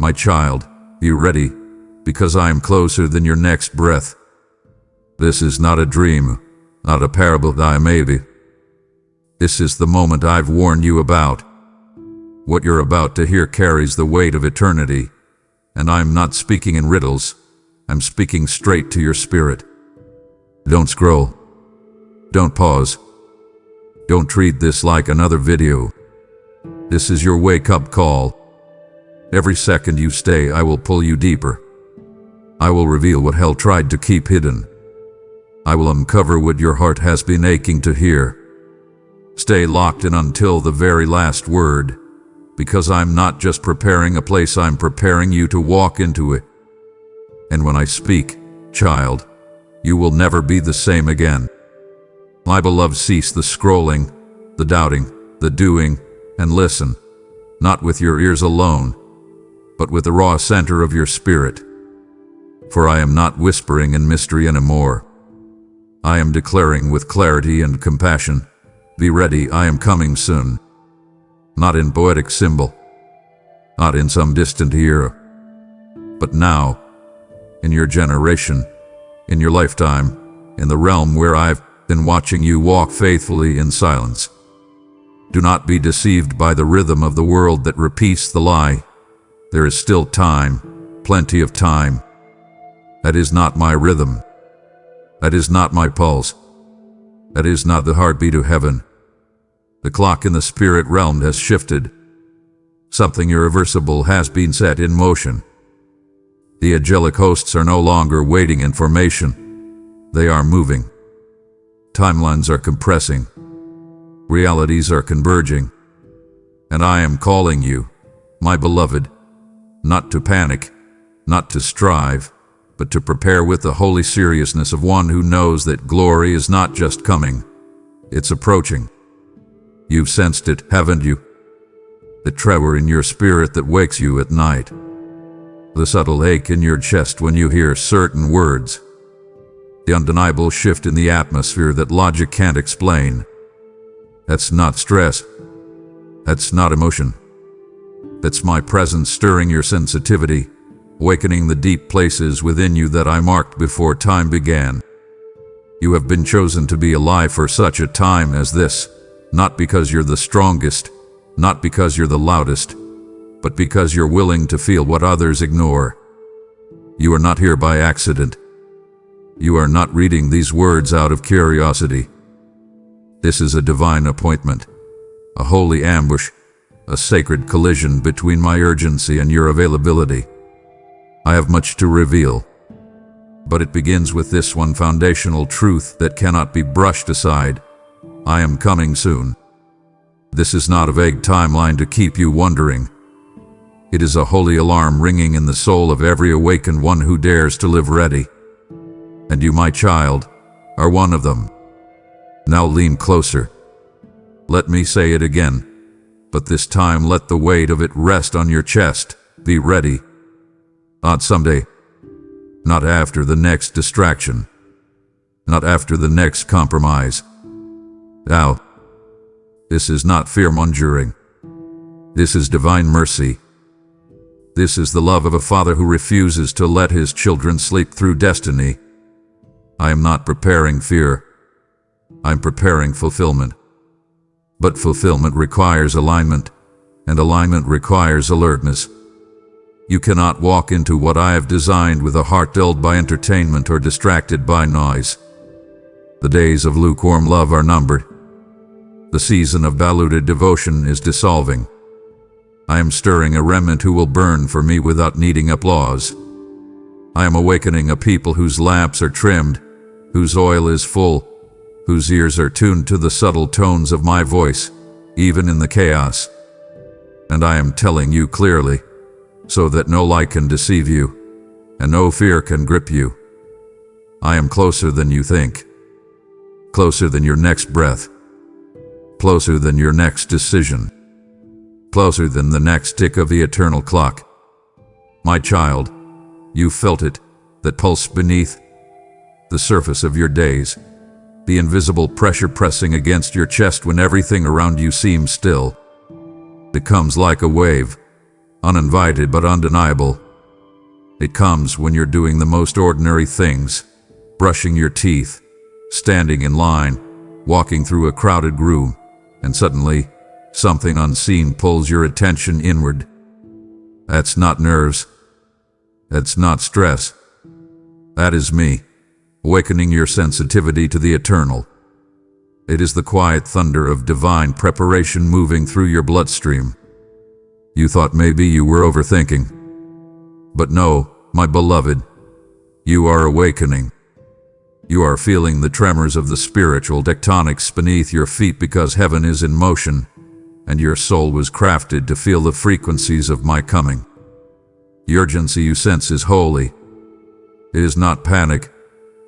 My child, be ready, because I am closer than your next breath. This is not a dream, not a parable that I may be. This is the moment I've warned you about. What you're about to hear carries the weight of eternity, and I'm not speaking in riddles. I'm speaking straight to your spirit. Don't scroll. Don't pause. Don't treat this like another video. This is your wake-up call. Every second you stay, I will pull you deeper. I will reveal what hell tried to keep hidden. I will uncover what your heart has been aching to hear. Stay locked in until the very last word, because I'm not just preparing a place, I'm preparing you to walk into it. And when I speak, child, you will never be the same again. My beloved, cease the scrolling, the doubting, the doing, and listen, not with your ears alone, but with the raw center of your spirit. For I am not whispering in mystery anymore. I am declaring with clarity and compassion, be ready, I am coming soon. Not in poetic symbol, not in some distant era, but now, in your generation, in your lifetime, in the realm where I've been watching you walk faithfully in silence. Do not be deceived by the rhythm of the world that repeats the lie. There is still time, plenty of time. That is not my rhythm. That is not my pulse. That is not the heartbeat of heaven. The clock in the spirit realm has shifted. Something irreversible has been set in motion. The angelic hosts are no longer waiting in formation. They are moving. Timelines are compressing. Realities are converging. And I am calling you, my beloved, not to panic, not to strive, but to prepare with the holy seriousness of one who knows that glory is not just coming, it's approaching. You've sensed it, haven't you? The tremor in your spirit that wakes you at night. The subtle ache in your chest when you hear certain words. The undeniable shift in the atmosphere that logic can't explain. That's not stress. That's not emotion. That's my presence stirring your sensitivity, awakening the deep places within you that I marked before time began. You have been chosen to be alive for such a time as this, not because you're the strongest, not because you're the loudest, but because you're willing to feel what others ignore. You are not here by accident. You are not reading these words out of curiosity. This is a divine appointment, a holy ambush, a sacred collision between my urgency and your availability. I have much to reveal, but it begins with this one foundational truth that cannot be brushed aside. I am coming soon. This is not a vague timeline to keep you wondering. It is a holy alarm ringing in the soul of every awakened one who dares to live ready. And you, my child, are one of them. Now lean closer. Let me say it again, but this time let the weight of it rest on your chest. Be ready. Not someday. Not after the next distraction. Not after the next compromise. Now, this is not fear-mongering. This is divine mercy. This is the love of a father who refuses to let his children sleep through destiny. I am not preparing fear. I'm preparing fulfillment. But fulfillment requires alignment, and alignment requires alertness. You cannot walk into what I have designed with a heart dulled by entertainment or distracted by noise. The days of lukewarm love are numbered. The season of diluted devotion is dissolving. I am stirring a remnant who will burn for me without needing applause. I am awakening a people whose lamps are trimmed, whose oil is full, whose ears are tuned to the subtle tones of my voice, even in the chaos. And I am telling you clearly, so that no lie can deceive you, and no fear can grip you. I am closer than you think, closer than your next breath, closer than your next decision, closer than the next tick of the eternal clock. My child, you felt it, that pulse beneath the surface of your days, the invisible pressure pressing against your chest when everything around you seems still. It comes like a wave, uninvited but undeniable. It comes when you're doing the most ordinary things, brushing your teeth, standing in line, walking through a crowded room, and suddenly, something unseen pulls your attention inward. That's not nerves. That's not stress. That is me, awakening your sensitivity to the eternal. It is the quiet thunder of divine preparation moving through your bloodstream. You thought maybe you were overthinking. But no, my beloved, you are awakening. You are feeling the tremors of the spiritual tectonics beneath your feet because heaven is in motion, and your soul was crafted to feel the frequencies of my coming. The urgency you sense is holy. It is not panic,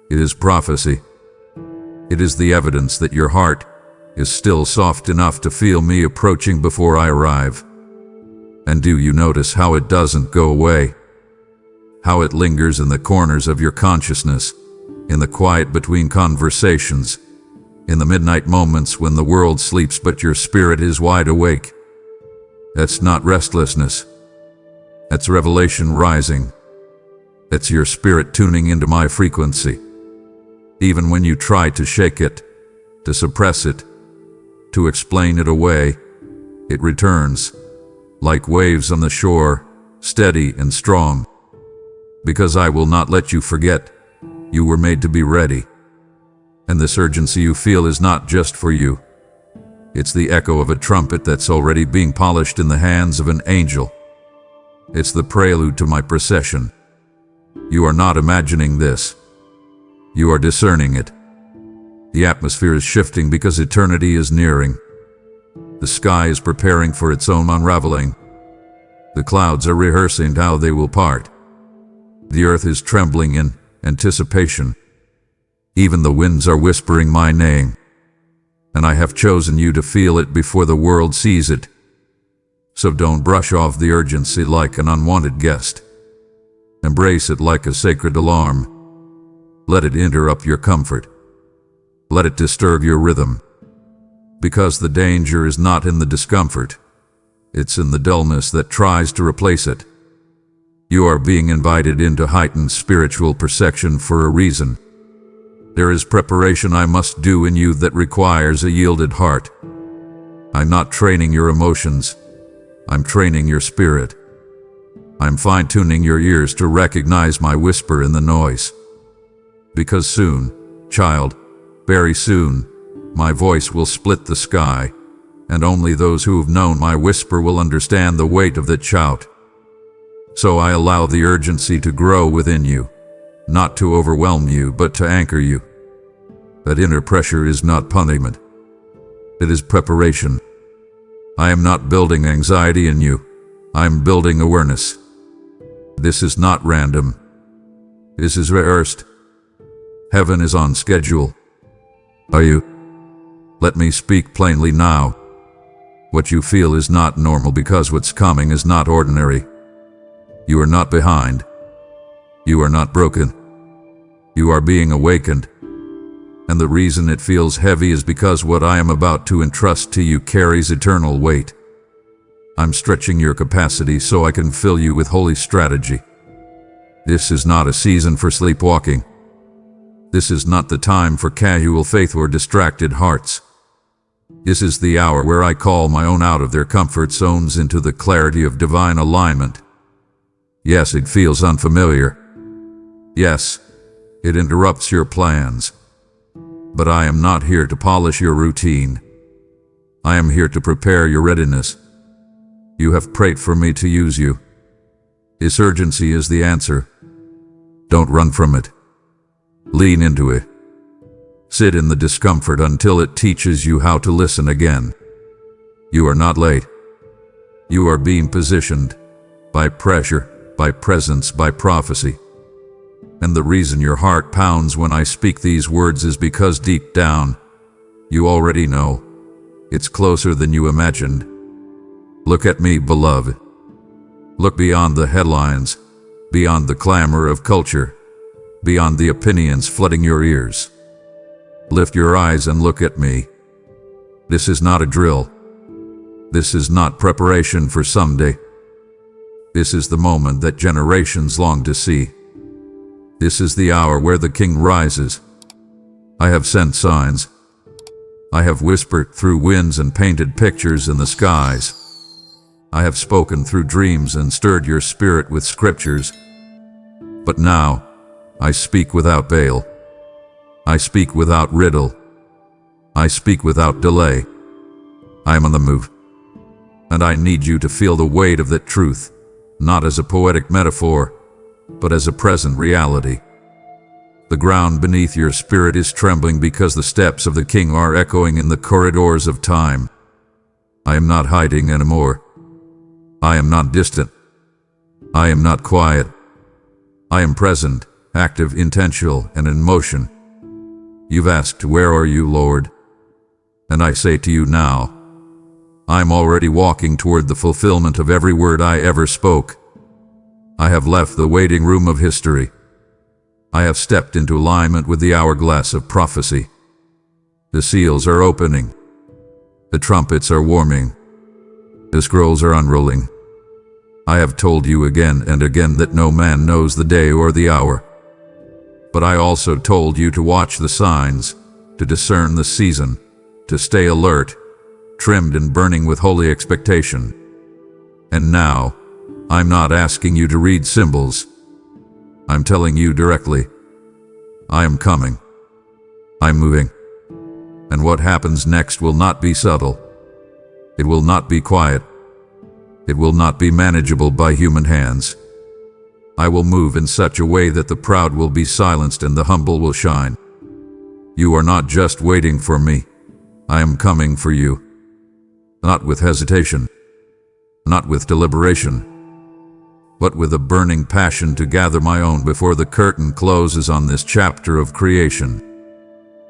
it is prophecy. It is the evidence that your heart is still soft enough to feel me approaching before I arrive. And do you notice how it doesn't go away? How it lingers in the corners of your consciousness, in the quiet between conversations, in the midnight moments when the world sleeps but your spirit is wide awake. That's not restlessness. That's revelation rising. That's your spirit tuning into my frequency. Even when you try to shake it, to suppress it, to explain it away, it returns, like waves on the shore, steady and strong. Because I will not let you forget, you were made to be ready. And this urgency you feel is not just for you. It's the echo of a trumpet that's already being polished in the hands of an angel. It's the prelude to my procession. You are not imagining this. You are discerning it. The atmosphere is shifting because eternity is nearing. The sky is preparing for its own unraveling. The clouds are rehearsing how they will part. The earth is trembling in anticipation. Even the winds are whispering my name. And I have chosen you to feel it before the world sees it. So don't brush off the urgency like an unwanted guest. Embrace it like a sacred alarm. Let it interrupt your comfort. Let it disturb your rhythm. Because the danger is not in the discomfort. It's in the dullness that tries to replace it. You are being invited into heightened spiritual perception for a reason. There is preparation I must do in you that requires a yielded heart. I'm not training your emotions. I'm training your spirit. I'm fine-tuning your ears to recognize my whisper in the noise. Because soon, child, very soon, my voice will split the sky, and only those who have known my whisper will understand the weight of that shout. So I allow the urgency to grow within you, not to overwhelm you, but to anchor you. That inner pressure is not punishment. It is preparation. I am not building anxiety in you. I am building awareness. This is not random. This is rehearsed. Heaven is on schedule. Are you? Let me speak plainly now. What you feel is not normal because what's coming is not ordinary. You are not behind. You are not broken. You are being awakened. And the reason it feels heavy is because what I am about to entrust to you carries eternal weight. I'm stretching your capacity so I can fill you with holy strategy. This is not a season for sleepwalking. This is not the time for casual faith or distracted hearts. This is the hour where I call my own out of their comfort zones into the clarity of divine alignment. Yes, it feels unfamiliar. Yes, it interrupts your plans. But I am not here to polish your routine. I am here to prepare your readiness. You have prayed for me to use you. This urgency is the answer. Don't run from it. Lean into it. Sit in the discomfort until it teaches you how to listen again. You are not late. You are being positioned by pressure, by presence, by prophecy. And the reason your heart pounds when I speak these words is because deep down, you already know. It's closer than you imagined. Look at me, beloved. Look beyond the headlines, beyond the clamor of culture, beyond the opinions flooding your ears. Lift your eyes and look at me. This is not a drill. This is not preparation for someday. This is the moment that generations long to see. This is the hour where the King rises. I have sent signs. I have whispered through winds and painted pictures in the skies. I have spoken through dreams and stirred your spirit with scriptures. But now, I speak without veil. I speak without riddle. I speak without delay. I am on the move. And I need you to feel the weight of that truth, not as a poetic metaphor, but as a present reality. The ground beneath your spirit is trembling because the steps of the King are echoing in the corridors of time. I am not hiding anymore. I am not distant. I am not quiet. I am present, active, intentional, and in motion. You've asked, "Where are you, Lord?" And I say to you now, I'm already walking toward the fulfillment of every word I ever spoke. I have left the waiting room of history. I have stepped into alignment with the hourglass of prophecy. The seals are opening. The trumpets are warming. The scrolls are unrolling. I have told you again and again that no man knows the day or the hour. But I also told you to watch the signs, to discern the season, to stay alert, trimmed and burning with holy expectation. And now, I'm not asking you to read symbols. I'm telling you directly. I am coming. I'm moving. And what happens next will not be subtle. It will not be quiet. It will not be manageable by human hands. I will move in such a way that the proud will be silenced and the humble will shine. You are not just waiting for me. I am coming for you. Not with hesitation, not with deliberation, but with a burning passion to gather my own before the curtain closes on this chapter of creation.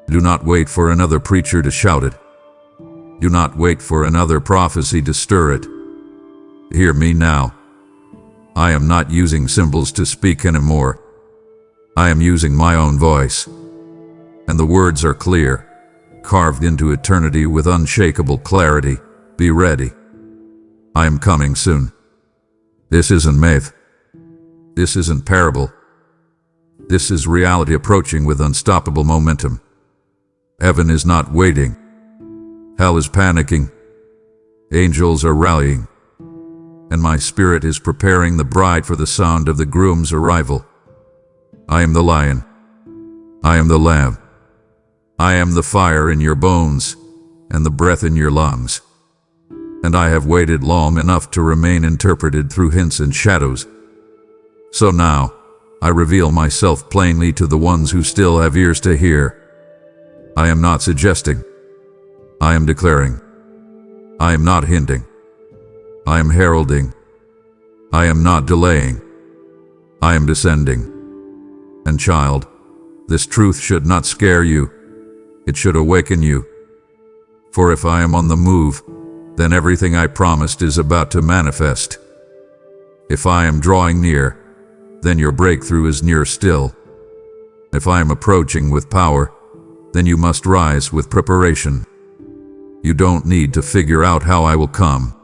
Do not wait for another preacher to shout it. Do not wait for another prophecy to stir it. Hear me now. I am not using symbols to speak anymore. I am using my own voice. And the words are clear, carved into eternity with unshakable clarity. Be ready. I am coming soon. This isn't myth. This isn't parable. This is reality approaching with unstoppable momentum. Heaven is not waiting. Hell is panicking. Angels are rallying. And my spirit is preparing the bride for the sound of the groom's arrival. I am the lion. I am the lamb. I am the fire in your bones and the breath in your lungs. And I have waited long enough to remain interpreted through hints and shadows. So now, I reveal myself plainly to the ones who still have ears to hear. I am not suggesting. I am declaring. I am not hinting. I am heralding. I am not delaying. I am descending. And child, this truth should not scare you. It should awaken you. For if I am on the move, then everything I promised is about to manifest. If I am drawing near, then your breakthrough is near still. If I am approaching with power, then you must rise with preparation. You don't need to figure out how I will come.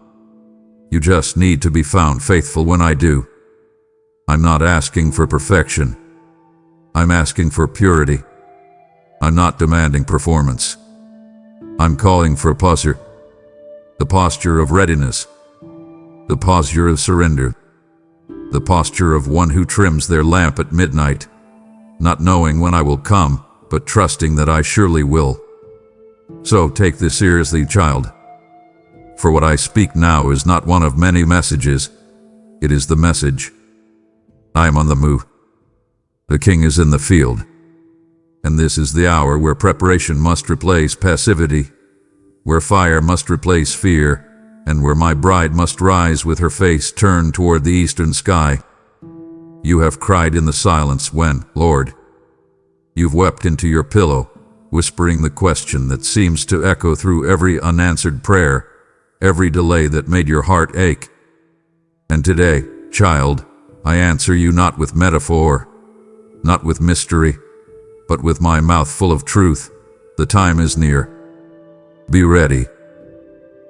You just need to be found faithful when I do. I'm not asking for perfection. I'm asking for purity. I'm not demanding performance. I'm calling for posture. The posture of readiness, the posture of surrender, the posture of one who trims their lamp at midnight, not knowing when I will come, but trusting that I surely will. So take this seriously, child. For what I speak now is not one of many messages. It is the message. I am on the move. The King is in the field. And this is the hour where preparation must replace passivity, where fire must replace fear, and where my bride must rise with her face turned toward the eastern sky. You have cried in the silence when, Lord, you've wept into your pillow, whispering the question that seems to echo through every unanswered prayer, every delay that made your heart ache. And today, child, I answer you not with metaphor, not with mystery, but with my mouth full of truth. The time is near. Be ready.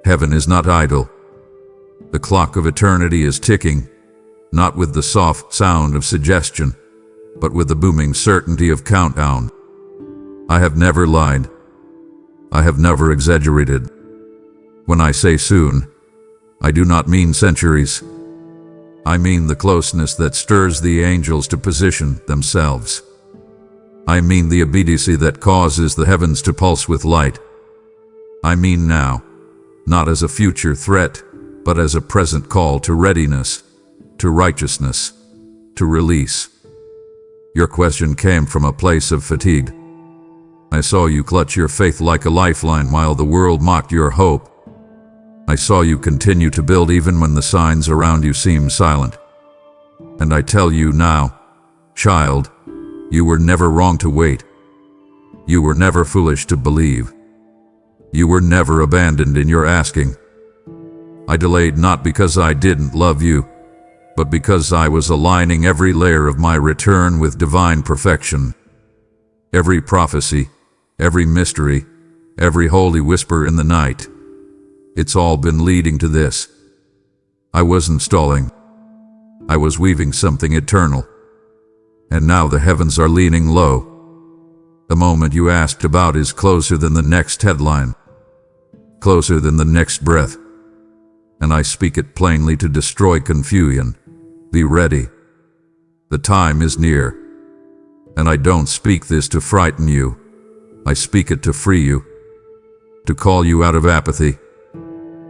Heaven is not idle. The clock of eternity is ticking, not with the soft sound of suggestion, but with the booming certainty of countdown. I have never lied. I have never exaggerated. When I say soon, I do not mean centuries. I mean the closeness that stirs the angels to position themselves. I mean the obedience that causes the heavens to pulse with light. I mean now, not as a future threat, but as a present call to readiness, to righteousness, to release. Your question came from a place of fatigue. I saw you clutch your faith like a lifeline while the world mocked your hope. I saw you continue to build even when the signs around you seemed silent. And I tell you now, child, you were never wrong to wait. You were never foolish to believe. You were never abandoned in your asking. I delayed not because I didn't love you, but because I was aligning every layer of my return with divine perfection. Every prophecy, every mystery, every holy whisper in the night, it's all been leading to this. I wasn't stalling. I was weaving something eternal. And now the heavens are leaning low. The moment you asked about is closer than the next headline, closer than the next breath. And I speak it plainly to destroy confusion. Be ready. The time is near. And I don't speak this to frighten you. I speak it to free you, to call you out of apathy,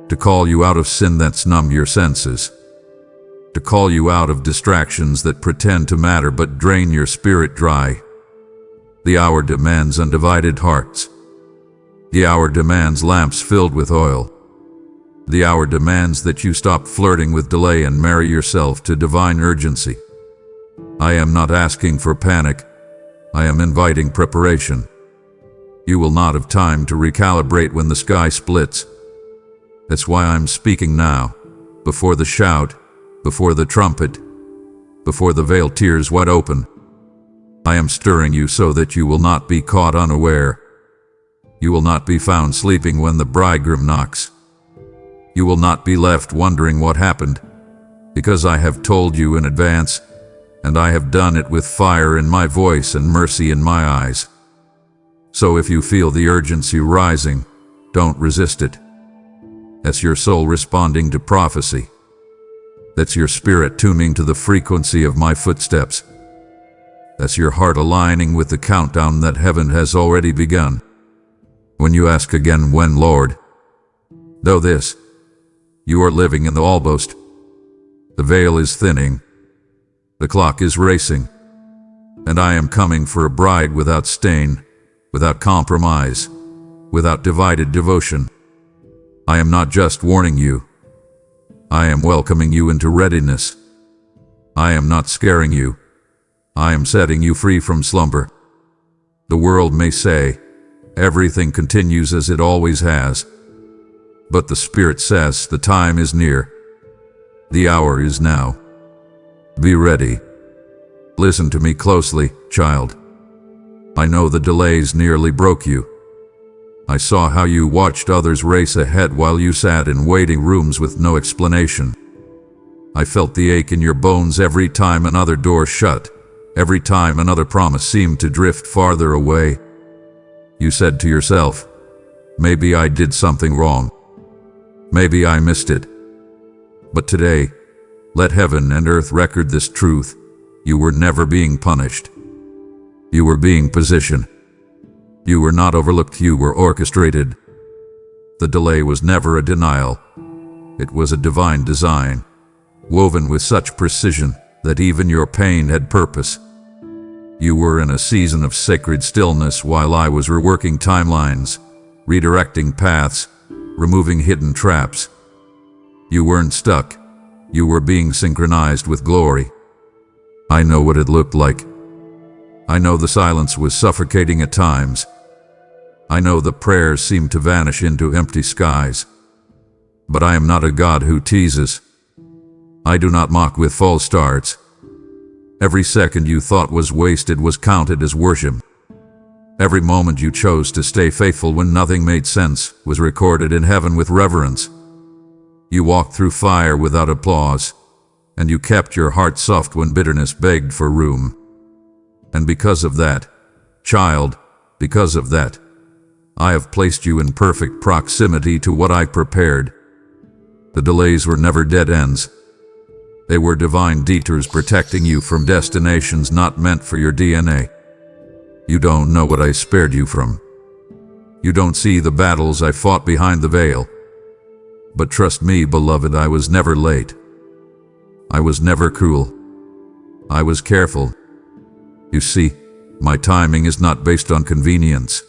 to call you out of sin that's numbed your senses, to call you out of distractions that pretend to matter but drain your spirit dry. The hour demands undivided hearts. The hour demands lamps filled with oil. The hour demands that you stop flirting with delay and marry yourself to divine urgency. I am not asking for panic. I am inviting preparation. You will not have time to recalibrate when the sky splits. That's why I'm speaking now, before the shout, before the trumpet, before the veil tears wide open. I am stirring you so that you will not be caught unaware. You will not be found sleeping when the bridegroom knocks. You will not be left wondering what happened, because I have told you in advance, and I have done it with fire in my voice and mercy in my eyes. So if you feel the urgency rising, don't resist it. That's your soul responding to prophecy. That's your spirit tuning to the frequency of my footsteps. That's your heart aligning with the countdown that heaven has already begun. When you ask again, when, Lord? Know this, you are living in the almost. The veil is thinning. The clock is racing. And I am coming for a bride without stain, without compromise, without divided devotion. I am not just warning you. I am welcoming you into readiness. I am not scaring you. I am setting you free from slumber. The world may say, everything continues as it always has. But the Spirit says the time is near. The hour is now. Be ready. Listen to me closely, child. I know the delays nearly broke you. I saw how you watched others race ahead while you sat in waiting rooms with no explanation. I felt the ache in your bones every time another door shut, every time another promise seemed to drift farther away. You said to yourself, maybe I did something wrong. Maybe I missed it. But today, let heaven and earth record this truth. You were never being punished. You were being positioned. You were not overlooked, you were orchestrated. The delay was never a denial. It was a divine design, woven with such precision that even your pain had purpose. You were in a season of sacred stillness while I was reworking timelines, redirecting paths, removing hidden traps. You weren't stuck. You were being synchronized with glory. I know what it looked like. I know the silence was suffocating at times. I know the prayers seemed to vanish into empty skies. But I am not a God who teases. I do not mock with false starts. Every second you thought was wasted was counted as worship. Every moment you chose to stay faithful when nothing made sense was recorded in heaven with reverence. You walked through fire without applause. and you kept your heart soft when bitterness begged for room. And because of that, child, because of that, I have placed you in perfect proximity to what I prepared. The delays were never dead ends. They were divine detours protecting you from destinations not meant for your DNA. You don't know what I spared you from. You don't see the battles I fought behind the veil. But trust me, beloved, I was never late. I was never cruel. I was careful. You see, my timing is not based on convenience.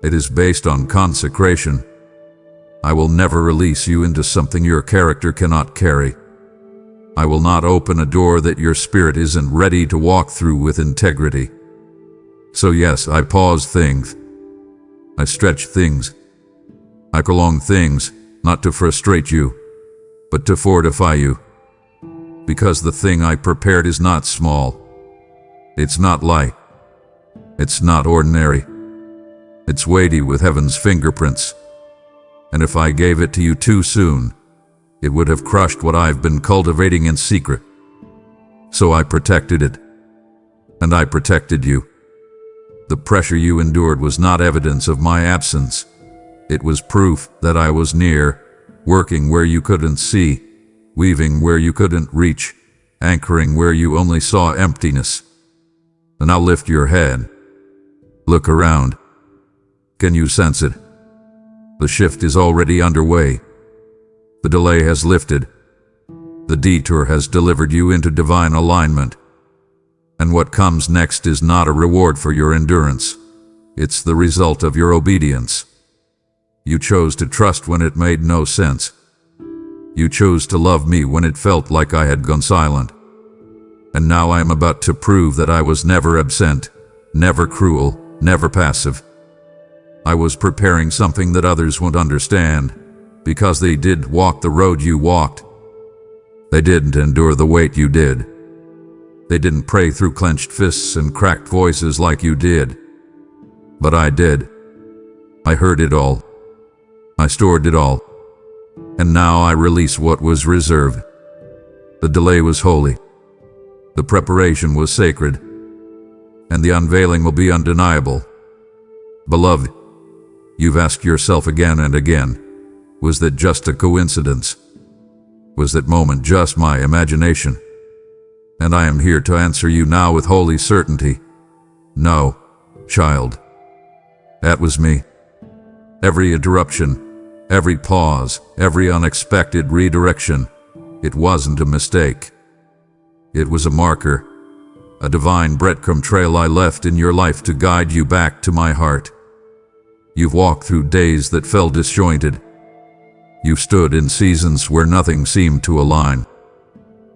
It is based on consecration. I will never release you into something your character cannot carry. I will not open a door that your spirit isn't ready to walk through with integrity. So yes, I pause things. I stretch things. I prolong things, not to frustrate you, but to fortify you. Because the thing I prepared is not small. It's not light. It's not ordinary. It's weighty with heaven's fingerprints. And if I gave it to you too soon, it would have crushed what I've been cultivating in secret. So I protected it. And I protected you. The pressure you endured was not evidence of my absence. It was proof that I was near, working where you couldn't see, weaving where you couldn't reach, anchoring where you only saw emptiness. And now lift your head. Look around. Can you sense it? The shift is already underway. The delay has lifted. The detour has delivered you into divine alignment. And what comes next is not a reward for your endurance. It's the result of your obedience. You chose to trust when it made no sense. You chose to love me when it felt like I had gone silent. And now I am about to prove that I was never absent, never cruel, never passive. I was preparing something that others won't understand, because they did walk the road you walked. They didn't endure the weight you did. They didn't pray through clenched fists and cracked voices like you did. But I did. I heard it all. I stored it all. And now I release what was reserved. The delay was holy. The preparation was sacred. And the unveiling will be undeniable. Beloved, you've asked yourself again and again, was that just a coincidence? Was that moment just my imagination? And I am here to answer you now with holy certainty. No, child. That was me. Every interruption, every pause, every unexpected redirection, it wasn't a mistake. It was a marker, a divine breadcrumb trail I left in your life to guide you back to my heart. You've walked through days that felt disjointed. You've stood in seasons where nothing seemed to align.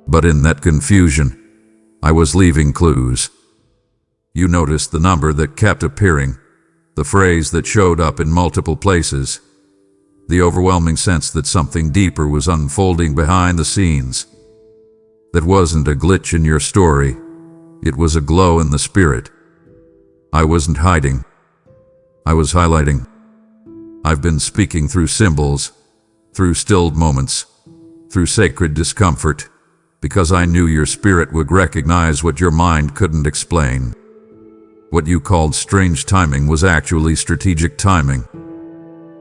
But in that confusion, I was leaving clues. You noticed the number that kept appearing, the phrase that showed up in multiple places, the overwhelming sense that something deeper was unfolding behind the scenes. That wasn't a glitch in your story, it was a glow in the spirit. I wasn't hiding. I was highlighting. I've been speaking through symbols, through stilled moments, through sacred discomfort, because I knew your spirit would recognize what your mind couldn't explain. What you called strange timing was actually strategic timing.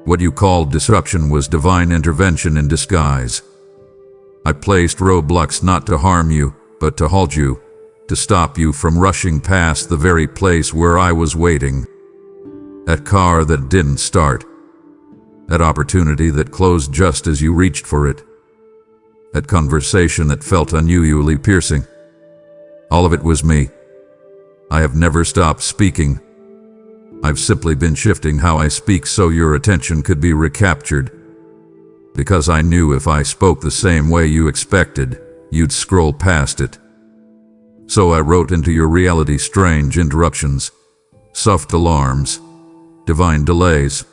What you called disruption was divine intervention in disguise. I placed roadblocks not to harm you, but to halt you, to stop you from rushing past the very place where I was waiting. That car that didn't start. That opportunity that closed just as you reached for it. That conversation that felt unusually piercing. All of it was me. I have never stopped speaking. I've simply been shifting how I speak so your attention could be recaptured. Because I knew if I spoke the same way you expected, you'd scroll past it. So I wrote into your reality strange interruptions, soft alarms, divine delays,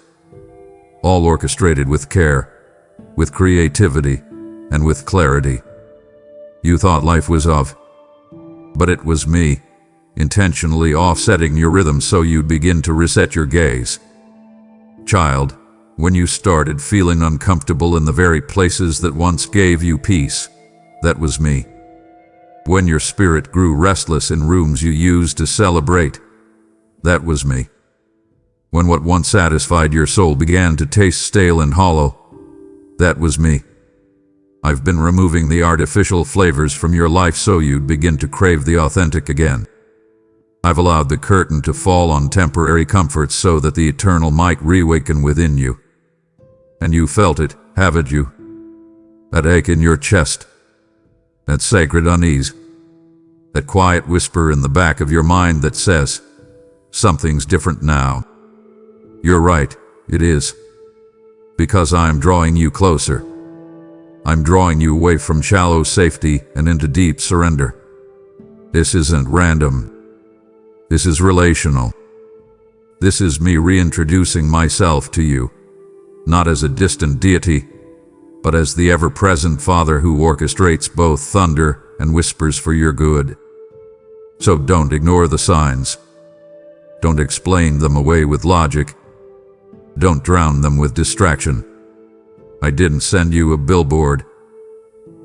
all orchestrated with care, with creativity, and with clarity. You thought life was off, but it was me, intentionally offsetting your rhythm so you'd begin to reset your gaze. Child, when you started feeling uncomfortable in the very places that once gave you peace, That was me. When your spirit grew restless in rooms you used to celebrate, that was me. When what once satisfied your soul began to taste stale and hollow, that was me. I've been removing the artificial flavors from your life so you'd begin to crave the authentic again. I've allowed the curtain to fall on temporary comforts so that the eternal might reawaken within you. And you felt it, haven't you? That ache in your chest, that sacred unease, that quiet whisper in the back of your mind that says, something's different now. You're right, it is. Because I'm drawing you closer. I'm drawing you away from shallow safety and into deep surrender. This isn't random. This is relational. This is me reintroducing myself to you, not as a distant deity, but as the ever-present Father who orchestrates both thunder and whispers for your good. So don't ignore the signs. Don't explain them away with logic. Don't drown them with distraction. I didn't send you a billboard.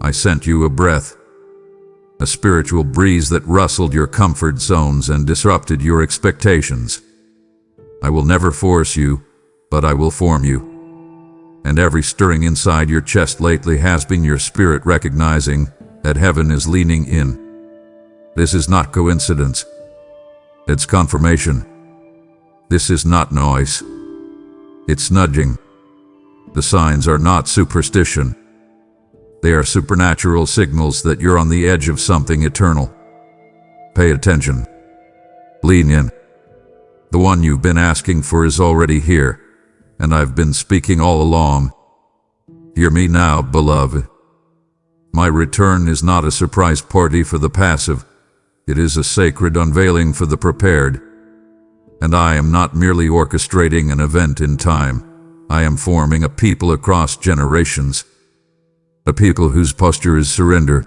I sent you a breath. A spiritual breeze that rustled your comfort zones and disrupted your expectations. I will never force you, but I will form you. And every stirring inside your chest lately has been your spirit recognizing that heaven is leaning in. This is not coincidence. It's confirmation. This is not noise. It's nudging. The signs are not superstition. They are supernatural signals that you're on the edge of something eternal. Pay attention. Lean in. The one you've been asking for is already here, and I've been speaking all along. Hear me now, beloved. My return is not a surprise party for the passive. It is a sacred unveiling for the prepared. And I am not merely orchestrating an event in time. I am forming a people across generations. A people whose posture is surrender,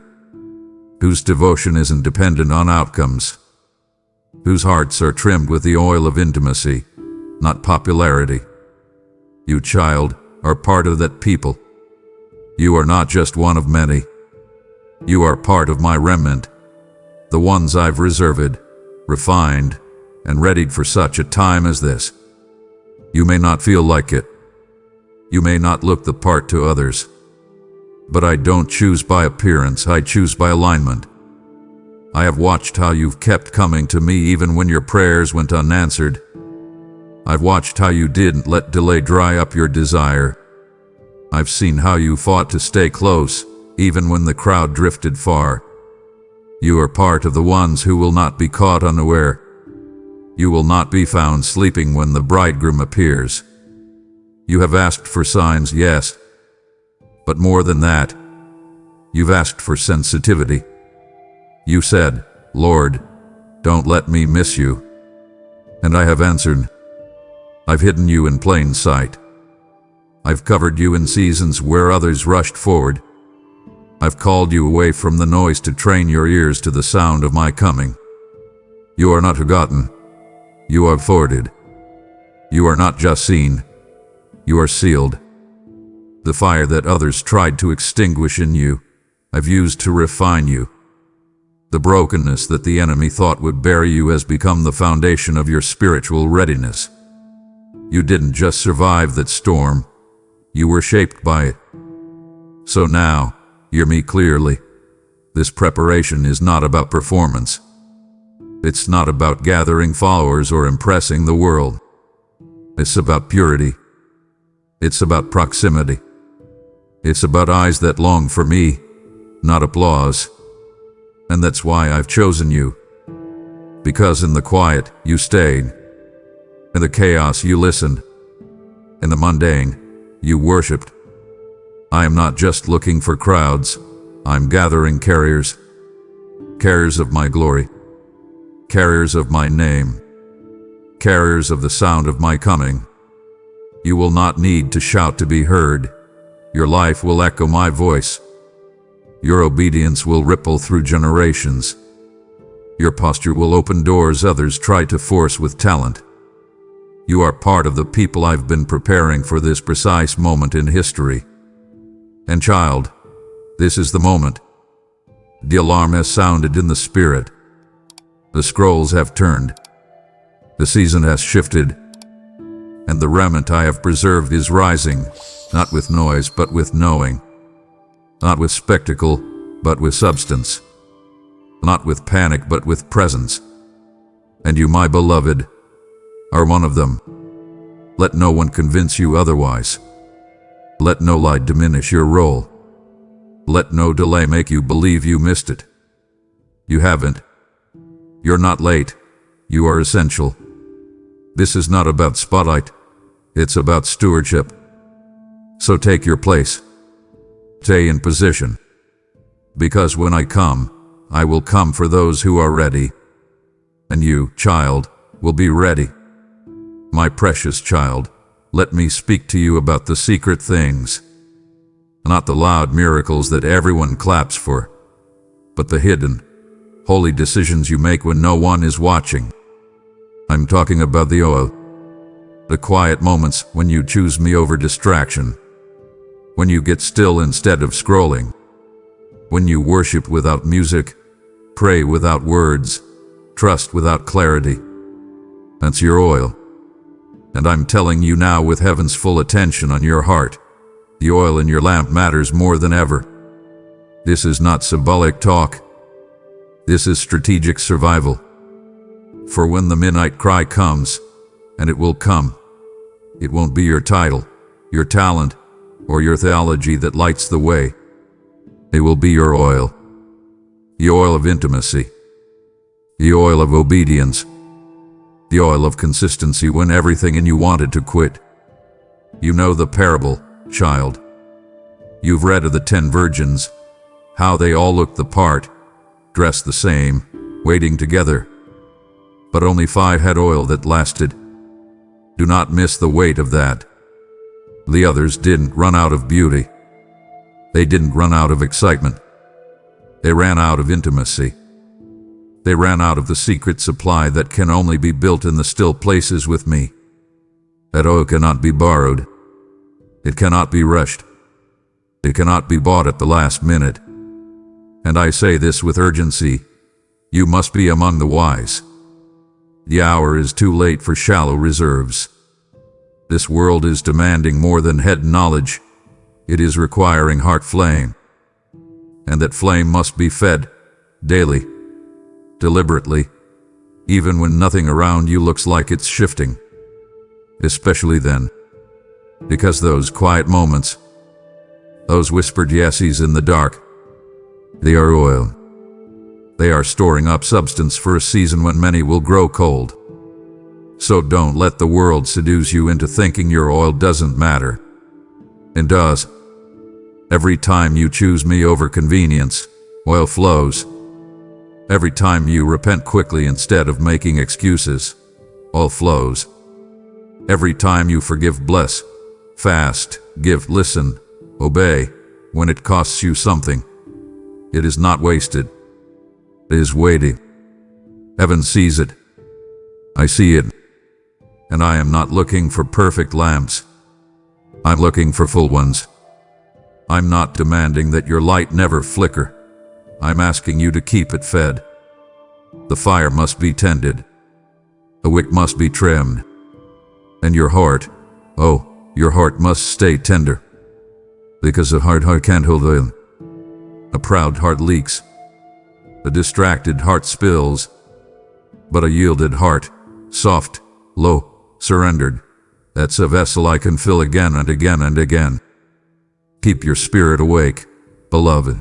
whose devotion isn't dependent on outcomes, whose hearts are trimmed with the oil of intimacy, not popularity. You, child, are part of that people. You are not just one of many. You are part of my remnant, the ones I've reserved, refined, and readied for such a time as this. You may not feel like it. You may not look the part to others. But I don't choose by appearance, I choose by alignment. I have watched how you've kept coming to me even when your prayers went unanswered. I've watched how you didn't let delay dry up your desire. I've seen how you fought to stay close, even when the crowd drifted far. You are part of the ones who will not be caught unaware. You will not be found sleeping when the bridegroom appears. You have asked for signs, yes. But more than that, you've asked for sensitivity. You said, Lord, don't let me miss you. And I have answered. I've hidden you in plain sight. I've covered you in seasons where others rushed forward. I've called you away from the noise to train your ears to the sound of my coming. You are not forgotten. You are forwarded. You are not just seen. You are sealed. The fire that others tried to extinguish in you, I've used to refine you. The brokenness that the enemy thought would bury you has become the foundation of your spiritual readiness. You didn't just survive that storm, you were shaped by it. So now, hear me clearly. This preparation is not about performance. It's not about gathering followers or impressing the world. It's about purity. It's about proximity. It's about eyes that long for me, not applause. And that's why I've chosen you. Because in the quiet, you stayed. In the chaos, you listened. In the mundane, you worshipped. I am not just looking for crowds. I'm gathering carriers. Carriers of my glory. Carriers of my name. Carriers of the sound of my coming. You will not need to shout to be heard. Your life will echo my voice. Your obedience will ripple through generations. Your posture will open doors others try to force with talent. You are part of the people I've been preparing for this precise moment in history. And child, this is the moment. The alarm has sounded in the spirit. The scrolls have turned. The season has shifted. And the remnant I have preserved is rising, not with noise but with knowing. Not with spectacle, but with substance. Not with panic but with presence. And you, my beloved, are one of them. Let no one convince you otherwise. Let no lie diminish your role. Let no delay make you believe you missed it. You haven't. You're not late. You are essential. This is not about spotlight. It's about stewardship. So take your place. Stay in position. Because when I come, I will come for those who are ready. And you, child, will be ready. My precious child, let me speak to you about the secret things. Not the loud miracles that everyone claps for, but the hidden, holy decisions you make when no one is watching. I'm talking about the oil. The quiet moments when you choose me over distraction. When you get still instead of scrolling. When you worship without music, pray without words, trust without clarity. That's your oil. And I'm telling you now with heaven's full attention on your heart, the oil in your lamp matters more than ever. This is not symbolic talk. This is strategic survival. For when the midnight cry comes, and it will come, it won't be your title, your talent, or your theology that lights the way. It will be your oil. The oil of intimacy. The oil of obedience. The oil of consistency when everything in you wanted to quit. You know the parable, child. You've read of the 10 virgins, how they all looked the part, dressed the same, waiting together. But only 5 had oil that lasted. Do not miss the weight of that. The others didn't run out of beauty. They didn't run out of excitement. They ran out of intimacy. They ran out of the secret supply that can only be built in the still places with me. That oil cannot be borrowed. It cannot be rushed. It cannot be bought at the last minute. And I say this with urgency. You must be among the wise. The hour is too late for shallow reserves. This world is demanding more than head knowledge. It is requiring heart flame. And that flame must be fed, daily, deliberately, even when nothing around you looks like it's shifting. Especially then. Because those quiet moments, those whispered yeses in the dark, they are oil. They are storing up substance for a season when many will grow cold. So don't let the world seduce you into thinking your oil doesn't matter. It does. Every time you choose me over convenience, oil flows. Every time you repent quickly instead of making excuses, oil flows. Every time you forgive, bless, fast, give, listen, obey, when it costs you something, it is not wasted. It is weighty. Heaven sees it. I see it. And I am not looking for perfect lamps. I'm looking for full ones. I'm not demanding that your light never flicker. I'm asking you to keep it fed. The fire must be tended. The wick must be trimmed. And your heart, oh, your heart must stay tender. Because a hard heart can't hold oil. A proud heart leaks. A distracted heart spills. But a yielded heart, soft, low, surrendered, that's a vessel I can fill again and again and again. Keep your spirit awake, beloved.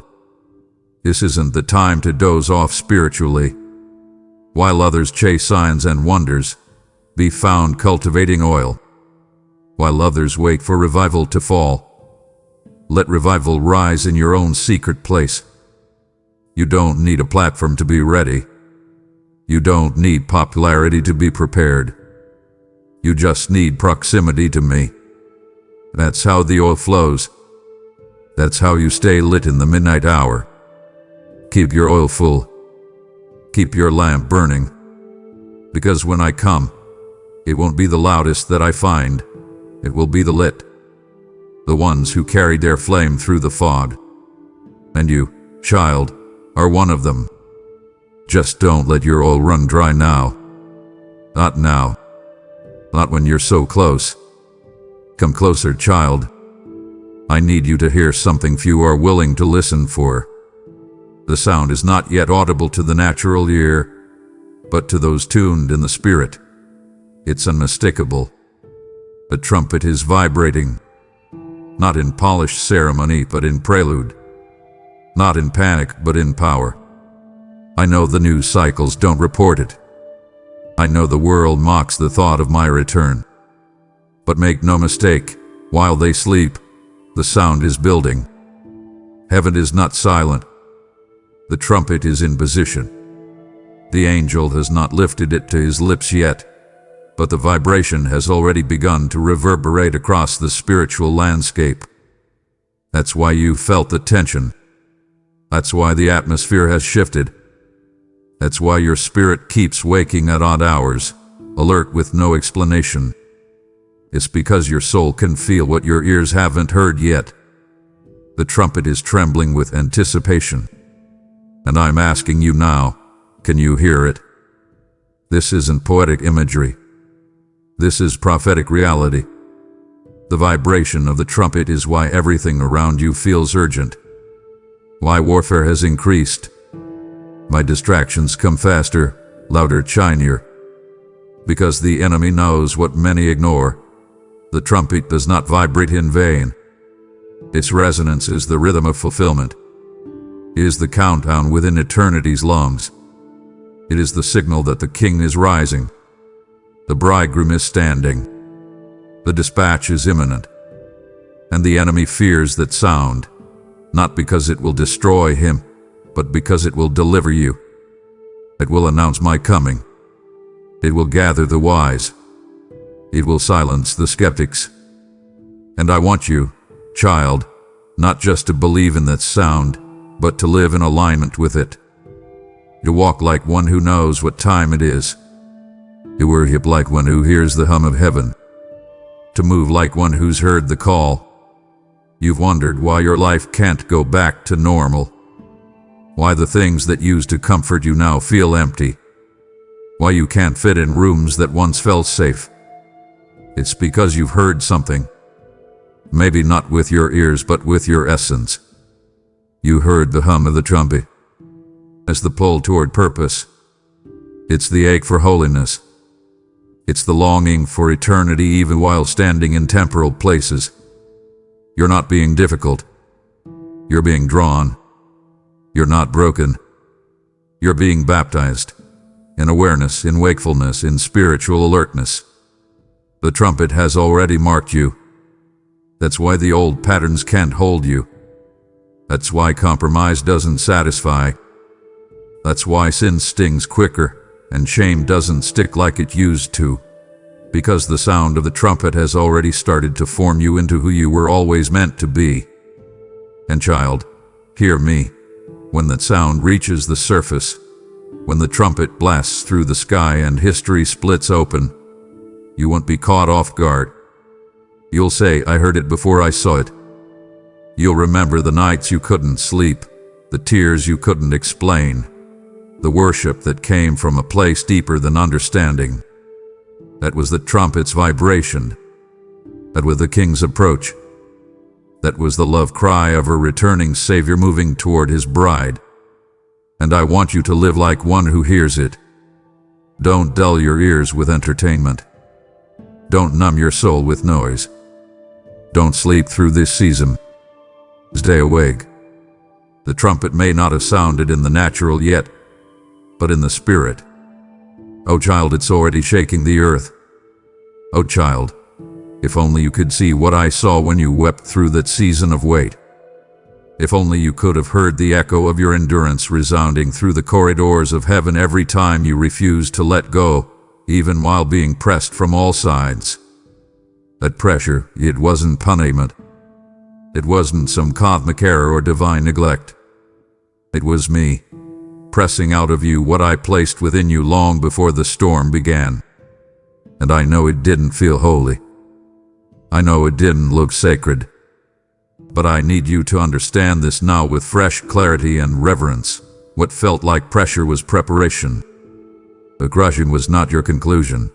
This isn't the time to doze off spiritually. While others chase signs and wonders, be found cultivating oil. While others wait for revival to fall, let revival rise in your own secret place. You don't need a platform to be ready. You don't need popularity to be prepared. You just need proximity to me. That's how the oil flows. That's how you stay lit in the midnight hour. Keep your oil full. Keep your lamp burning. Because when I come, it won't be the loudest that I find. It will be the lit. The ones who carried their flame through the fog. And you, child, are one of them. Just don't let your oil run dry now. Not now. Not when you're so close. Come closer, child. I need you to hear something few are willing to listen for. The sound is not yet audible to the natural ear, but to those tuned in the spirit, it's unmistakable. The trumpet is vibrating, not in polished ceremony, but in prelude. Not in panic, but in power. I know the news cycles don't report it. I know the world mocks the thought of my return. But make no mistake, while they sleep, the sound is building. Heaven is not silent. The trumpet is in position. The angel has not lifted it to his lips yet, but the vibration has already begun to reverberate across the spiritual landscape. That's why you felt the tension. That's why the atmosphere has shifted. That's why your spirit keeps waking at odd hours, alert with no explanation. It's because your soul can feel what your ears haven't heard yet. The trumpet is trembling with anticipation. And I'm asking you now, can you hear it? This isn't poetic imagery. This is prophetic reality. The vibration of the trumpet is why everything around you feels urgent. Why warfare has increased. My distractions come faster, louder, shinier. Because the enemy knows what many ignore. The trumpet does not vibrate in vain. Its resonance is the rhythm of fulfillment. It is the countdown within eternity's lungs. It is the signal that the king is rising. The bridegroom is standing. The dispatch is imminent. And the enemy fears that sound, not because it will destroy him, but because it will deliver you. It will announce my coming. It will gather the wise. It will silence the skeptics. And I want you, child, not just to believe in that sound, but to live in alignment with it. To walk like one who knows what time it is. To worship like one who hears the hum of heaven. To move like one who's heard the call. You've wondered why your life can't go back to normal. Why the things that used to comfort you now feel empty. Why you can't fit in rooms that once felt safe. It's because you've heard something. Maybe not with your ears, but with your essence. You heard the hum of the trumpet. It's the pull toward purpose. It's the ache for holiness. It's the longing for eternity even while standing in temporal places. You're not being difficult. You're being drawn. You're not broken. You're being baptized. In awareness, in wakefulness, in spiritual alertness. The trumpet has already marked you. That's why the old patterns can't hold you. That's why compromise doesn't satisfy. That's why sin stings quicker and shame doesn't stick like it used to. Because the sound of the trumpet has already started to form you into who you were always meant to be. And child, hear me. When that sound reaches the surface, when the trumpet blasts through the sky and history splits open, you won't be caught off guard. You'll say, I heard it before I saw it. You'll remember the nights you couldn't sleep, the tears you couldn't explain, the worship that came from a place deeper than understanding. That was the trumpet's vibration. That was the king's approach. That was the love cry of a returning Savior moving toward his bride. And I want you to live like one who hears it. Don't dull your ears with entertainment. Don't numb your soul with noise. Don't sleep through this season. Stay awake. The trumpet may not have sounded in the natural yet, but in the spirit. Oh child, it's already shaking the earth. Oh child, if only you could see what I saw when you wept through that season of wait. If only you could have heard the echo of your endurance resounding through the corridors of heaven every time you refused to let go, even while being pressed from all sides. That pressure, it wasn't punishment. It wasn't some cosmic error or divine neglect. It was me, pressing out of you what I placed within you long before the storm began. And I know it didn't feel holy. I know it didn't look sacred. But I need you to understand this now with fresh clarity and reverence. What felt like pressure was preparation. The crushing was not your conclusion.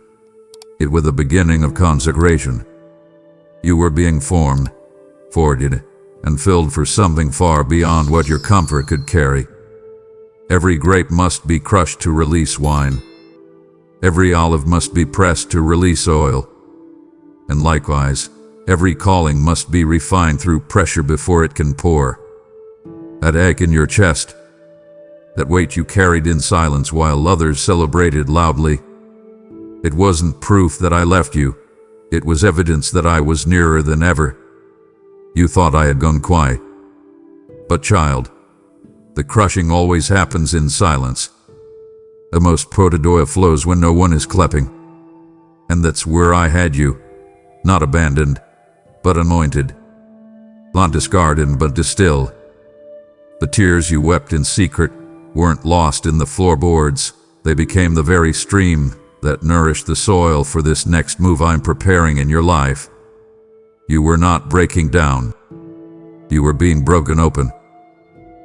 It was the beginning of consecration. You were being formed, forged, and filled for something far beyond what your comfort could carry. Every grape must be crushed to release wine. Every olive must be pressed to release oil. And likewise, every calling must be refined through pressure before it can pour. That ache in your chest, that weight you carried in silence while others celebrated loudly, it wasn't proof that I left you. It was evidence that I was nearer than ever. You thought I had gone quiet. But child, the crushing always happens in silence. The most potent flows when no one is clapping. And that's where I had you, not abandoned, but anointed. Not discarded, but distilled. The tears you wept in secret weren't lost in the floorboards. They became the very stream that nourished the soil for this next move I'm preparing in your life. You were not breaking down. You were being broken open.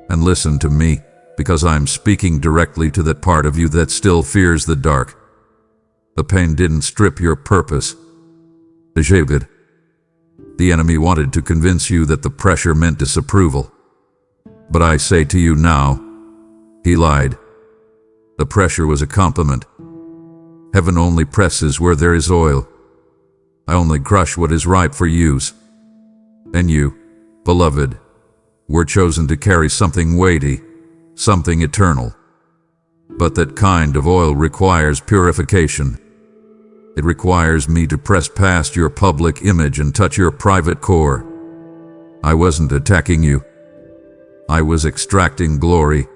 And listen to me, because I'm speaking directly to that part of you that still fears the dark. The pain didn't strip your purpose. It shaved it. The enemy wanted to convince you that the pressure meant disapproval. But I say to you now, he lied. The pressure was a compliment. Heaven only presses where there is oil. I only crush what is ripe for use. And you, beloved, were chosen to carry something weighty, something eternal. But that kind of oil requires purification. It requires me to press past your public image and touch your private core. I wasn't attacking you. I was extracting glory.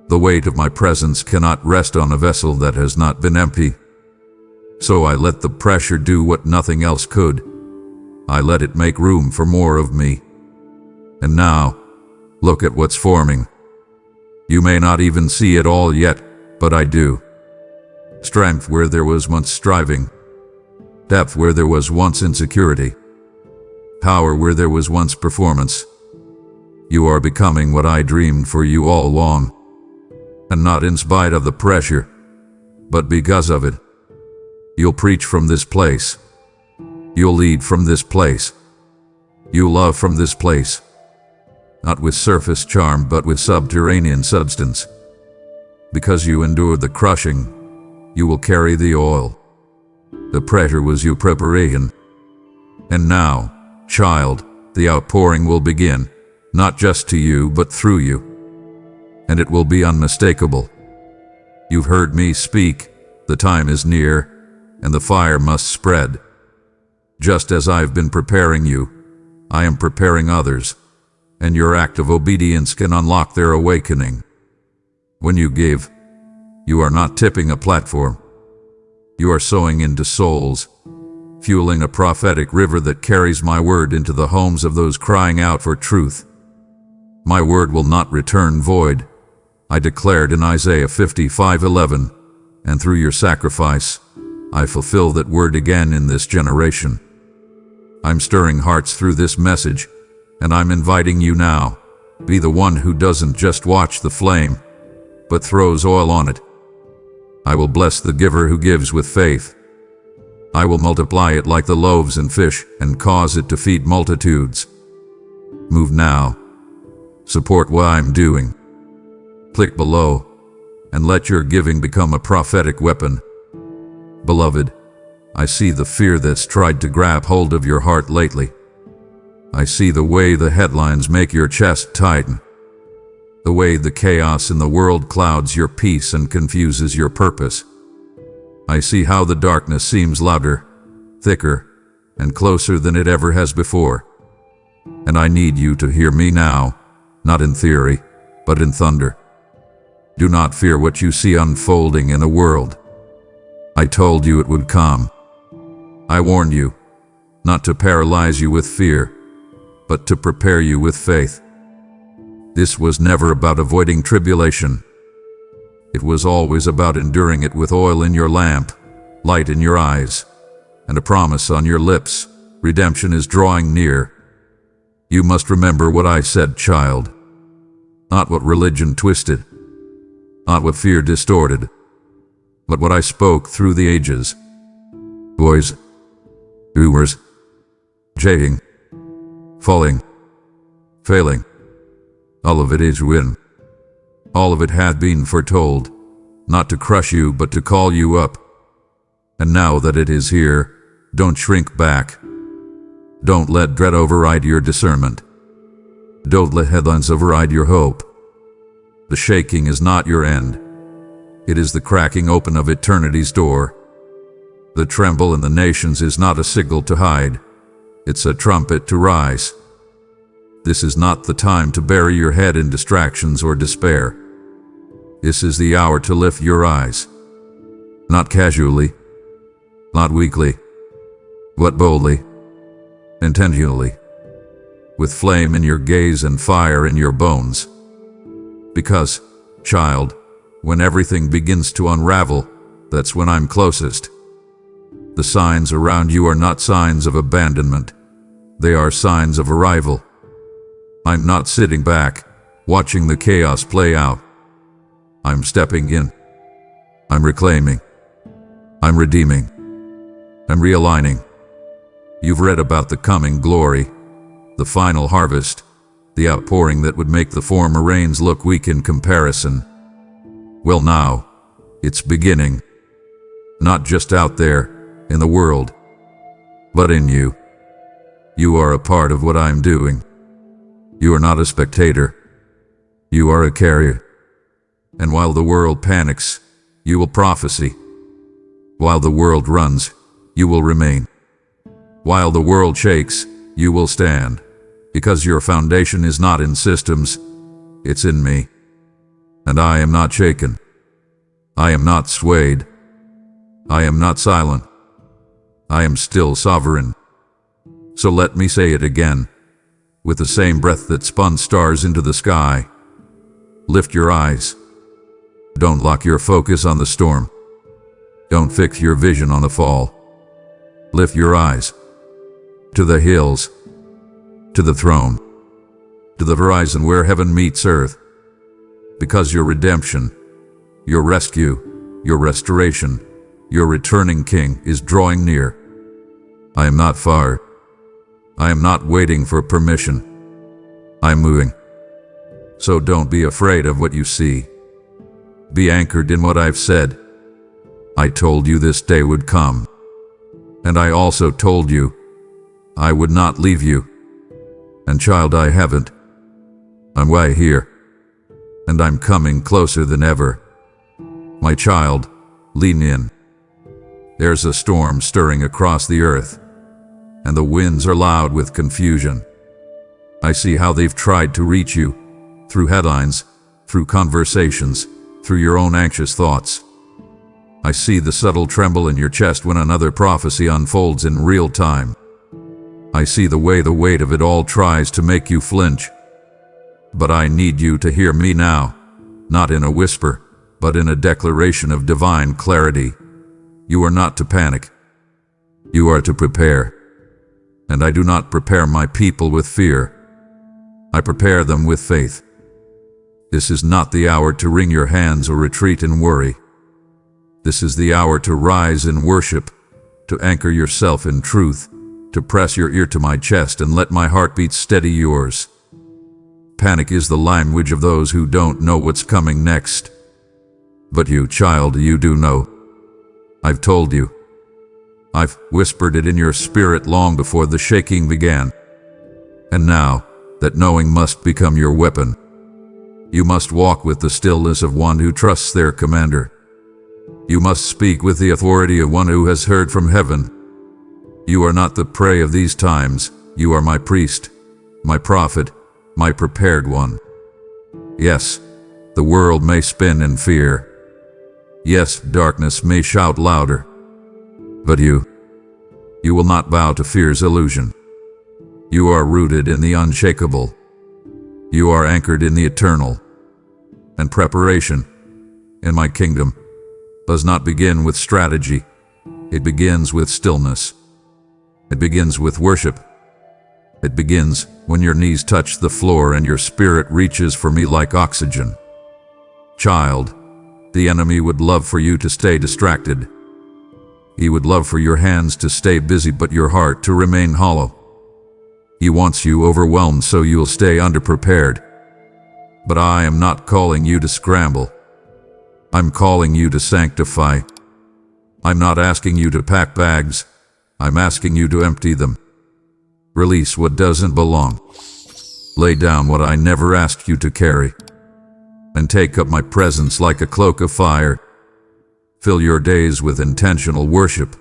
The weight of my presence cannot rest on a vessel that has not been empty. So I let the pressure do what nothing else could. I let it make room for more of me. And now, look at what's forming. You may not even see it all yet, but I do. Strength where there was once striving. Depth where there was once insecurity. Power where there was once performance. You are becoming what I dreamed for you all along. And not in spite of the pressure, but because of it. You'll preach from this place. You'll lead from this place. You'll love from this place. Not with surface charm, but with subterranean substance. Because you endured the crushing, you will carry the oil. The pressure was your preparation. And now, child, the outpouring will begin, not just to you, but through you. And it will be unmistakable. You've heard me speak, the time is near, and the fire must spread. Just as I've been preparing you, I am preparing others, and your act of obedience can unlock their awakening. When you give, you are not tipping a platform. You are sowing into souls, fueling a prophetic river that carries my word into the homes of those crying out for truth. My word will not return void. I declared in Isaiah 55:11, and through your sacrifice, I fulfill that word again in this generation. I'm stirring hearts through this message, and I'm inviting you now. Be the one who doesn't just watch the flame, but throws oil on it. I will bless the giver who gives with faith. I will multiply it like the loaves and fish and cause it to feed multitudes. Move now. Support what I'm doing. Click below, and let your giving become a prophetic weapon. Beloved, I see the fear that's tried to grab hold of your heart lately. I see the way the headlines make your chest tighten. The way the chaos in the world clouds your peace and confuses your purpose. I see how the darkness seems louder, thicker, and closer than it ever has before. And I need you to hear me now, not in theory, but in thunder. Do not fear what you see unfolding in the world. I told you it would come. I warned you, not to paralyze you with fear, but to prepare you with faith. This was never about avoiding tribulation. It was always about enduring it with oil in your lamp, light in your eyes, and a promise on your lips. Redemption is drawing near. You must remember what I said, child. Not what religion twisted, not what fear distorted, but what I spoke through the ages. Boys, doers, jading, falling, failing, all of it is win. All of it had been foretold, not to crush you but to call you up. And now that it is here, don't shrink back. Don't let dread override your discernment. Don't let headlines override your hope. The shaking is not your end. It is the cracking open of eternity's door. The tremble in the nations is not a signal to hide. It's a trumpet to rise. This is not the time to bury your head in distractions or despair. This is the hour to lift your eyes. Not casually, not weakly, but boldly, intentionally, with flame in your gaze and fire in your bones. Because, child, when everything begins to unravel, that's when I'm closest. The signs around you are not signs of abandonment. They are signs of arrival. I'm not sitting back, watching the chaos play out. I'm stepping in. I'm reclaiming. I'm redeeming. I'm realigning. You've read about the coming glory, the final harvest, the outpouring that would make the former rains look weak in comparison. Well, now, it's beginning. Not just out there, in the world, but in you. You are a part of what I'm doing. You are not a spectator. You are a carrier. And while the world panics, you will prophesy. While the world runs, you will remain. While the world shakes, you will stand. Because your foundation is not in systems, it's in me. And I am not shaken. I am not swayed. I am not silent. I am still sovereign. So let me say it again, with the same breath that spun stars into the sky. Lift your eyes. Don't lock your focus on the storm. Don't fix your vision on the fall. Lift your eyes to the hills, to the throne, to the horizon where heaven meets earth. Because your redemption, your rescue, your restoration, your returning King is drawing near. I am not far. I am not waiting for permission. I am moving. So don't be afraid of what you see. Be anchored in what I've said. I told you this day would come. And I also told you I would not leave you. And child, I haven't. I'm right here. And I'm coming closer than ever. My child, lean in. There's a storm stirring across the earth, and the winds are loud with confusion. I see how they've tried to reach you, through headlines, through conversations, through your own anxious thoughts. I see the subtle tremble in your chest when another prophecy unfolds in real time. I see the way the weight of it all tries to make you flinch. But I need you to hear me now, not in a whisper, but in a declaration of divine clarity. You are not to panic. You are to prepare. And I do not prepare my people with fear. I prepare them with faith. This is not the hour to wring your hands or retreat in worry. This is the hour to rise in worship, to anchor yourself in truth, to press your ear to my chest and let my heartbeat steady yours. Panic is the language of those who don't know what's coming next. But you, child, you do know. I've told you. I've whispered it in your spirit long before the shaking began. And now, that knowing must become your weapon. You must walk with the stillness of one who trusts their commander. You must speak with the authority of one who has heard from heaven. You are not the prey of these times. You are my priest, my prophet, my prepared one. Yes, the world may spin in fear. Yes, darkness may shout louder. But you will not bow to fear's illusion. You are rooted in the unshakable. You are anchored in the eternal. And preparation, in my kingdom, does not begin with strategy. It begins with stillness. It begins with worship. It begins when your knees touch the floor and your spirit reaches for me like oxygen. Child, The enemy would love for you to stay distracted. He would love for your hands to stay busy but your heart to remain hollow. He wants you overwhelmed so you'll stay underprepared. But I am not calling you to scramble. I'm calling you to sanctify. I'm not asking you to pack bags. I'm asking you to empty them. Release what doesn't belong. Lay down what I never asked you to carry. And take up my presence like a cloak of fire. Fill your days with intentional worship.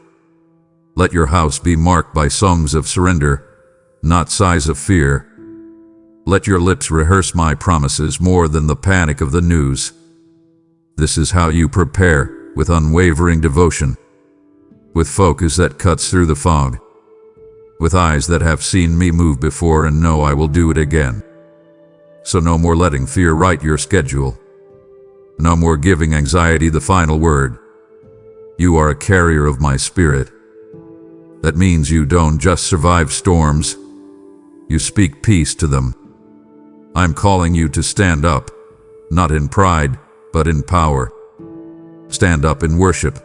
Let your house be marked by songs of surrender, not sighs of fear. Let your lips rehearse my promises more than the panic of the news. This is how you prepare, with unwavering devotion, with focus that cuts through the fog, with eyes that have seen me move before and know I will do it again. So no more letting fear write your schedule. No more giving anxiety the final word. You are a carrier of my spirit. That means you don't just survive storms. You speak peace to them. I'm calling you to stand up, not in pride, but in power. Stand up in worship.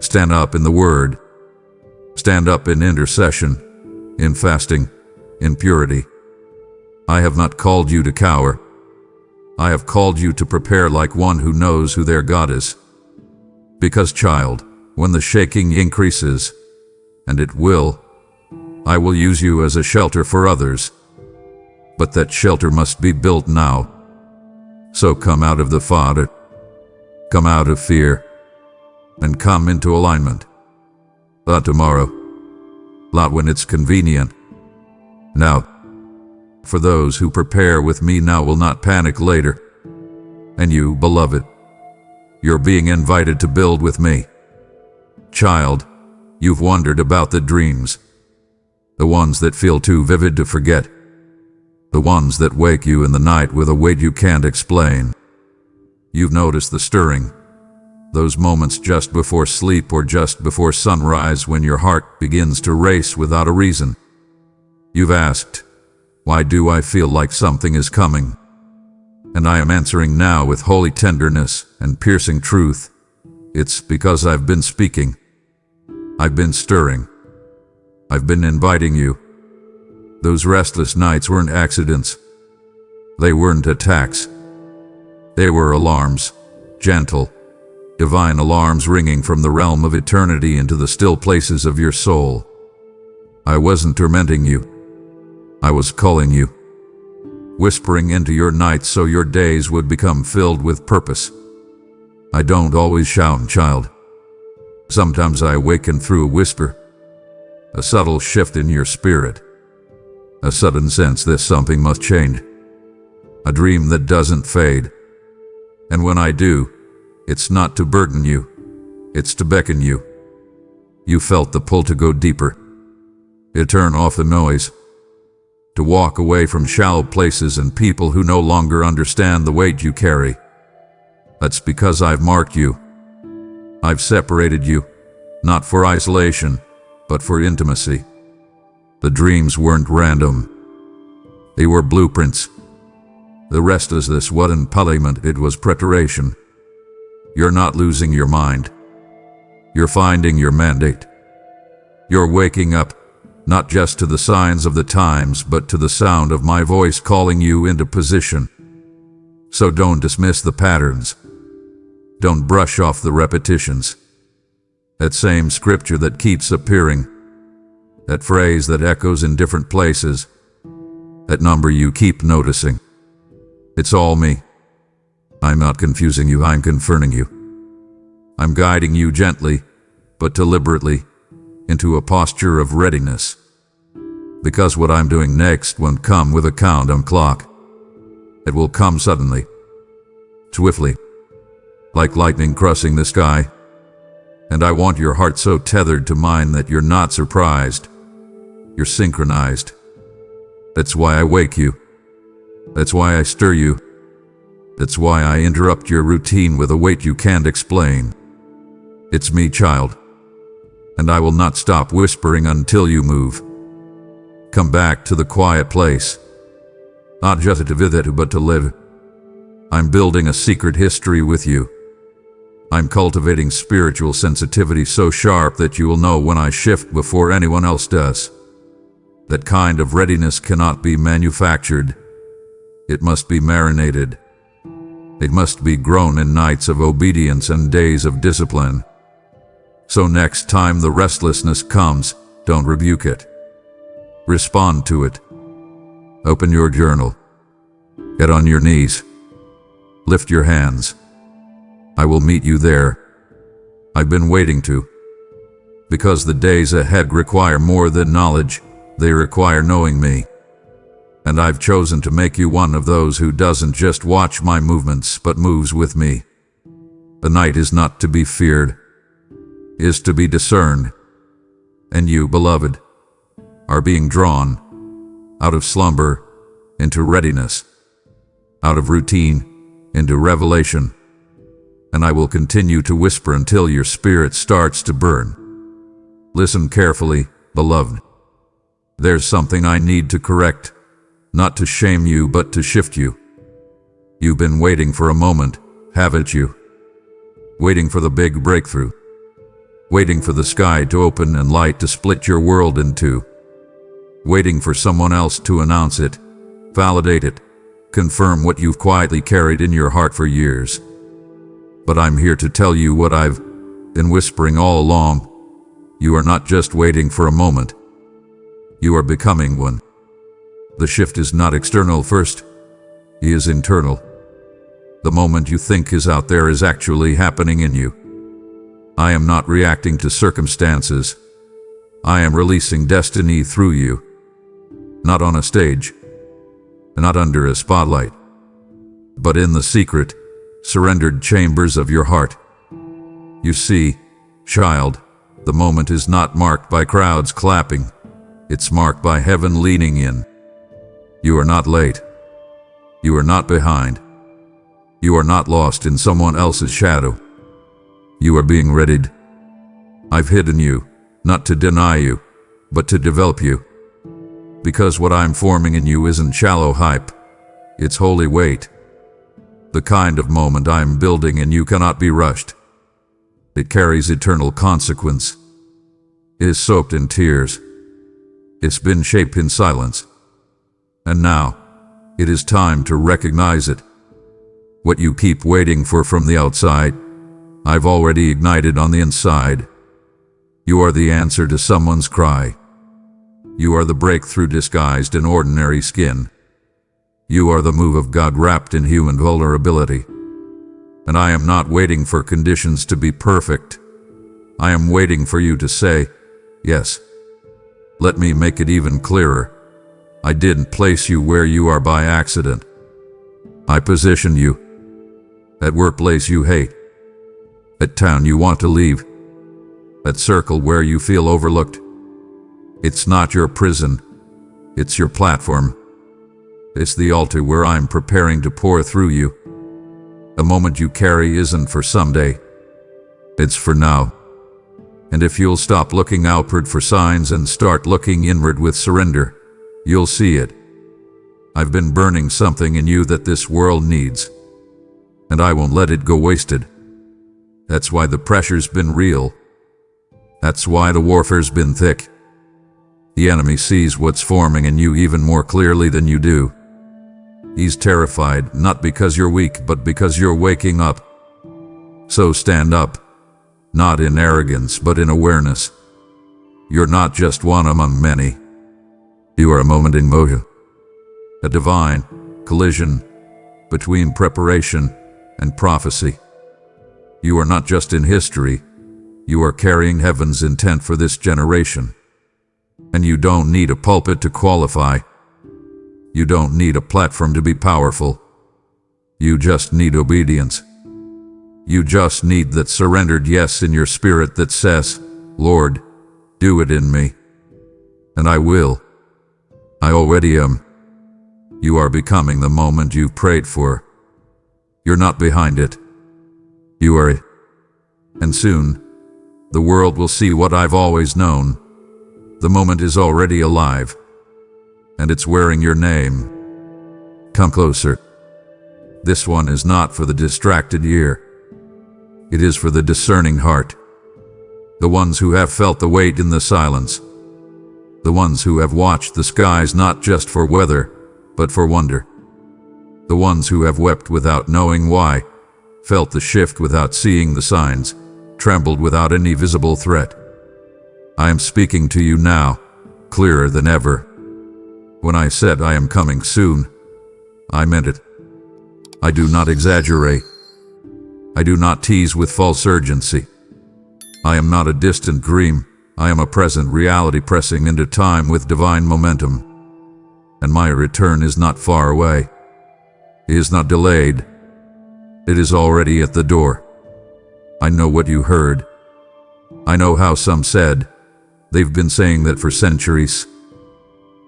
Stand up in the word. Stand up in intercession, in fasting, in purity. I have not called you to cower. I have called you to prepare like one who knows who their God is. Because, child, when the shaking increases, and it will, I will use you as a shelter for others. But that shelter must be built now. So come out of the fog, come out of fear, and come into alignment. Not tomorrow, not when it's convenient. Now, for those who prepare with me now will not panic later. And you, beloved, you're being invited to build with me. Child, you've wondered about the dreams, the ones that feel too vivid to forget, the ones that wake you in the night with a weight you can't explain. You've noticed the stirring, those moments just before sleep or just before sunrise when your heart begins to race without a reason. You've asked, why do I feel like something is coming? And I am answering now with holy tenderness and piercing truth. It's because I've been speaking. I've been stirring. I've been inviting you. Those restless nights weren't accidents. They weren't attacks. They were alarms, gentle, divine alarms ringing from the realm of eternity into the still places of your soul. I wasn't tormenting you. I was calling you, whispering into your nights so your days would become filled with purpose. I don't always shout, child. Sometimes I awaken through a whisper, a subtle shift in your spirit, a sudden sense that something must change, a dream that doesn't fade. And when I do, it's not to burden you, it's to beckon you. You felt the pull to go deeper, to turn off the noise, to walk away from shallow places and people who no longer understand the weight you carry. That's because I've marked you. I've separated you, not for isolation, but for intimacy. The dreams weren't random. They were blueprints. The rest is this what embodiment, it was preparation. You're not losing your mind. You're finding your mandate. You're waking up, not just to the signs of the times, but to the sound of my voice calling you into position. So don't dismiss the patterns. Don't brush off the repetitions. That same scripture that keeps appearing, that phrase that echoes in different places, that number you keep noticing. It's all me. I'm not confusing you, I'm confirming you. I'm guiding you gently, but deliberately, into a posture of readiness. Because what I'm doing next won't come with a countdown clock. It will come suddenly, swiftly, like lightning crossing the sky. And I want your heart so tethered to mine that you're not surprised. You're synchronized. That's why I wake you. That's why I stir you. That's why I interrupt your routine with a weight you can't explain. It's me, child. And I will not stop whispering until you move. Come back to the quiet place. Not just to visit, but to live. I'm building a secret history with you. I'm cultivating spiritual sensitivity so sharp that you will know when I shift before anyone else does. That kind of readiness cannot be manufactured. It must be marinated. It must be grown in nights of obedience and days of discipline. So next time the restlessness comes, don't rebuke it. Respond to it. Open your journal. Get on your knees. Lift your hands. I will meet you there. I've been waiting to. Because the days ahead require more than knowledge, they require knowing me. And I've chosen to make you one of those who doesn't just watch my movements but moves with me. The night is not to be feared, is to be discerned. And you, beloved, are being drawn out of slumber into readiness, out of routine into revelation. And I will continue to whisper until your spirit starts to burn. Listen carefully, beloved. There's something I need to correct, not to shame you but to shift you. You've been waiting for a moment, haven't you? Waiting for the big breakthrough. Waiting for the sky to open and light to split your world in two. Waiting for someone else to announce it, validate it, confirm what you've quietly carried in your heart for years. But I'm here to tell you what I've been whispering all along. You are not just waiting for a moment. You are becoming one. The shift is not external first. It is internal. The moment you think is out there is actually happening in you. I am not reacting to circumstances. I am releasing destiny through you. Not on a stage, not under a spotlight, but in the secret, surrendered chambers of your heart. You see, child, the moment is not marked by crowds clapping. It's marked by heaven leaning in. You are not late. You are not behind. You are not lost in someone else's shadow. You are being readied. I've hidden you, not to deny you, but to develop you. Because what I'm forming in you isn't shallow hype. It's holy weight. The kind of moment I'm building in you cannot be rushed. It carries eternal consequence. It is soaked in tears. It's been shaped in silence. And now, it is time to recognize it. What you keep waiting for from the outside, I've already ignited on the inside. You are the answer to someone's cry. You are the breakthrough disguised in ordinary skin. You are the move of God wrapped in human vulnerability. And I am not waiting for conditions to be perfect. I am waiting for you to say, yes. Let me make it even clearer. I didn't place you where you are by accident. I position you. At workplace you hate. At town you want to leave. At circle where you feel overlooked. It's not your prison. It's your platform. It's the altar where I'm preparing to pour through you. The moment you carry isn't for someday. It's for now. And if you'll stop looking outward for signs and start looking inward with surrender, you'll see it. I've been burning something in you that this world needs. And I won't let it go wasted. That's why the pressure's been real. That's why the warfare's been thick. The enemy sees what's forming in you even more clearly than you do. He's terrified, not because you're weak, but because you're waking up. So stand up, not in arrogance, but in awareness. You're not just one among many. You are a moment in motion, a divine collision between preparation and prophecy. You are not just in history, you are carrying heaven's intent for this generation. And you don't need a pulpit to qualify. You don't need a platform to be powerful. You just need obedience. You just need that surrendered yes in your spirit that says, Lord, do it in me. And I will. I already am. You are becoming the moment you've prayed for. You're not behind it. You are it. And soon, the world will see what I've always known. The moment is already alive. And it's wearing your name. Come closer. This one is not for the distracted ear. It is for the discerning heart, the ones who have felt the weight in the silence, the ones who have watched the skies not just for weather, but for wonder, the ones who have wept without knowing why, felt the shift without seeing the signs, trembled without any visible threat. I am speaking to you now, clearer than ever. When I said I am coming soon, I meant it. I do not exaggerate. I do not tease with false urgency. I am not a distant dream. I am a present reality pressing into time with divine momentum. And my return is not far away. It is not delayed. It is already at the door. I know what you heard. I know how some said. They've been saying that for centuries.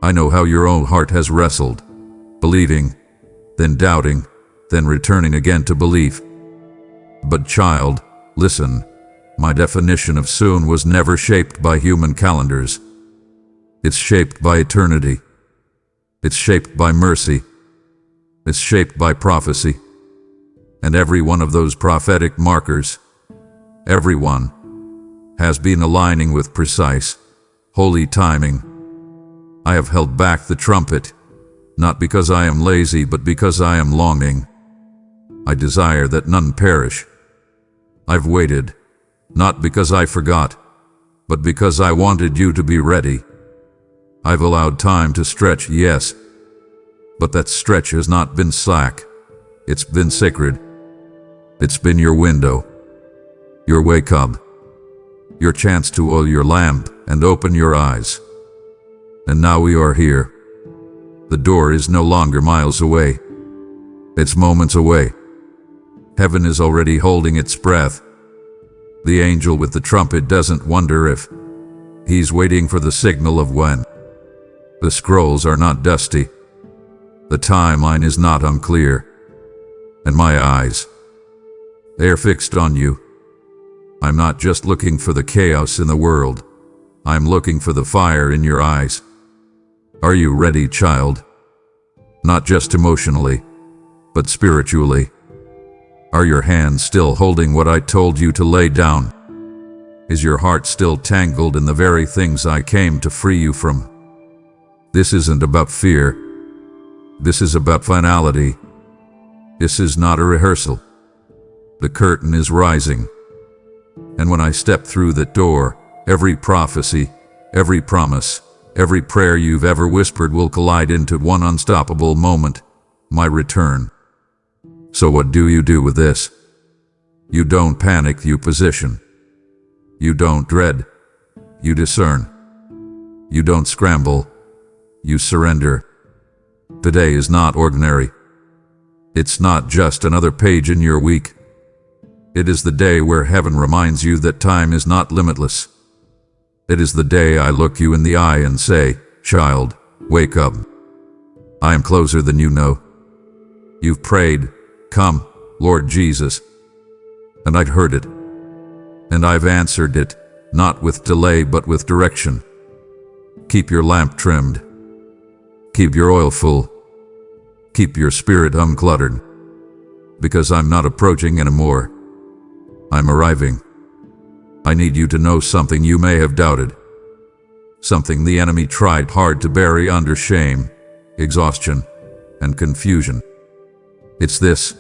I know how your own heart has wrestled, believing, then doubting, then returning again to belief. But child, listen, my definition of soon was never shaped by human calendars. It's shaped by eternity. It's shaped by mercy. It's shaped by prophecy. And every one of those prophetic markers, every one, has been aligning with precise, holy timing. I have held back the trumpet, not because I am lazy, but because I am longing. I desire that none perish. I've waited, not because I forgot, but because I wanted you to be ready. I've allowed time to stretch, yes, but that stretch has not been slack. It's been sacred. It's been your window, your wake up, your chance to oil your lamp and open your eyes. And now we are here. The door is no longer miles away. It's moments away. Heaven is already holding its breath. The angel with the trumpet doesn't wonder if. He's waiting for the signal of when. The scrolls are not dusty. The timeline is not unclear. And my eyes, they're fixed on you. I'm not just looking for the chaos in the world. I'm looking for the fire in your eyes. Are you ready, child? Not just emotionally, but spiritually. Are your hands still holding what I told you to lay down? Is your heart still tangled in the very things I came to free you from? This isn't about fear. This is about finality. This is not a rehearsal. The curtain is rising. And when I step through that door, every prophecy, every promise, every prayer you've ever whispered will collide into one unstoppable moment, my return. So what do you do with this? You don't panic, you position. You don't dread, you discern. You don't scramble, you surrender. Today is not ordinary. It's not just another page in your week. It is the day where heaven reminds you that time is not limitless. It is the day I look you in the eye and say, child, wake up. I am closer than you know. You've prayed, come, Lord Jesus. And I've heard it. And I've answered it, not with delay but with direction. Keep your lamp trimmed. Keep your oil full. Keep your spirit uncluttered. Because I'm not approaching anymore. I'm arriving. I need you to know something you may have doubted. Something the enemy tried hard to bury under shame, exhaustion, and confusion. It's this.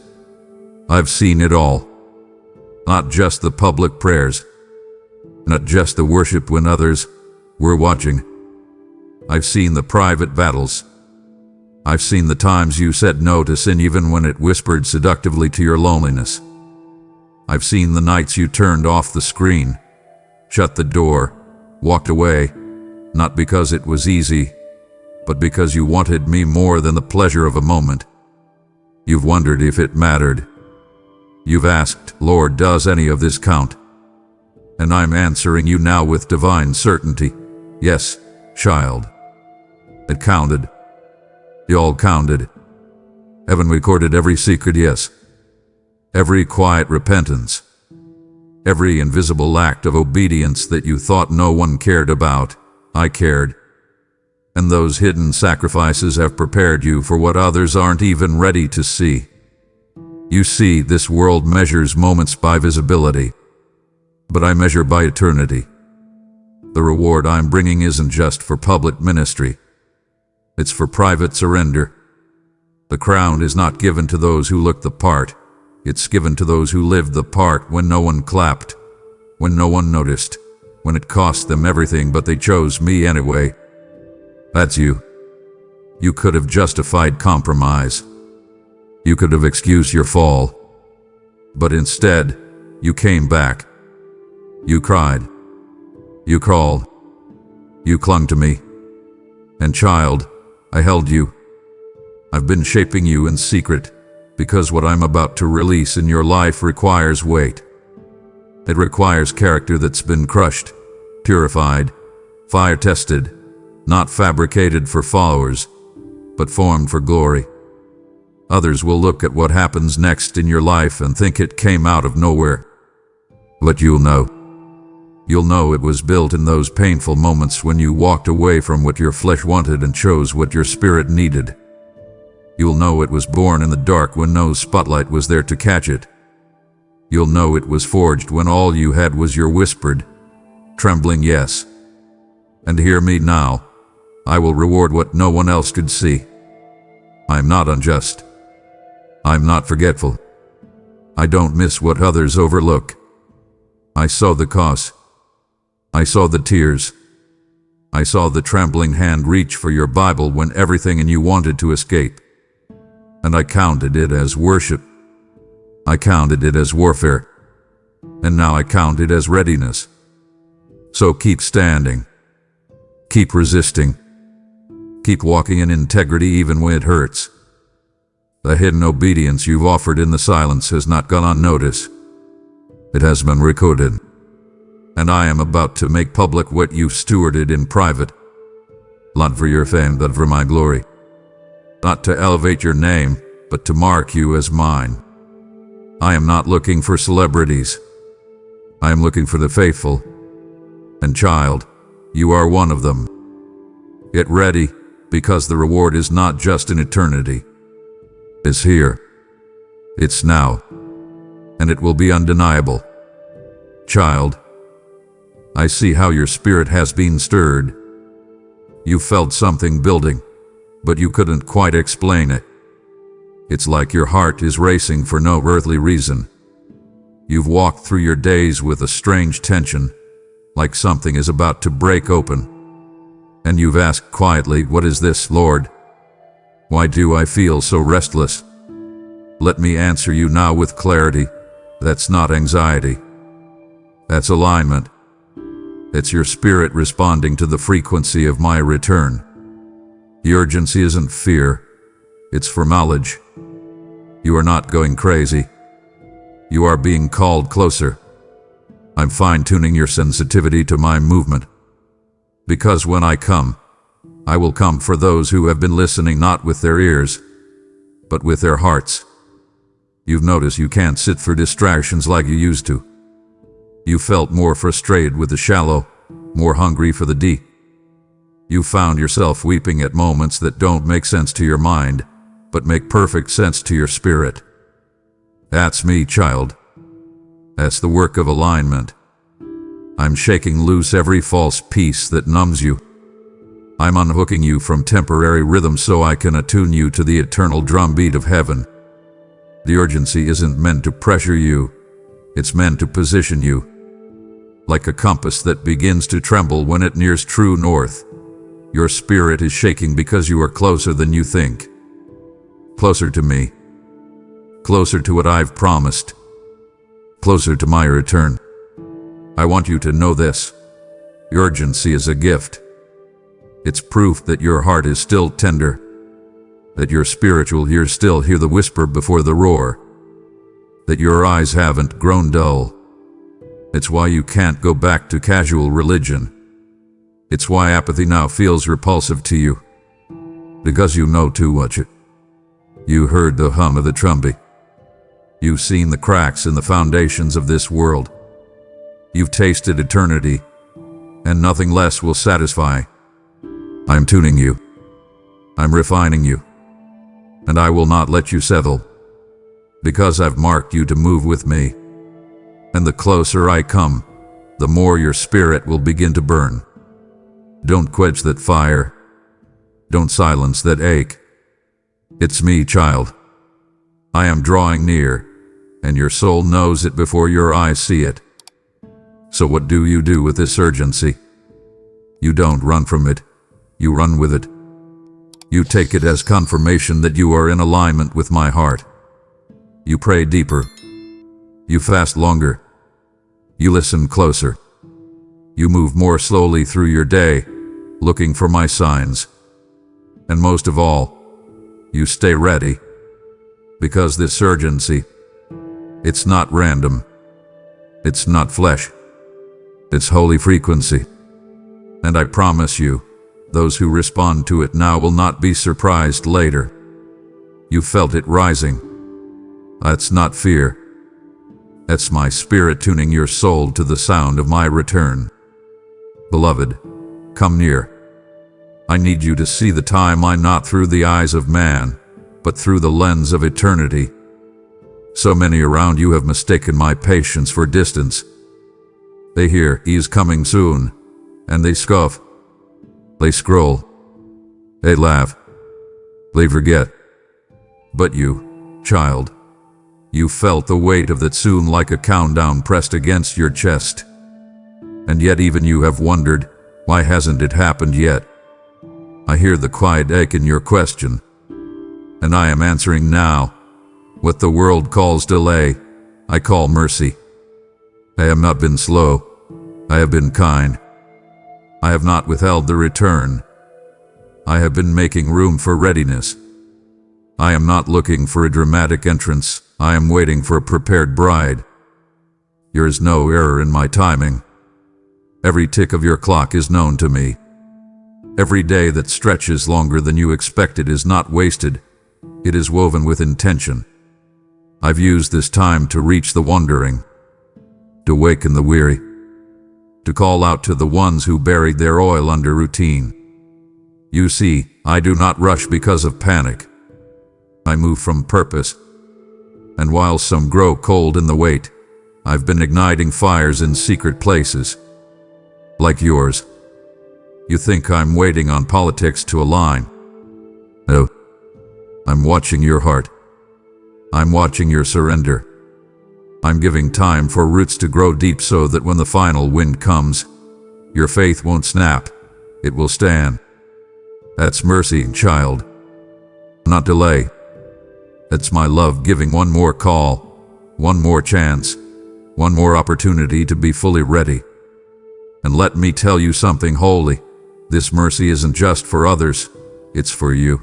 I've seen it all. Not just the public prayers. Not just the worship when others were watching. I've seen the private battles. I've seen the times you said no to sin even when it whispered seductively to your loneliness. I've seen the nights you turned off the screen, shut the door, walked away, not because it was easy, but because you wanted me more than the pleasure of a moment. You've wondered if it mattered. You've asked, Lord, does any of this count? And I'm answering you now with divine certainty. Yes, child. It counted. It all counted. Heaven recorded every secret yes. Every quiet repentance. Every invisible act of obedience that you thought no one cared about, I cared. And those hidden sacrifices have prepared you for what others aren't even ready to see. You see, this world measures moments by visibility, but I measure by eternity. The reward I'm bringing isn't just for public ministry. It's for private surrender. The crown is not given to those who look the part. It's given to those who lived the part when no one clapped, when no one noticed, when it cost them everything but they chose me anyway. That's you. You could have justified compromise. You could have excused your fall. But instead, you came back. You cried. You crawled. You clung to me. And child, I held you. I've been shaping you in secret, because what I'm about to release in your life requires weight. It requires character that's been crushed, purified, fire-tested, not fabricated for followers, but formed for glory. Others will look at what happens next in your life and think it came out of nowhere. But you'll know. You'll know it was built in those painful moments when you walked away from what your flesh wanted and chose what your spirit needed. You'll know it was born in the dark when no spotlight was there to catch it. You'll know it was forged when all you had was your whispered, trembling yes. And hear me now. I will reward what no one else could see. I'm not unjust. I'm not forgetful. I don't miss what others overlook. I saw the cost. I saw the tears. I saw the trembling hand reach for your Bible when everything in you wanted to escape. And I counted it as worship. I counted it as warfare. And now I count it as readiness. So keep standing. Keep resisting. Keep walking in integrity even when it hurts. The hidden obedience you've offered in the silence has not gone unnoticed. It has been recorded. And I am about to make public what you've stewarded in private. Not for your fame, but for my glory. Not to elevate your name, but to mark you as mine. I am not looking for celebrities. I am looking for the faithful. And child, you are one of them. Get ready, because the reward is not just in eternity. It's here. It's now. And it will be undeniable. Child, I see how your spirit has been stirred. You felt something building, but you couldn't quite explain it. It's like your heart is racing for no earthly reason. You've walked through your days with a strange tension, like something is about to break open. And you've asked quietly, "What is this, Lord? Why do I feel so restless?" Let me answer you now with clarity. That's not anxiety. That's alignment. It's your spirit responding to the frequency of my return. The urgency isn't fear. It's for knowledge. You are not going crazy. You are being called closer. I'm fine-tuning your sensitivity to my movement. Because when I come, I will come for those who have been listening not with their ears, but with their hearts. You've noticed you can't sit for distractions like you used to. You felt more frustrated with the shallow, more hungry for the deep. You found yourself weeping at moments that don't make sense to your mind, but make perfect sense to your spirit. That's me, child. That's the work of alignment. I'm shaking loose every false piece that numbs you. I'm unhooking you from temporary rhythm so I can attune you to the eternal drumbeat of heaven. The urgency isn't meant to pressure you. It's meant to position you. Like a compass that begins to tremble when it nears true north. Your spirit is shaking because you are closer than you think. Closer to me. Closer to what I've promised. Closer to my return. I want you to know this. Urgency is a gift. It's proof that your heart is still tender. That your spiritual ears still hear the whisper before the roar. That your eyes haven't grown dull. It's why you can't go back to casual religion. It's why apathy now feels repulsive to you. Because you know too much. You heard the hum of the trumpet. You've seen the cracks in the foundations of this world. You've tasted eternity, and nothing less will satisfy. I'm tuning you. I'm refining you. And I will not let you settle. because I've marked you to move with me. And the closer I come, the more your spirit will begin to burn. Don't quench that fire. Don't silence that ache. It's me, child. I am drawing near, and your soul knows it before your eyes see it. So what do you do with this urgency? You don't run from it. You run with it. You take it as confirmation that you are in alignment with my heart. You pray deeper. You fast longer. You listen closer. You move more slowly through your day, looking for my signs. And most of all, you stay ready. Because this urgency, it's not random. It's not flesh. It's holy frequency. And I promise you, those who respond to it now will not be surprised later. You felt it rising. That's not fear. That's my spirit tuning your soul to the sound of my return. Beloved, come near. I need you to see the timeline not through the eyes of man, but through the lens of eternity. So many around you have mistaken my patience for distance. They hear, "He is coming soon," and they scoff. They scroll. They laugh. They forget. But you, child, you felt the weight of that soon like a countdown pressed against your chest. And yet even you have wondered, why hasn't it happened yet? I hear the quiet ache in your question, and I am answering now. What the world calls delay, I call mercy. I have not been slow. I have been kind. I have not withheld the return. I have been making room for readiness. I am not looking for a dramatic entrance. I am waiting for a prepared bride. There is no error in my timing. Every tick of your clock is known to me. Every day that stretches longer than you expected is not wasted. It is woven with intention. I've used this time to reach the wandering, to waken the weary, to call out to the ones who buried their oil under routine. You see, I do not rush because of panic. I move from purpose. And while some grow cold in the wait, I've been igniting fires in secret places, like yours. You think I'm waiting on politics to align. No, I'm watching your heart. I'm watching your surrender. I'm giving time for roots to grow deep so that when the final wind comes, your faith won't snap, it will stand. That's mercy, child, not delay. That's my love giving one more call, one more chance, one more opportunity to be fully ready. And let me tell you something holy. This mercy isn't just for others, it's for you.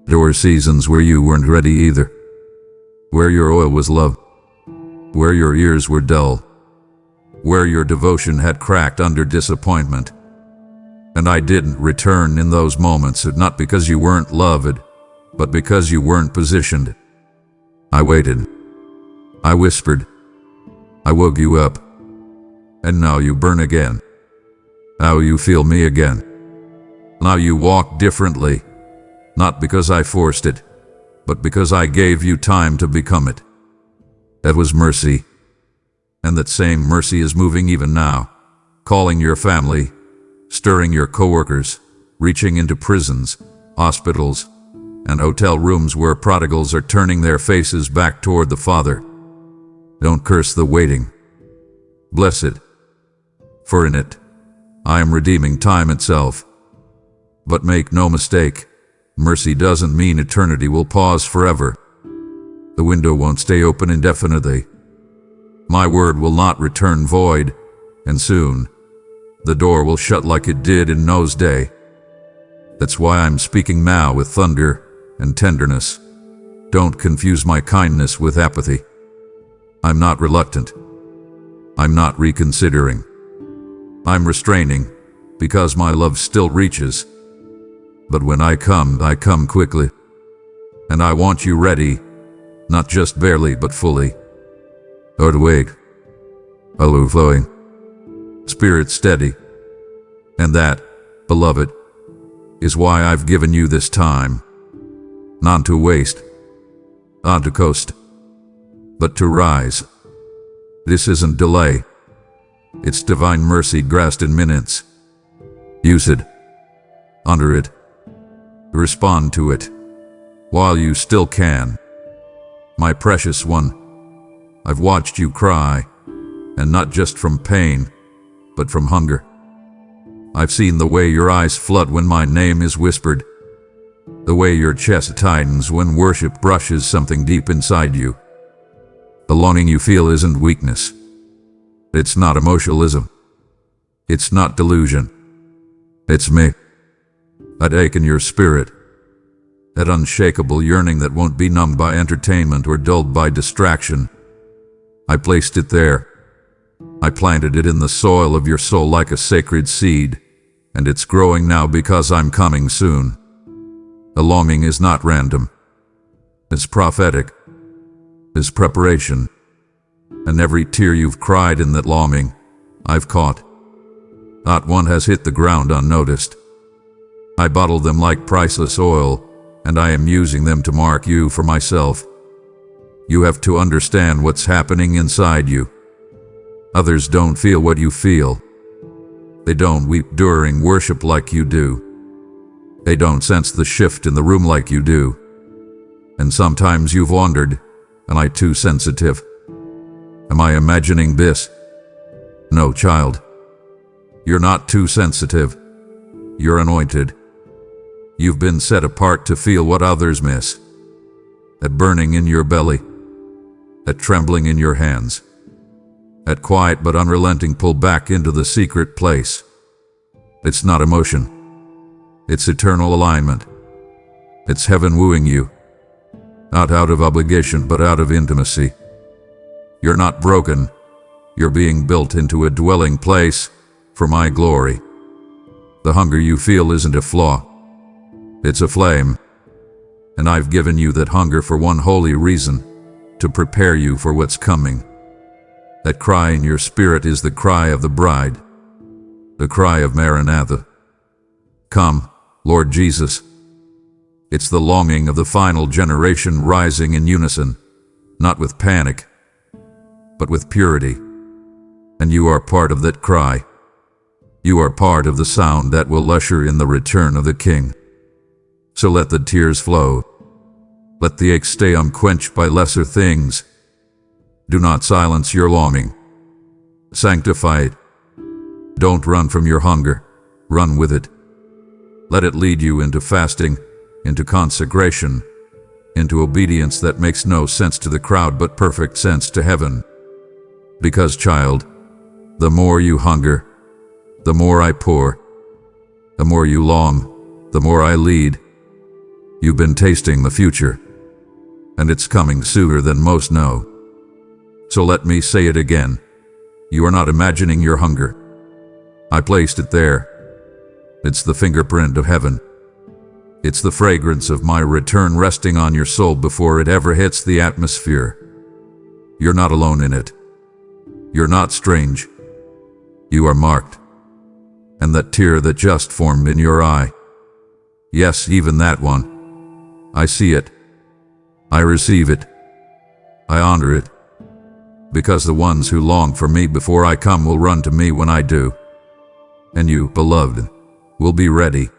There were seasons where you weren't ready either, where your oil was low, where your ears were dull, where your devotion had cracked under disappointment. And I didn't return in those moments, not because you weren't loved, but because you weren't positioned. I waited. I whispered. I woke you up. And now you burn again. Now you feel me again. Now you walk differently, not because I forced it, but because I gave you time to become it. That was mercy. And that same mercy is moving even now, calling your family, stirring your coworkers, reaching into prisons, hospitals, and hotel rooms where prodigals are turning their faces back toward the Father. Don't curse the waiting. Bless it. For in it, I am redeeming time itself. But make no mistake, mercy doesn't mean eternity will pause forever. The window won't stay open indefinitely. My word will not return void, and soon, the door will shut like it did in Noah's day. That's why I'm speaking now with thunder and tenderness. Don't confuse my kindness with apathy. I'm not reluctant. I'm not reconsidering. I'm restraining, because my love still reaches. But when I come quickly. And I want you ready, not just barely but fully. Or to wait. Overflowing. Spirit steady. And that, beloved, is why I've given you this time. Not to waste. Not to coast. but to rise. This isn't delay. It's divine mercy grasped in minutes. Use it. Honor it. Respond to it while you still can. My precious one, I've watched you cry, and not just from pain, but from hunger. I've seen the way your eyes flood when my name is whispered, the way your chest tightens when worship brushes something deep inside you. The longing you feel isn't weakness. It's not emotionalism. It's not delusion. It's me. That ache in your spirit, that unshakable yearning that won't be numbed by entertainment or dulled by distraction. I placed it there. I planted it in the soil of your soul like a sacred seed, and it's growing now because I'm coming soon. The longing is not random. It's prophetic. It's preparation. And every tear you've cried in that longing, I've caught. Not one has hit the ground unnoticed. I bottled them like priceless oil, and I am using them to mark you for myself. You have to understand what's happening inside you. Others don't feel what you feel. They don't weep during worship like you do. They don't sense the shift in the room like you do. And sometimes you've wondered, am I too sensitive? Am I imagining this? No, child. You're not too sensitive. You're anointed. You've been set apart to feel what others miss. That burning in your belly. That trembling in your hands. That quiet but unrelenting pull back into the secret place. It's not emotion. It's eternal alignment. It's heaven wooing you. Not out of obligation, but out of intimacy. You're not broken. You're being built into a dwelling place for my glory. The hunger you feel isn't a flaw. It's a flame. And I've given you that hunger for one holy reason, to prepare you for what's coming. That cry in your spirit is the cry of the bride, the cry of Maranatha. Come, Lord Jesus. It's the longing of the final generation rising in unison, not with panic, but with purity. And you are part of that cry. You are part of the sound that will usher in the return of the King. So let the tears flow. Let the ache stay unquenched by lesser things. Do not silence your longing. Sanctify it. Don't run from your hunger. Run with it. Let it lead you into fasting, into consecration, into obedience that makes no sense to the crowd but perfect sense to heaven. Because, child, the more you hunger, the more I pour. The more you long, the more I lead. You've been tasting the future, and it's coming sooner than most know. So let me say it again. You are not imagining your hunger. I placed it there. It's the fingerprint of heaven. It's the fragrance of my return resting on your soul before it ever hits the atmosphere. You're not alone in it. You're not strange. You are marked. And that tear that just formed in your eye. Yes, even that one. I see it. I receive it. I honor it. Because the ones who long for me before I come will run to me when I do. And you, beloved, will be ready.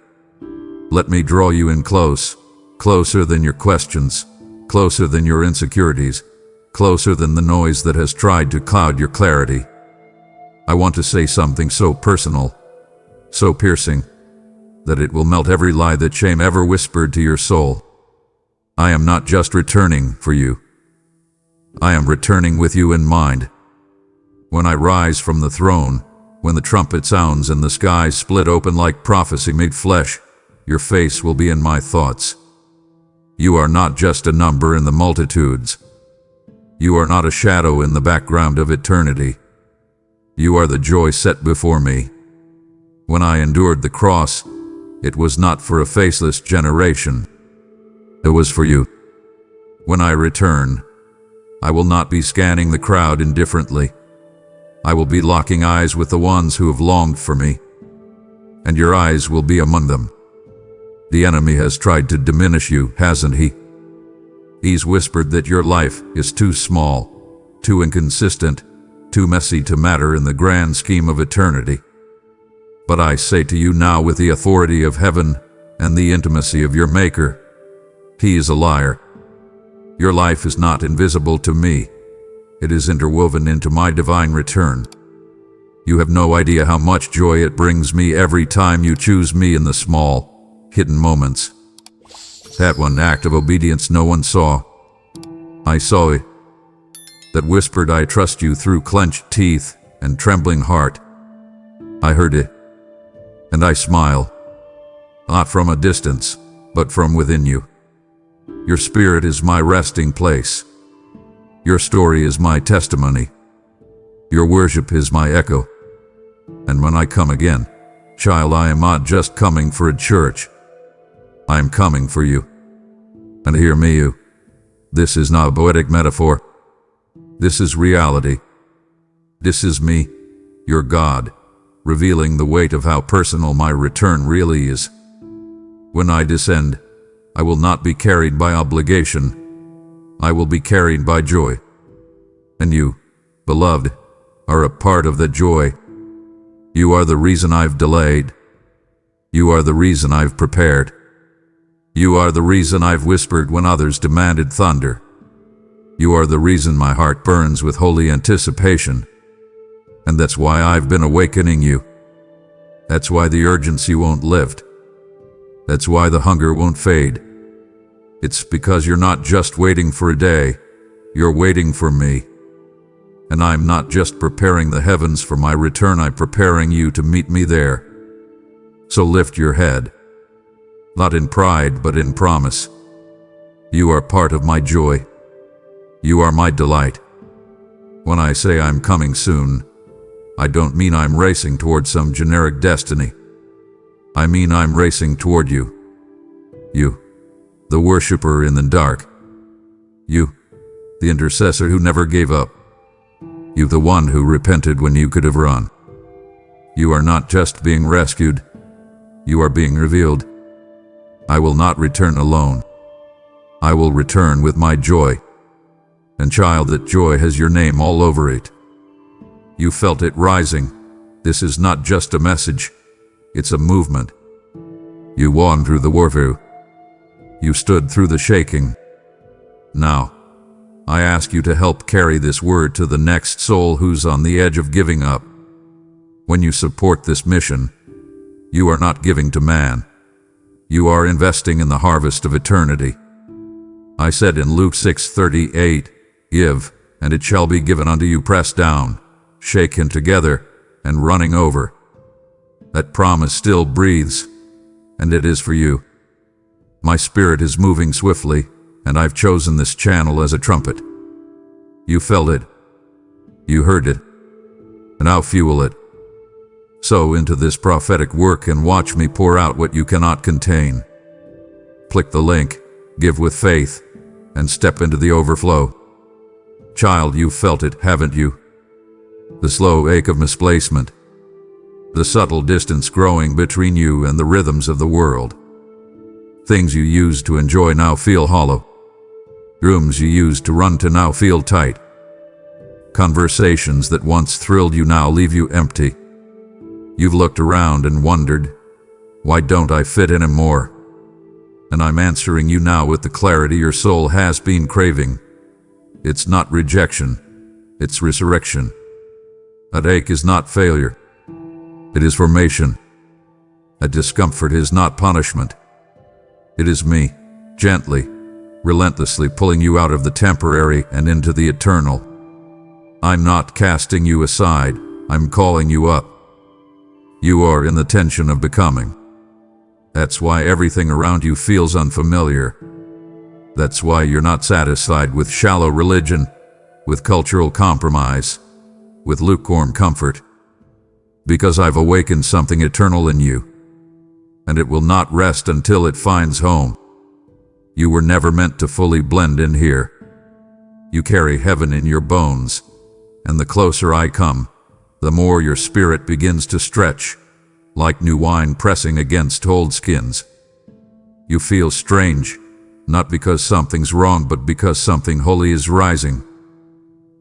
Let me draw you in close, closer than your questions, closer than your insecurities, closer than the noise that has tried to cloud your clarity. I want to say something so personal, so piercing, that it will melt every lie that shame ever whispered to your soul. I am not just returning for you. I am returning with you in mind. When I rise from the throne, when the trumpet sounds and the skies split open like prophecy made flesh, your face will be in my thoughts. You are not just a number in the multitudes. You are not a shadow in the background of eternity. You are the joy set before me. When I endured the cross, it was not for a faceless generation. It was for you. When I return, I will not be scanning the crowd indifferently. I will be locking eyes with the ones who have longed for me, and your eyes will be among them. The enemy has tried to diminish you, hasn't he? He's whispered that your life is too small, too inconsistent, too messy to matter in the grand scheme of eternity. But I say to you now, with the authority of heaven and the intimacy of your Maker, he is a liar. Your life is not invisible to me. It is interwoven into my divine return. You have no idea how much joy it brings me every time you choose me in the small, hidden moments. That one act of obedience no one saw. I saw it. That whispered, I trust you, through clenched teeth and trembling heart. I heard it. And I smile. Not from a distance, but from within you. Your spirit is my resting place. Your story is my testimony. Your worship is my echo. And when I come again, child, I am not just coming for a church. I am coming for you. And hear me, you. This is not a poetic metaphor. This is reality. This is me, your God, revealing the weight of how personal my return really is. When I descend, I will not be carried by obligation. I will be carried by joy. And you, beloved, are a part of that joy. You are the reason I've delayed. You are the reason I've prepared. You are the reason I've whispered when others demanded thunder. You are the reason my heart burns with holy anticipation. And that's why I've been awakening you. That's why the urgency won't lift. That's why the hunger won't fade. It's because you're not just waiting for a day, you're waiting for me. And I'm not just preparing the heavens for my return, I'm preparing you to meet me there. So lift your head. Not in pride, but in promise. You are part of my joy. You are my delight. When I say I'm coming soon, I don't mean I'm racing toward some generic destiny. I mean I'm racing toward you. You, the worshiper in the dark. You, the intercessor who never gave up. You, the one who repented when you could have run. You are not just being rescued. You are being revealed. I will not return alone. I will return with my joy. And child, that joy has your name all over it. You felt it rising. This is not just a message. It's a movement. You won through the warfare. You stood through the shaking. Now, I ask you to help carry this word to the next soul who's on the edge of giving up. When you support this mission, you are not giving to man. You are investing in the harvest of eternity. I said in Luke 6:38, give, and it shall be given unto you, pressed down, shaken together, and running over. That promise still breathes, and it is for you. My spirit is moving swiftly, and I've chosen this channel as a trumpet. You felt it. You heard it. And I'll fuel it. Sow into this prophetic work and watch me pour out what you cannot contain. Click the link, give with faith, and step into the overflow. Child, you've felt it, haven't you? The slow ache of misplacement. The subtle distance growing between you and the rhythms of the world. Things you used to enjoy now feel hollow. Rooms you used to run to now feel tight. Conversations that once thrilled you now leave you empty. You've looked around and wondered, why don't I fit in anymore? And I'm answering you now with the clarity your soul has been craving. It's not rejection, it's resurrection. That ache is not failure. It is formation. That discomfort is not punishment. It is me, gently, relentlessly pulling you out of the temporary and into the eternal. I'm not casting you aside, I'm calling you up. You are in the tension of becoming. That's why everything around you feels unfamiliar. That's why you're not satisfied with shallow religion, with cultural compromise, with lukewarm comfort. Because I've awakened something eternal in you, and it will not rest until it finds home. You were never meant to fully blend in here. You carry heaven in your bones, and the closer I come, the more your spirit begins to stretch, like new wine pressing against old skins. You feel strange, not because something's wrong, but because something holy is rising.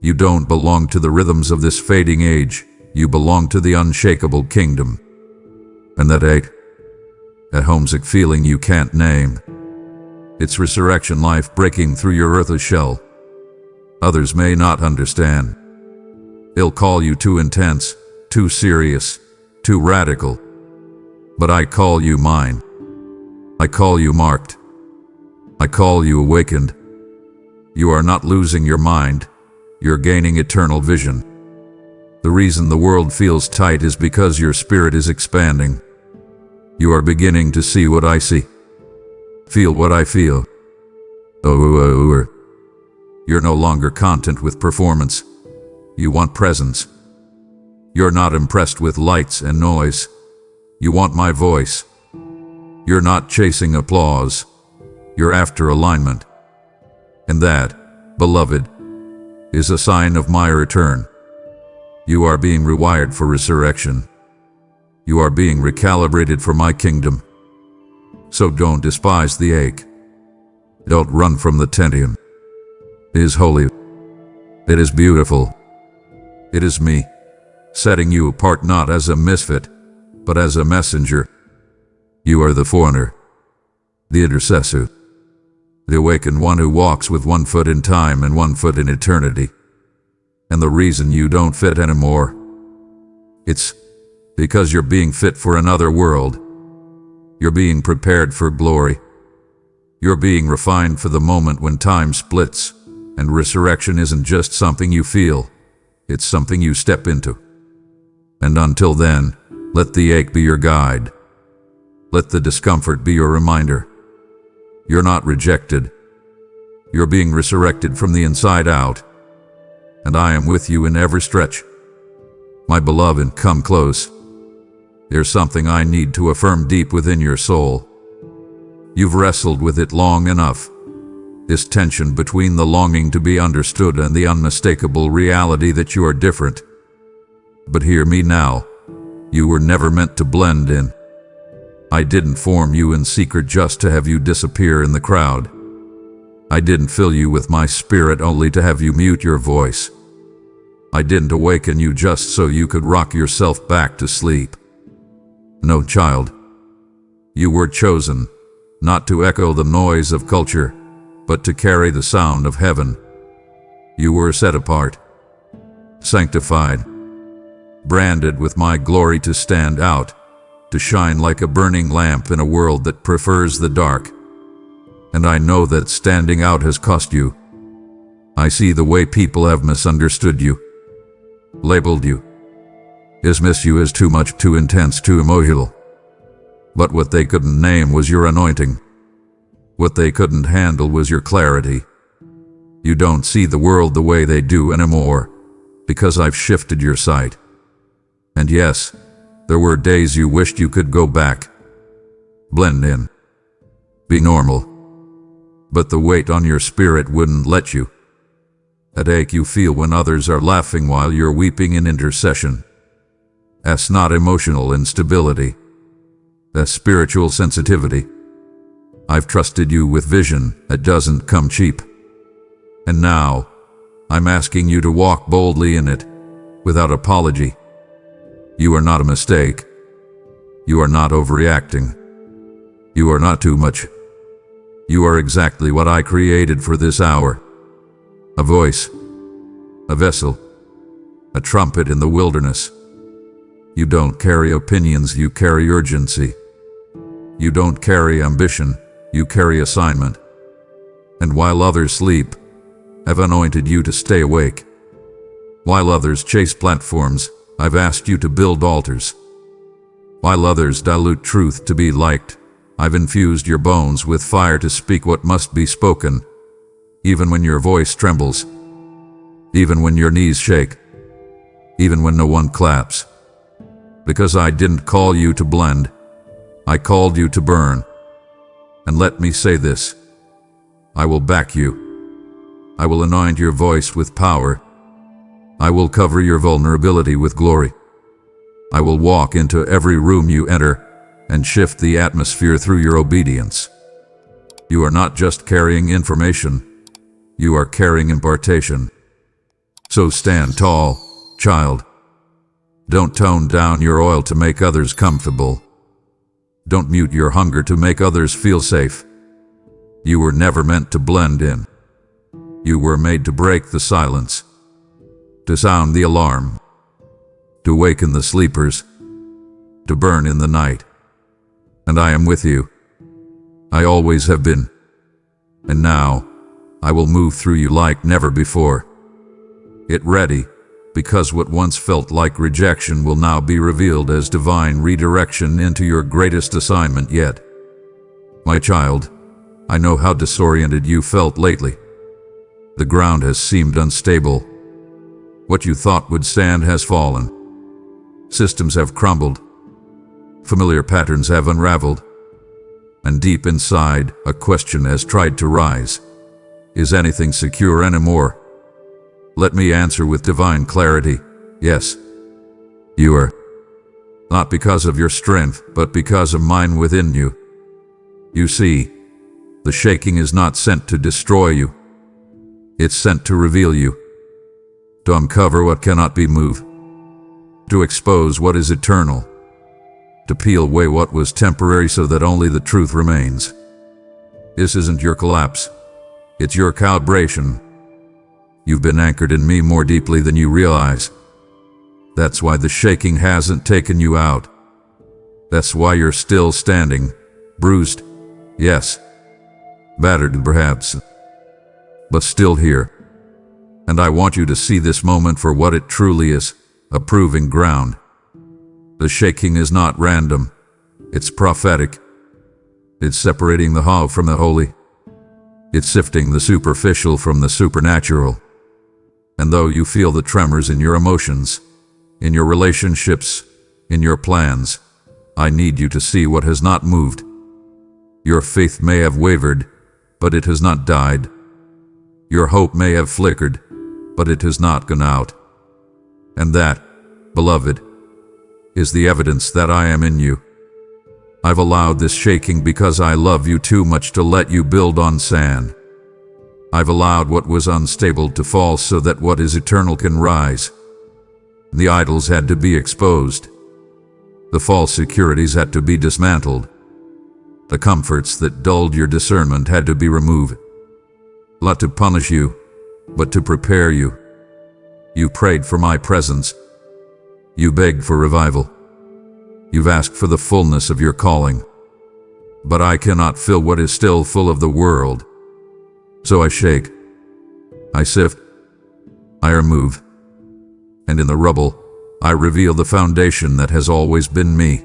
You don't belong to the rhythms of this fading age. You belong to the unshakable kingdom. And that ache, that homesick feeling you can't name, it's resurrection life breaking through your earthly shell. Others may not understand. They'll call you too intense, too serious, too radical. But I call you mine. I call you marked. I call you awakened. You are not losing your mind. You're gaining eternal vision. The reason the world feels tight is because your spirit is expanding. You are beginning to see what I see. Feel what I feel. You're no longer content with performance. You want presence. You're not impressed with lights and noise. You want my voice. You're not chasing applause. You're after alignment. And that, beloved, is a sign of my return. You are being rewired for resurrection. You are being recalibrated for my kingdom. So don't despise the ache. Don't run from the tension. It is holy. It is beautiful. It is me, setting you apart not as a misfit, but as a messenger. You are the foreigner, the intercessor, the awakened one who walks with 1 foot in time and 1 foot in eternity. And the reason you don't fit anymore, it's because you're being fit for another world. You're being prepared for glory. You're being refined for the moment when time splits, and resurrection isn't just something you feel, it's something you step into. And until then, let the ache be your guide. Let the discomfort be your reminder. You're not rejected. You're being resurrected from the inside out. And I am with you in every stretch. My beloved, come close. There's something I need to affirm deep within your soul. You've wrestled with it long enough. This tension between the longing to be understood and the unmistakable reality that you are different. But hear me now. You were never meant to blend in. I didn't form you in secret just to have you disappear in the crowd. I didn't fill you with my spirit only to have you mute your voice. I didn't awaken you just so you could rock yourself back to sleep. No, child. You were chosen, not to echo the noise of culture, but to carry the sound of heaven. You were set apart, sanctified, branded with my glory to stand out, to shine like a burning lamp in a world that prefers the dark. And I know that standing out has cost you. I see the way people have misunderstood you, labeled you, dismissed you as too much, too intense, too emotional. But what they couldn't name was your anointing. What they couldn't handle was your clarity. You don't see the world the way they do anymore, because I've shifted your sight. And yes, there were days you wished you could go back, blend in, be normal. But the weight on your spirit wouldn't let you. That ache you feel when others are laughing while you're weeping in intercession. That's not emotional instability. That's spiritual sensitivity. I've trusted you with vision that doesn't come cheap. And now, I'm asking you to walk boldly in it, without apology. You are not a mistake. You are not overreacting. You are not too much. You are exactly what I created for this hour. A voice, a vessel, a trumpet in the wilderness. You don't carry opinions, you carry urgency. You don't carry ambition, you carry assignment. And while others sleep, I've anointed you to stay awake. While others chase platforms, I've asked you to build altars. While others dilute truth to be liked, I've infused your bones with fire to speak what must be spoken, even when your voice trembles, even when your knees shake, even when no one claps. Because I didn't call you to blend, I called you to burn. And let me say this, I will back you. I will anoint your voice with power. I will cover your vulnerability with glory. I will walk into every room you enter and shift the atmosphere through your obedience. You are not just carrying information, you are carrying impartation. So stand tall, child. Don't tone down your oil to make others comfortable. Don't mute your hunger to make others feel safe. You were never meant to blend in. You were made to break the silence, to sound the alarm, to waken the sleepers, to burn in the night. And I am with you. I always have been. And now, I will move through you like never before. Get ready, because what once felt like rejection will now be revealed as divine redirection into your greatest assignment yet. My child, I know how disoriented you felt lately. The ground has seemed unstable. What you thought would stand has fallen. Systems have crumbled. Familiar patterns have unraveled. And deep inside, a question has tried to rise. Is anything secure anymore? Let me answer with divine clarity. Yes, you are. Not because of your strength, but because of mine within you. You see, the shaking is not sent to destroy you. It's sent to reveal you. To uncover what cannot be moved. To expose what is eternal. To peel away what was temporary so that only the truth remains. This isn't your collapse. It's your calibration. You've been anchored in me more deeply than you realize. That's why the shaking hasn't taken you out. That's why you're still standing, bruised, yes, battered perhaps, but still here. And I want you to see this moment for what it truly is, a proving ground. The shaking is not random. It's prophetic. It's separating the hollow from the holy. It's sifting the superficial from the supernatural. And though you feel the tremors in your emotions, in your relationships, in your plans, I need you to see what has not moved. Your faith may have wavered, but it has not died. Your hope may have flickered, but it has not gone out. And that, beloved, is the evidence that I am in you. I've allowed this shaking because I love you too much to let you build on sand. I've allowed what was unstable to fall so that what is eternal can rise. The idols had to be exposed. The false securities had to be dismantled. The comforts that dulled your discernment had to be removed. Not to punish you, but to prepare you. You prayed for my presence. You begged for revival. You've asked for the fullness of your calling. But I cannot fill what is still full of the world. So I shake, I sift, I remove, and in the rubble, I reveal the foundation that has always been me.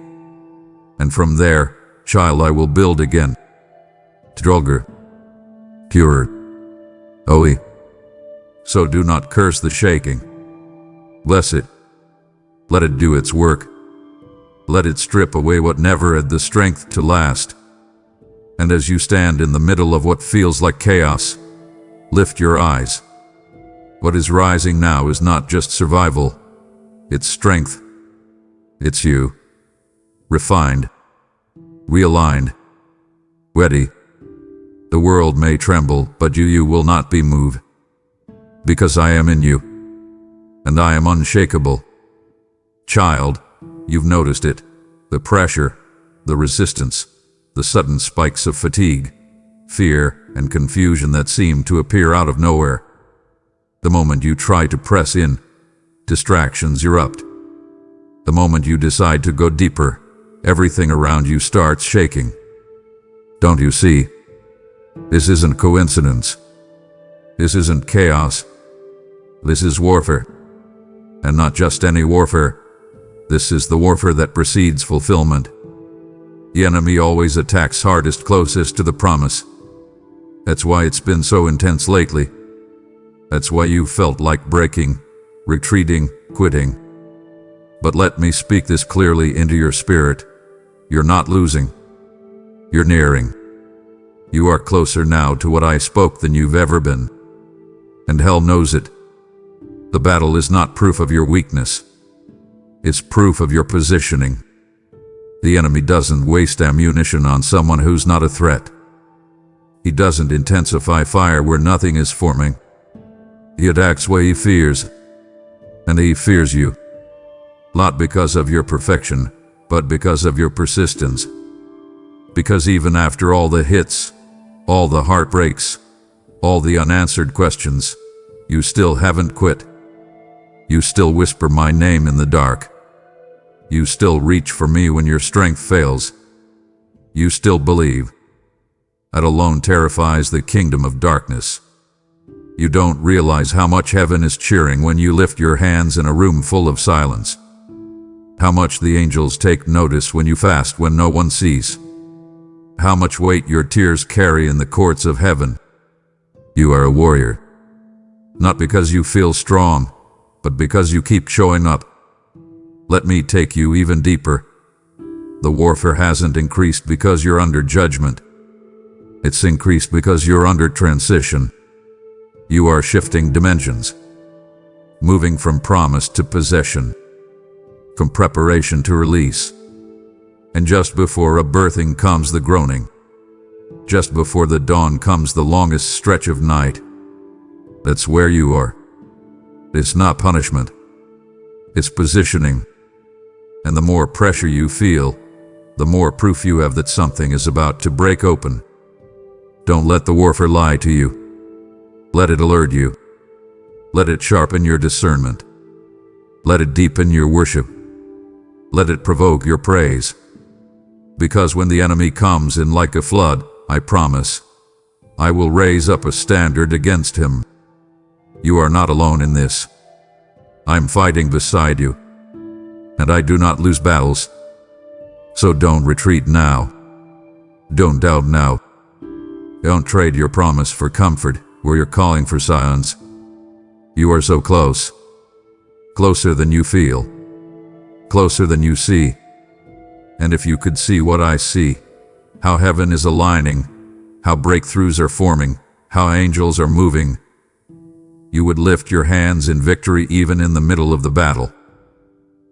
And from there, child, I will build again. Stronger, purer, holy. So do not curse the shaking. Bless it. Let it do its work. Let it strip away what never had the strength to last. And as you stand in the middle of what feels like chaos, lift your eyes. What is rising now is not just survival, it's strength. It's you. Refined. Realigned. Ready. The world may tremble, but you will not be moved. Because I am in you. And I am unshakable. Child, you've noticed it. The pressure, the resistance, the sudden spikes of fatigue, fear, and confusion that seem to appear out of nowhere. The moment you try to press in, distractions erupt. The moment you decide to go deeper, everything around you starts shaking. Don't you see? This isn't coincidence. This isn't chaos. This is warfare. And not just any warfare. This is the warfare that precedes fulfillment. The enemy always attacks hardest, closest to the promise. That's why it's been so intense lately. That's why you felt like breaking, retreating, quitting. But let me speak this clearly into your spirit. You're not losing. You're nearing. You are closer now to what I spoke than you've ever been. And hell knows it. The battle is not proof of your weakness. It's proof of your positioning. The enemy doesn't waste ammunition on someone who's not a threat. He doesn't intensify fire where nothing is forming. He attacks where he fears, and he fears you. Not because of your perfection, but because of your persistence. Because even after all the hits, all the heartbreaks, all the unanswered questions, you still haven't quit. You still whisper my name in the dark. You still reach for me when your strength fails. You still believe. That alone terrifies the kingdom of darkness. You don't realize how much heaven is cheering when you lift your hands in a room full of silence. How much the angels take notice when you fast when no one sees. How much weight your tears carry in the courts of heaven. You are a warrior. Not because you feel strong, but because you keep showing up. Let me take you even deeper. The warfare hasn't increased because you're under judgment. It's increased because you're under transition. You are shifting dimensions, moving from promise to possession, from preparation to release. And just before a birthing comes the groaning. Just before the dawn comes the longest stretch of night. That's where you are. It's not punishment. It's positioning. And the more pressure you feel, the more proof you have that something is about to break open. Don't let the warfare lie to you. Let it alert you. Let it sharpen your discernment. Let it deepen your worship. Let it provoke your praise. Because when the enemy comes in like a flood, I promise, I will raise up a standard against him. You are not alone in this. I'm fighting beside you. And I do not lose battles. So don't retreat now. Don't doubt now. Don't trade your promise for comfort where you're calling for silence. You are so close. Closer than you feel. Closer than you see. And if you could see what I see, how heaven is aligning, how breakthroughs are forming, how angels are moving, you would lift your hands in victory even in the middle of the battle.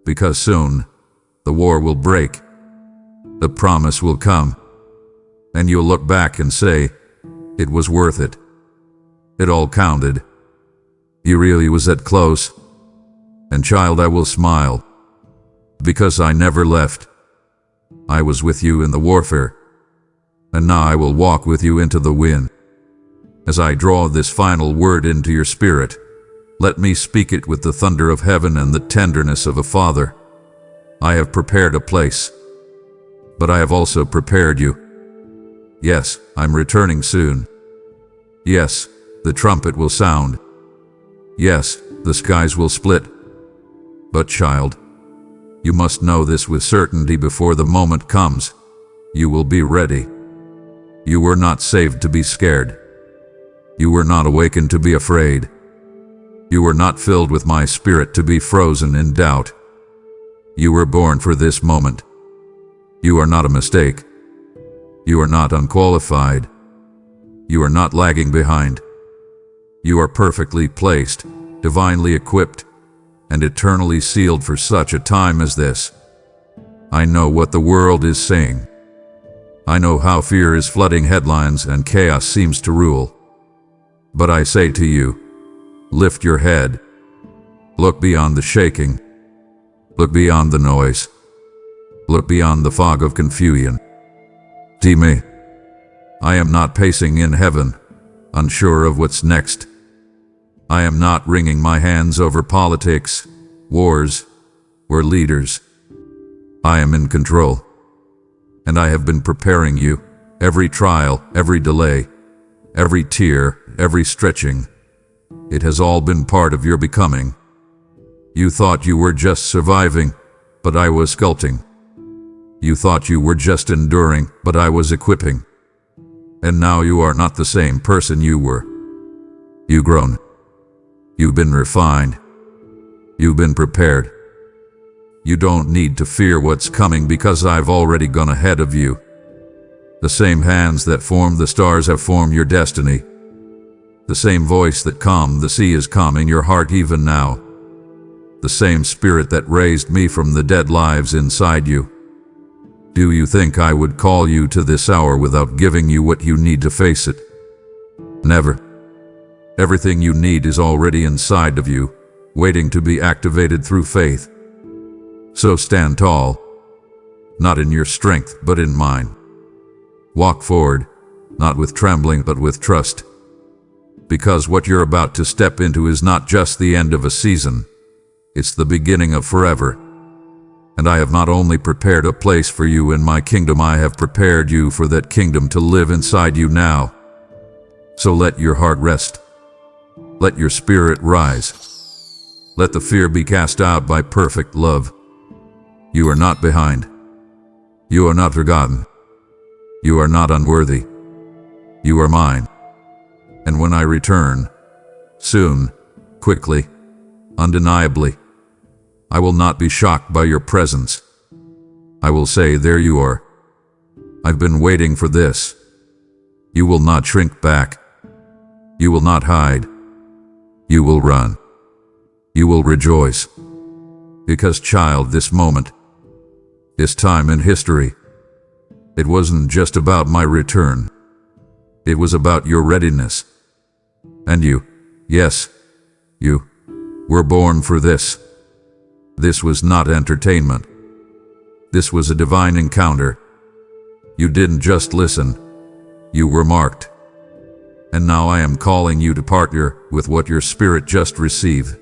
Because soon, the war will break. The promise will come. And you'll look back and say, it was worth it. It all counted. You really was that close. And child, I will smile. Because I never left. I was with you in the warfare. And now I will walk with you into the win. As I draw this final word into your spirit, let me speak it with the thunder of heaven and the tenderness of a father. I have prepared a place, but I have also prepared you. Yes, I'm returning soon. Yes, the trumpet will sound. Yes, the skies will split. But child, you must know this with certainty before the moment comes. You will be ready. You were not saved to be scared. You were not awakened to be afraid. You were not filled with my spirit to be frozen in doubt. You were born for this moment. You are not a mistake. You are not unqualified. You are not lagging behind. You are perfectly placed, divinely equipped, and eternally sealed for such a time as this. I know what the world is saying. I know how fear is flooding headlines and chaos seems to rule. But I say to you, lift your head. Look beyond the shaking. Look beyond the noise. Look beyond the fog of confusion. See me. I am not pacing in heaven, unsure of what's next. I am not wringing my hands over politics, wars, or leaders. I am in control. And I have been preparing you, every trial, every delay, every tear, every stretching. It has all been part of your becoming. You thought you were just surviving, but I was sculpting. You thought you were just enduring, but I was equipping. And now you are not the same person you were. You've grown. You've been refined. You've been prepared. You don't need to fear what's coming because I've already gone ahead of you. The same hands that formed the stars have formed your destiny. The same voice that calmed the sea is calming your heart even now. The same spirit that raised me from the dead lives inside you. Do you think I would call you to this hour without giving you what you need to face it? Never. Everything you need is already inside of you, waiting to be activated through faith. So stand tall, not in your strength, but in mine. Walk forward, not with trembling, but with trust. Because what you're about to step into is not just the end of a season, it's the beginning of forever. And I have not only prepared a place for you in my kingdom, I have prepared you for that kingdom to live inside you now. So let your heart rest. Let your spirit rise. Let the fear be cast out by perfect love. You are not behind. You are not forgotten. You are not unworthy. You are mine. And when I return, soon, quickly, undeniably, I will not be shocked by your presence. I will say, there you are. I've been waiting for this. You will not shrink back. You will not hide. You will run. You will rejoice. Because, child, this moment, this time in history, it wasn't just about my return. It was about your readiness. And you, yes, you, were born for this. This was not entertainment. This was a divine encounter. You didn't just listen. You were marked. And now I am calling you to partner with what your spirit just received.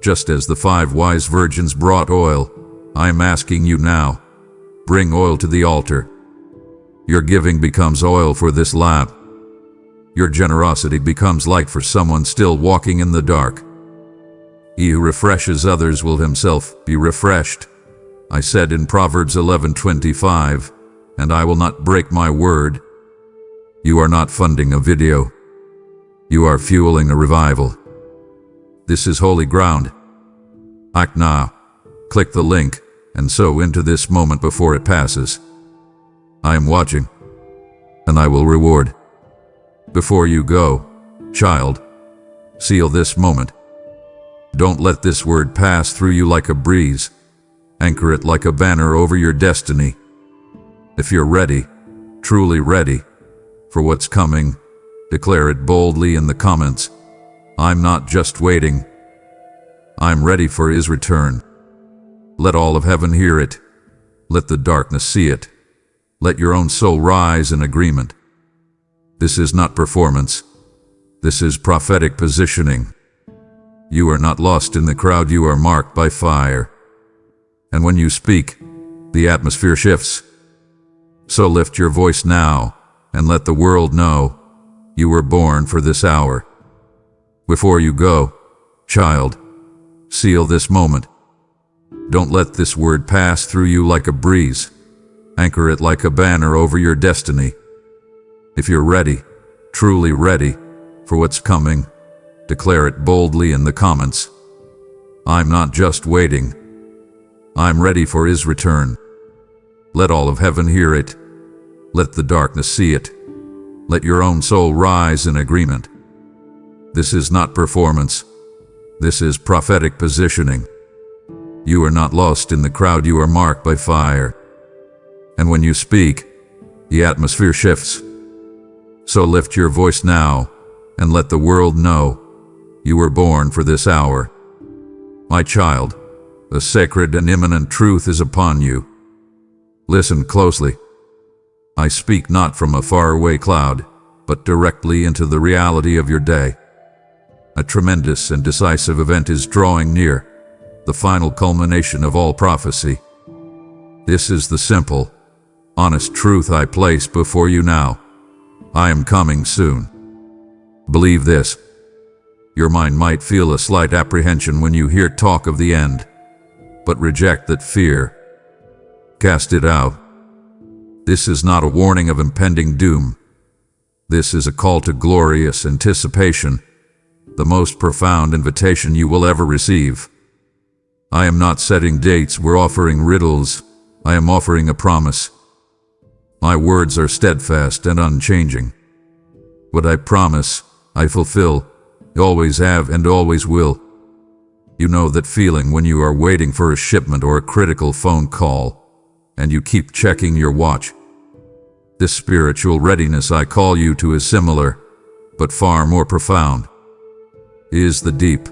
Just as the 5 wise virgins brought oil, I am asking you now, bring oil to the altar. Your giving becomes oil for this lamp. Your generosity becomes light for someone still walking in the dark. He who refreshes others will himself be refreshed. I said in Proverbs 11:25, and I will not break my word. You are not funding a video. You are fueling a revival. This is holy ground. Act now. Click the link and sow into this moment before it passes. I am watching, and I will reward. Before you go, child, seal this moment. Don't let this word pass through you like a breeze. Anchor it like a banner over your destiny. If you're ready, truly ready, for what's coming, declare it boldly in the comments. I'm not just waiting. I'm ready for his return. Let all of heaven hear it. Let the darkness see it. Let your own soul rise in agreement. This is not performance. This is prophetic positioning. You are not lost in the crowd, you are marked by fire. And when you speak, the atmosphere shifts. So lift your voice now and let the world know you were born for this hour. Before you go, child, seal this moment. Don't let this word pass through you like a breeze. Anchor it like a banner over your destiny. If you're ready, truly ready, for what's coming, declare it boldly in the comments. I'm not just waiting. I'm ready for his return. Let all of heaven hear it. Let the darkness see it. Let your own soul rise in agreement. This is not performance. This is prophetic positioning. You are not lost in the crowd, you are marked by fire. And when you speak, the atmosphere shifts. So lift your voice now and let the world know you were born for this hour. My child, the sacred and imminent truth is upon you. Listen closely. I speak not from a faraway cloud, but directly into the reality of your day. A tremendous and decisive event is drawing near, the final culmination of all prophecy. This is the simple, honest truth I place before you now. I am coming soon. Believe this. Your mind might feel a slight apprehension when you hear talk of the end, but reject that fear. Cast it out. This is not a warning of impending doom. This is a call to glorious anticipation, the most profound invitation you will ever receive. I am not setting dates, we're offering riddles. I am offering a promise. My words are steadfast and unchanging. What I promise, I fulfill, always have and always will. You know that feeling when you are waiting for a shipment or a critical phone call, and you keep checking your watch. This spiritual readiness I call you to is similar, but far more profound. It is the deep,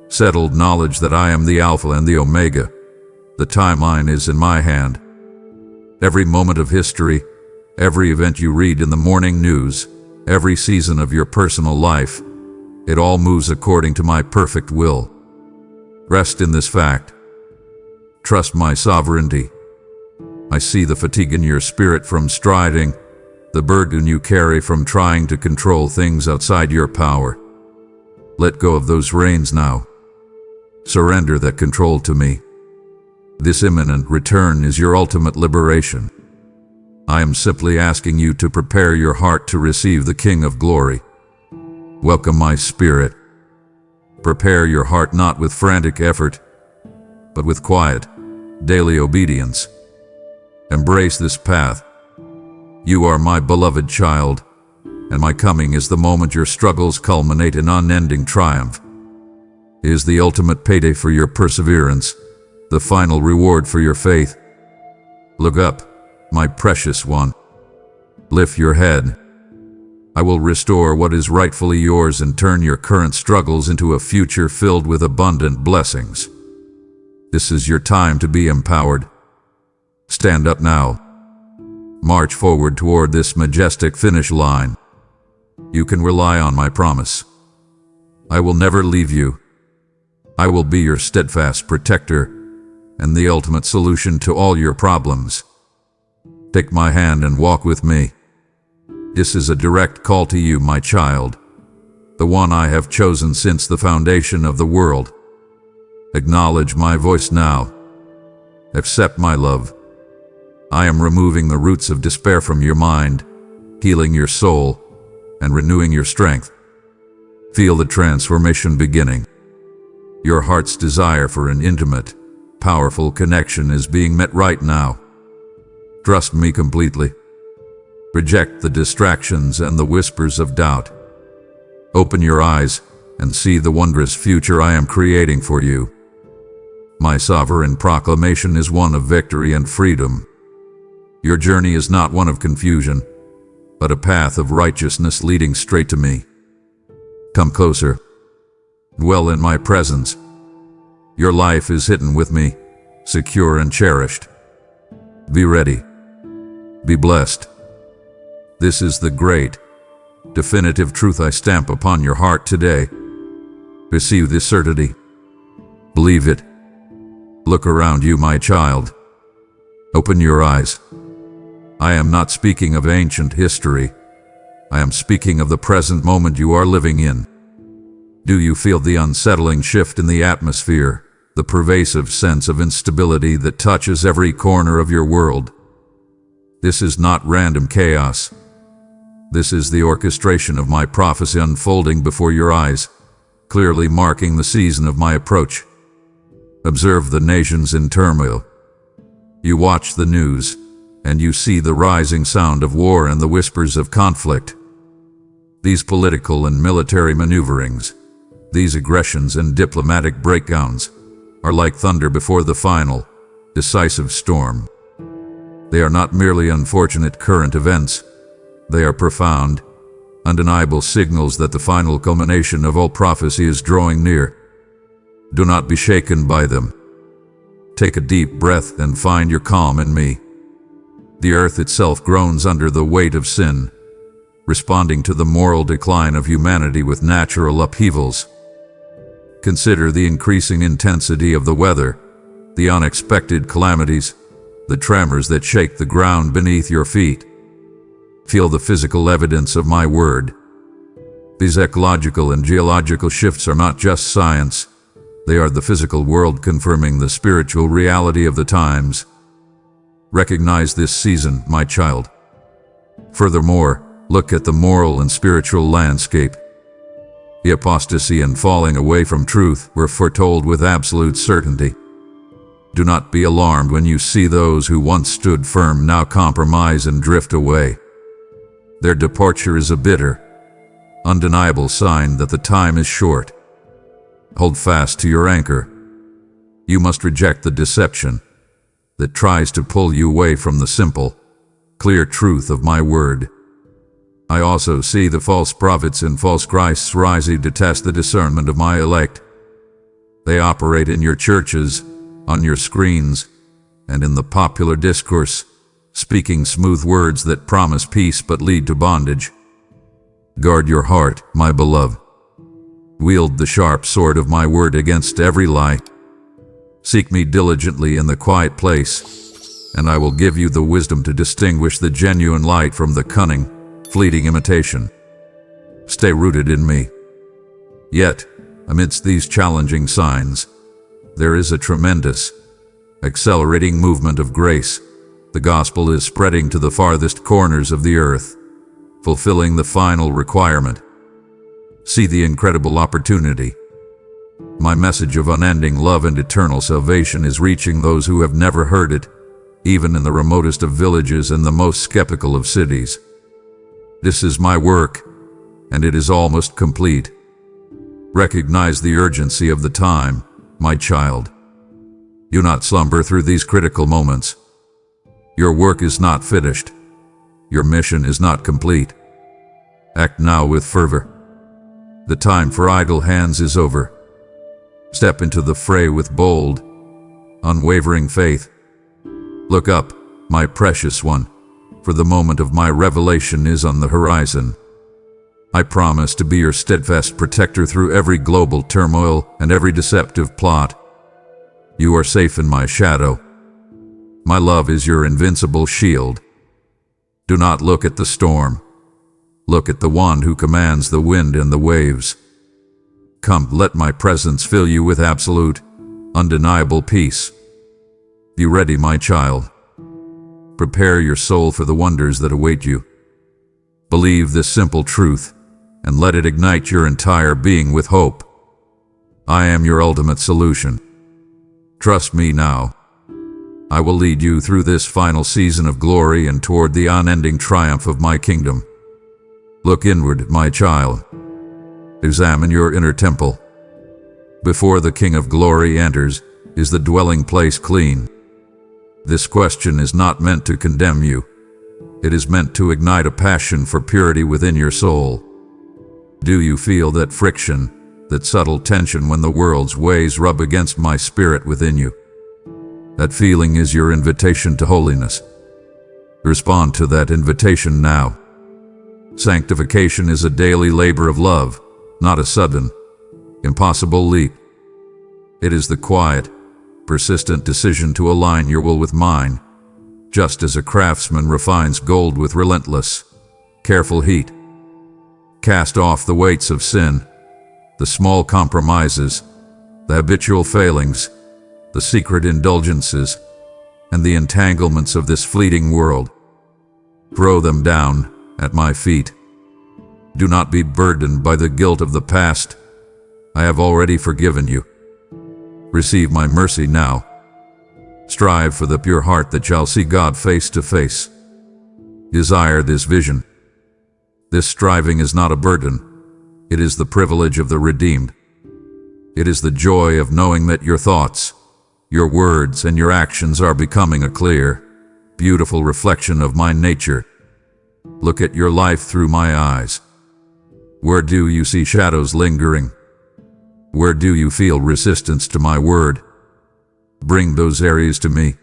settled knowledge that I am the Alpha and the Omega. The timeline is in my hand. Every moment of history, every event you read in the morning news, every season of your personal life, it all moves according to my perfect will. Rest in this fact. Trust my sovereignty. I see the fatigue in your spirit from striding, the burden you carry from trying to control things outside your power. Let go of those reins now. Surrender that control to me. This imminent return is your ultimate liberation. I am simply asking you to prepare your heart to receive the King of Glory. Welcome my spirit. Prepare your heart not with frantic effort, but with quiet, daily obedience. Embrace this path. You are my beloved child, and my coming is the moment your struggles culminate in unending triumph. It is the ultimate payday for your perseverance, the final reward for your faith. Look up, my precious one. Lift your head. I will restore what is rightfully yours and turn your current struggles into a future filled with abundant blessings. This is your time to be empowered. Stand up now. March forward toward this majestic finish line. You can rely on my promise. I will never leave you. I will be your steadfast protector and the ultimate solution to all your problems. Take my hand and walk with me. This is a direct call to you, my child, the one I have chosen since the foundation of the world. Acknowledge my voice now. Accept my love. I am removing the roots of despair from your mind, healing your soul, and renewing your strength. Feel the transformation beginning. Your heart's desire for an intimate, powerful connection is being met right now. Trust me completely. Reject the distractions and the whispers of doubt. Open your eyes and see the wondrous future I am creating for you. My sovereign proclamation is one of victory and freedom. Your journey is not one of confusion, but a path of righteousness leading straight to me. Come closer. Dwell in my presence. Your life is hidden with me, secure and cherished. Be ready. Be blessed. This is the great, definitive truth I stamp upon your heart today. Receive this certainty. Believe it. Look around you, my child. Open your eyes. I am not speaking of ancient history. I am speaking of the present moment you are living in. Do you feel the unsettling shift in the atmosphere, the pervasive sense of instability that touches every corner of your world? This is not random chaos. This is the orchestration of my prophecy unfolding before your eyes, clearly marking the season of my approach. Observe the nations in turmoil. You watch the news, and you see the rising sound of war and the whispers of conflict. These political and military maneuverings, these aggressions and diplomatic breakdowns, are like thunder before the final, decisive storm. They are not merely unfortunate current events. They are profound, undeniable signals that the final culmination of all prophecy is drawing near. Do not be shaken by them. Take a deep breath and find your calm in me. The earth itself groans under the weight of sin, responding to the moral decline of humanity with natural upheavals. Consider the increasing intensity of the weather, the unexpected calamities, the tremors that shake the ground beneath your feet. Feel the physical evidence of my word. These ecological and geological shifts are not just science. They are the physical world confirming the spiritual reality of the times. Recognize this season, my child. Furthermore, look at the moral and spiritual landscape. The apostasy and falling away from truth were foretold with absolute certainty. Do not be alarmed when you see those who once stood firm now compromise and drift away. Their departure is a bitter, undeniable sign that the time is short. Hold fast to your anchor. You must reject the deception, that tries to pull you away from the simple, clear truth of my word. I also see the false prophets and false Christs rising to test the discernment of my elect. They operate in your churches, on your screens, and in the popular discourse, speaking smooth words that promise peace but lead to bondage. Guard your heart, my beloved. Wield the sharp sword of my word against every lie. Seek me diligently in the quiet place, and I will give you the wisdom to distinguish the genuine light from the cunning, fleeting imitation. Stay rooted in me. Yet, amidst these challenging signs, there is a tremendous, accelerating movement of grace. The gospel is spreading to the farthest corners of the earth, fulfilling the final requirement. See the incredible opportunity. My message of unending love and eternal salvation is reaching those who have never heard it, even in the remotest of villages and the most skeptical of cities. This is my work, and it is almost complete. Recognize the urgency of the time, my child. Do not slumber through these critical moments. Your work is not finished. Your mission is not complete. Act now with fervor. The time for idle hands is over. Step into the fray with bold, unwavering faith. Look up, my precious one, for the moment of my revelation is on the horizon. I promise to be your steadfast protector through every global turmoil and every deceptive plot. You are safe in my shadow. My love is your invincible shield. Do not look at the storm. Look at the one who commands the wind and the waves. Come, let my presence fill you with absolute, undeniable peace. Be ready, my child. Prepare your soul for the wonders that await you. Believe this simple truth, and let it ignite your entire being with hope. I am your ultimate solution. Trust me now. I will lead you through this final season of glory and toward the unending triumph of my kingdom. Look inward, my child. Examine your inner temple. Before the King of Glory enters, is the dwelling place clean? This question is not meant to condemn you. It is meant to ignite a passion for purity within your soul. Do you feel that friction, that subtle tension when the world's ways rub against my spirit within you? That feeling is your invitation to holiness. Respond to that invitation now. Sanctification is a daily labor of love, not a sudden, impossible leap. It is the quiet, persistent decision to align your will with mine, just as a craftsman refines gold with relentless, careful heat. Cast off the weights of sin, the small compromises, the habitual failings, the secret indulgences, and the entanglements of this fleeting world. Throw them down at my feet. Do not be burdened by the guilt of the past. I have already forgiven you. Receive my mercy now. Strive for the pure heart that shall see God face to face. Desire this vision. This striving is not a burden. It is the privilege of the redeemed. It is the joy of knowing that your thoughts, your words, and your actions are becoming a clear, beautiful reflection of my nature. Look at your life through my eyes. Where do you see shadows lingering? Where do you feel resistance to my word? Bring those areas to me.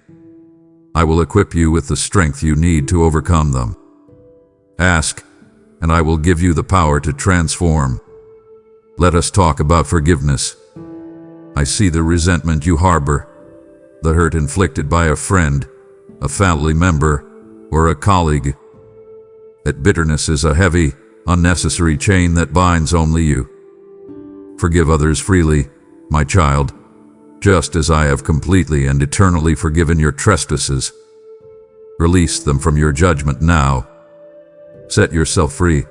I will equip you with the strength you need to overcome them. Ask, and I will give you the power to transform. Let us talk about forgiveness. I see the resentment you harbor, the hurt inflicted by a friend, a family member, or a colleague. That bitterness is a heavy, unnecessary chain that binds only you. Forgive others freely, my child, just as I have completely and eternally forgiven your trespasses. Release them from your judgment now. Set yourself free.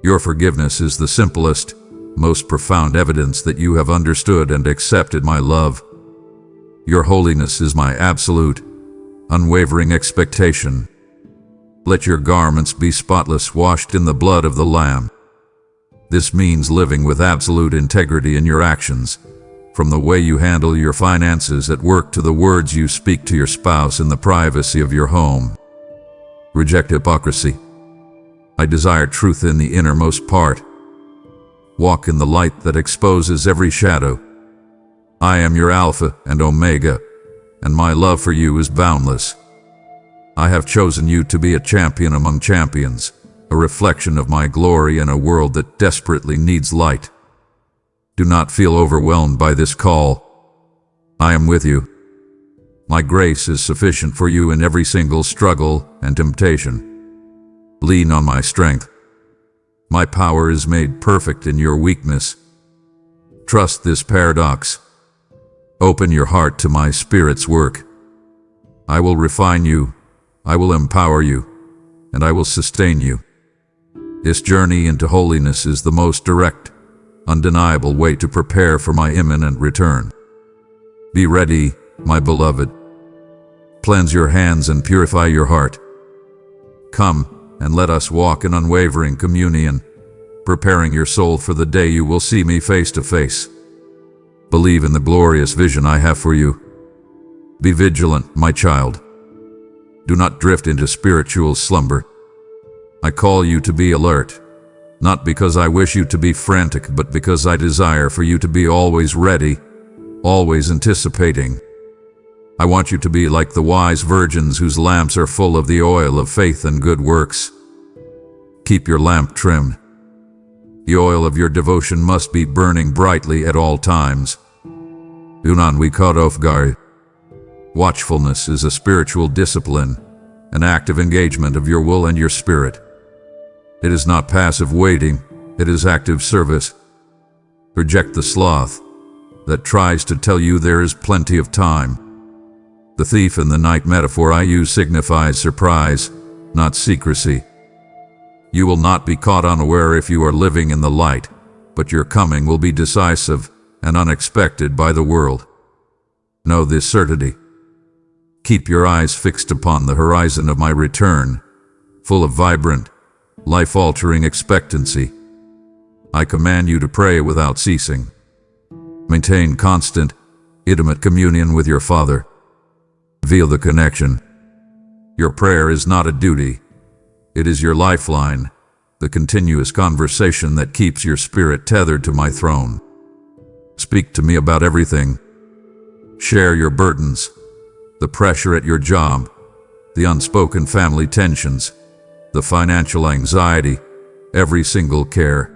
Your forgiveness is the simplest, most profound evidence that you have understood and accepted my love. Your holiness is my absolute, unwavering expectation. Let your garments be spotless, washed in the blood of the Lamb. This means living with absolute integrity in your actions, From the way you handle your finances at work to the words you speak to your spouse in the privacy of your home. Reject hypocrisy. I desire truth in the innermost part. Walk in the light that exposes every shadow. I am your Alpha and Omega, and my love for you is boundless. I have chosen you to be a champion among champions, a reflection of my glory in a world that desperately needs light. Do not feel overwhelmed by this call. I am with you. My grace is sufficient for you in every single struggle and temptation. Lean on my strength. My power is made perfect in your weakness. Trust this paradox. Open your heart to my Spirit's work. I will refine you, I will empower you, and I will sustain you. This journey into holiness is the most direct, undeniable way to prepare for my imminent return. Be ready, my beloved. Cleanse your hands and purify your heart. Come and let us walk in unwavering communion, preparing your soul for the day you will see me face to face. Believe in the glorious vision I have for you. Be vigilant, my child. Do not drift into spiritual slumber. I call you to be alert, not because I wish you to be frantic, but because I desire for you to be always ready, always anticipating. I want you to be like the wise virgins whose lamps are full of the oil of faith and good works. Keep your lamp trimmed. The oil of your devotion must be burning brightly at all times. Do not be caught off guard. Watchfulness is a spiritual discipline, an active engagement of your will and your spirit. It is not passive waiting, it is active service. Reject the sloth that tries to tell you there is plenty of time. The thief in the night metaphor I use signifies surprise, not secrecy. You will not be caught unaware if you are living in the light, but your coming will be decisive and unexpected by the world. Know this certainty. Keep your eyes fixed upon the horizon of my return, full of vibrant, life-altering expectancy. I command you to pray without ceasing. Maintain constant, intimate communion with your Father. Feel the connection. Your prayer is not a duty. It is your lifeline, the continuous conversation that keeps your spirit tethered to my throne. Speak to me about everything. Share your burdens, the pressure at your job, the unspoken family tensions, the financial anxiety, every single care.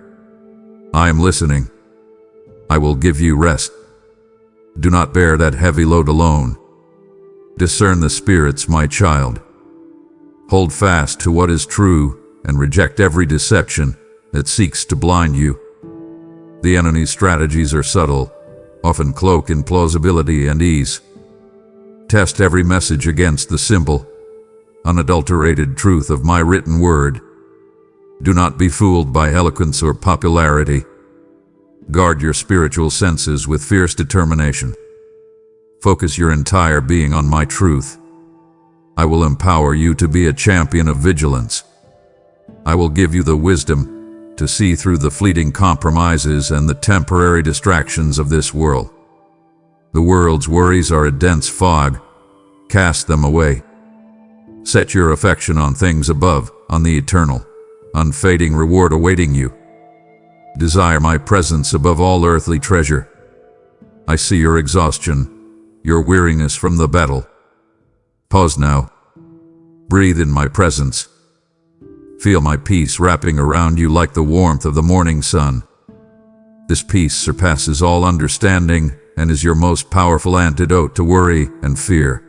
I am listening. I will give you rest. Do not bear that heavy load alone. Discern the spirits, my child. Hold fast to what is true and reject every deception that seeks to blind you. The enemy's strategies are subtle, often cloaked in plausibility and ease. Test every message against the simple, unadulterated truth of my written word. Do not be fooled by eloquence or popularity. Guard your spiritual senses with fierce determination. Focus your entire being on my truth. I will empower you to be a champion of vigilance. I will give you the wisdom to see through the fleeting compromises and the temporary distractions of this world. The world's worries are a dense fog. Cast them away. Set your affection on things above, on the eternal, unfading reward awaiting you. Desire my presence above all earthly treasure. I see your exhaustion, your weariness from the battle. Pause now. Breathe in my presence. Feel my peace wrapping around you like the warmth of the morning sun. This peace surpasses all understanding and is your most powerful antidote to worry and fear.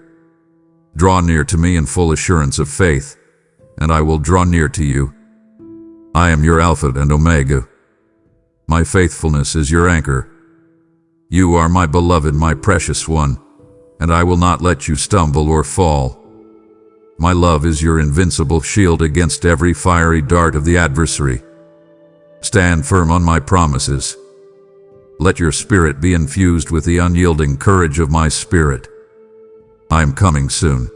Draw near to me in full assurance of faith, and I will draw near to you. I am your Alpha and Omega. My faithfulness is your anchor. You are my beloved, my precious one, and I will not let you stumble or fall. My love is your invincible shield against every fiery dart of the adversary. Stand firm on my promises. Let your spirit be infused with the unyielding courage of my spirit. I am coming soon.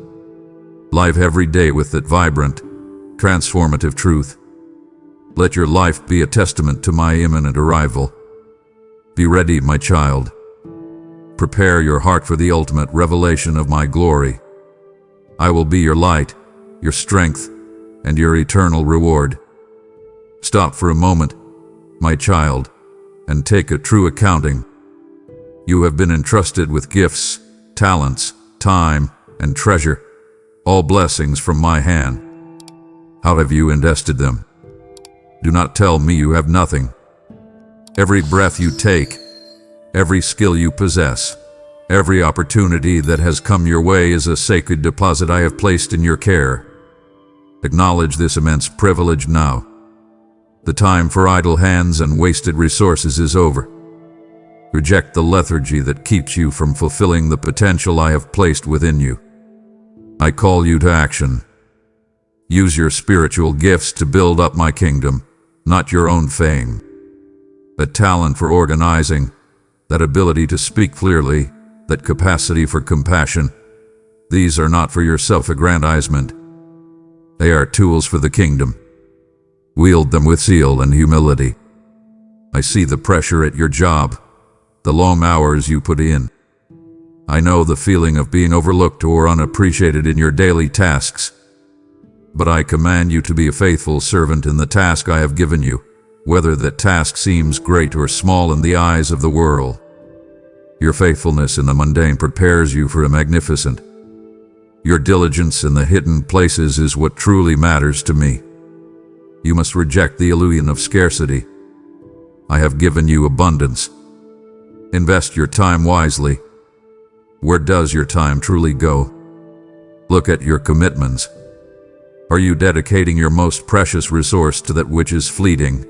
Live every day with that vibrant, transformative truth. Let your life be a testament to my imminent arrival. Be ready, my child. Prepare your heart for the ultimate revelation of my glory. I will be your light, your strength, and your eternal reward. Stop for a moment, my child, and take a true accounting. You have been entrusted with gifts, talents, time, and treasure, all blessings from my hand. How have you invested them? Do not tell me you have nothing. Every breath you take, every skill you possess, every opportunity that has come your way is a sacred deposit I have placed in your care. Acknowledge this immense privilege now. The time for idle hands and wasted resources is over. Reject the lethargy that keeps you from fulfilling the potential I have placed within you. I call you to action. Use your spiritual gifts to build up my kingdom, not your own fame. That talent for organizing, that ability to speak clearly, that capacity for compassion, these are not for your self-aggrandizement. They are tools for the kingdom. Wield them with zeal and humility. I see the pressure at your job, the long hours you put in. I know the feeling of being overlooked or unappreciated in your daily tasks. But I command you to be a faithful servant in the task I have given you, whether that task seems great or small in the eyes of the world. Your faithfulness in the mundane prepares you for the magnificent. Your diligence in the hidden places is what truly matters to me. You must reject the illusion of scarcity. I have given you abundance. Invest your time wisely. Where does your time truly go? Look at your commitments. Are you dedicating your most precious resource to that which is fleeting,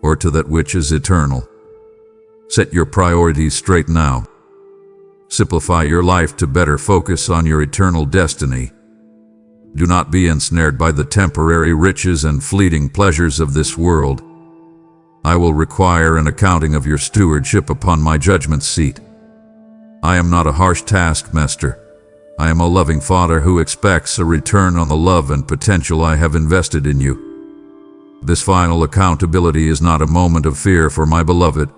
or to that which is eternal? Set your priorities straight now. Simplify your life to better focus on your eternal destiny. Do not be ensnared by the temporary riches and fleeting pleasures of this world. I will require an accounting of your stewardship upon my judgment seat. I am not a harsh taskmaster. I am a loving Father who expects a return on the love and potential I have invested in you. This final accountability is not a moment of fear for my beloved.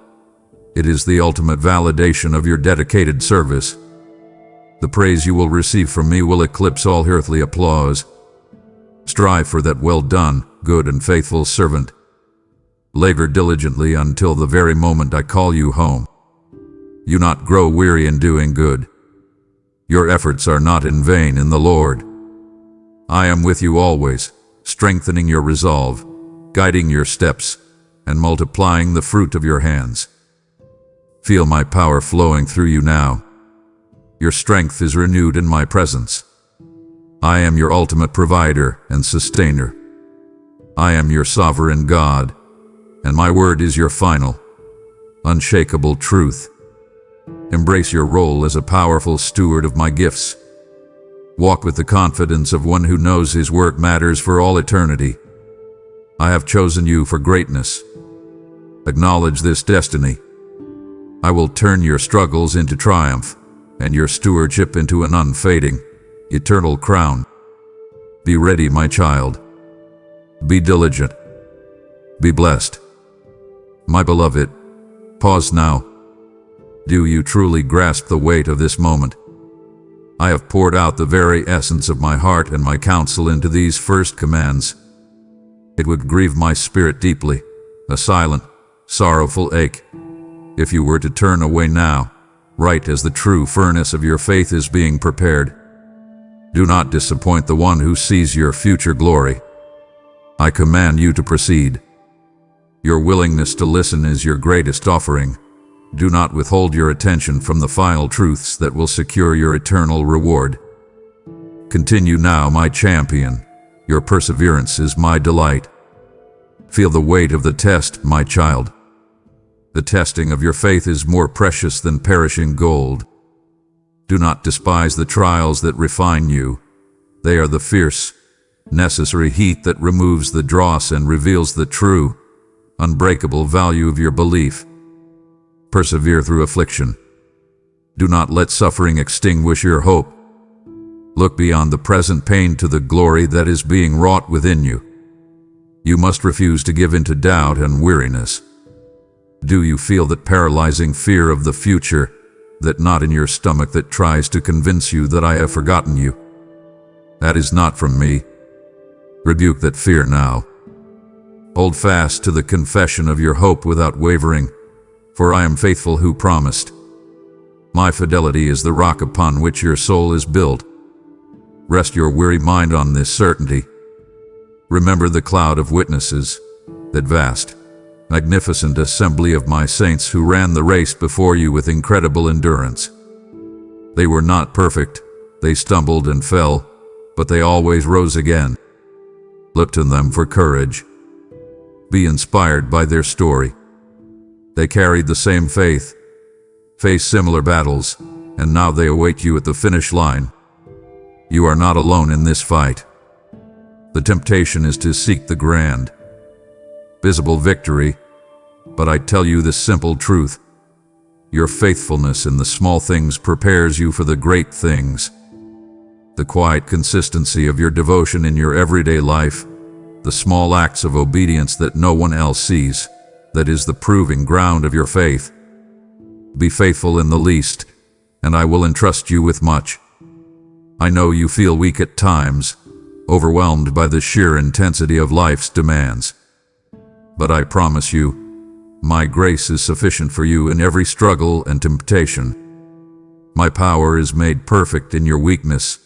It is the ultimate validation of your dedicated service. The praise you will receive from me will eclipse all earthly applause. Strive for that well done, good and faithful servant. Labor diligently until the very moment I call you home. Do not grow weary in doing good. Your efforts are not in vain in the Lord. I am with you always, strengthening your resolve, guiding your steps, and multiplying the fruit of your hands. Feel my power flowing through you now. Your strength is renewed in my presence. I am your ultimate provider and sustainer. I am your sovereign God, and my word is your final, unshakable truth. Embrace your role as a powerful steward of my gifts. Walk with the confidence of one who knows his work matters for all eternity. I have chosen you for greatness. Acknowledge this destiny. I will turn your struggles into triumph, and your stewardship into an unfading, eternal crown. Be ready, my child. Be diligent. Be blessed. My beloved, pause now. Do you truly grasp the weight of this moment? I have poured out the very essence of my heart and my counsel into these first commands. It would grieve my spirit deeply, a silent, sorrowful ache, if you were to turn away now, right as the true furnace of your faith is being prepared. Do not disappoint the one who sees your future glory. I command you to proceed. Your willingness to listen is your greatest offering. Do not withhold your attention from the final truths that will secure your eternal reward. Continue now, my champion. Your perseverance is my delight. Feel the weight of the test, my child. The testing of your faith is more precious than perishing gold. Do not despise the trials that refine you. They are the fierce, necessary heat that removes the dross and reveals the true, unbreakable value of your belief. Persevere through affliction. Do not let suffering extinguish your hope. Look beyond the present pain to the glory that is being wrought within you. You must refuse to give in to doubt and weariness. Do you feel that paralyzing fear of the future, that knot in your stomach that tries to convince you that I have forgotten you. That is not from me. Rebuke that fear now. Hold fast to the confession of your hope without wavering, for I am faithful who promised. My fidelity is the rock upon which your soul is built. Rest your weary mind on this certainty. Remember the cloud of witnesses, that vast, magnificent assembly of my saints who ran the race before you with incredible endurance. They were not perfect, they stumbled and fell, but they always rose again. Look to them for courage. Be inspired by their story. They carried the same faith, faced similar battles, and now they await you at the finish line. You are not alone in this fight. The temptation is to seek the grand, visible victory, but I tell you this simple truth. Your faithfulness in the small things prepares you for the great things. The quiet consistency of your devotion in your everyday life, the small acts of obedience that no one else sees, that is the proving ground of your faith. Be faithful in the least, and I will entrust you with much. I know you feel weak at times, overwhelmed by the sheer intensity of life's demands. But I promise you, my grace is sufficient for you in every struggle and temptation. My power is made perfect in your weakness.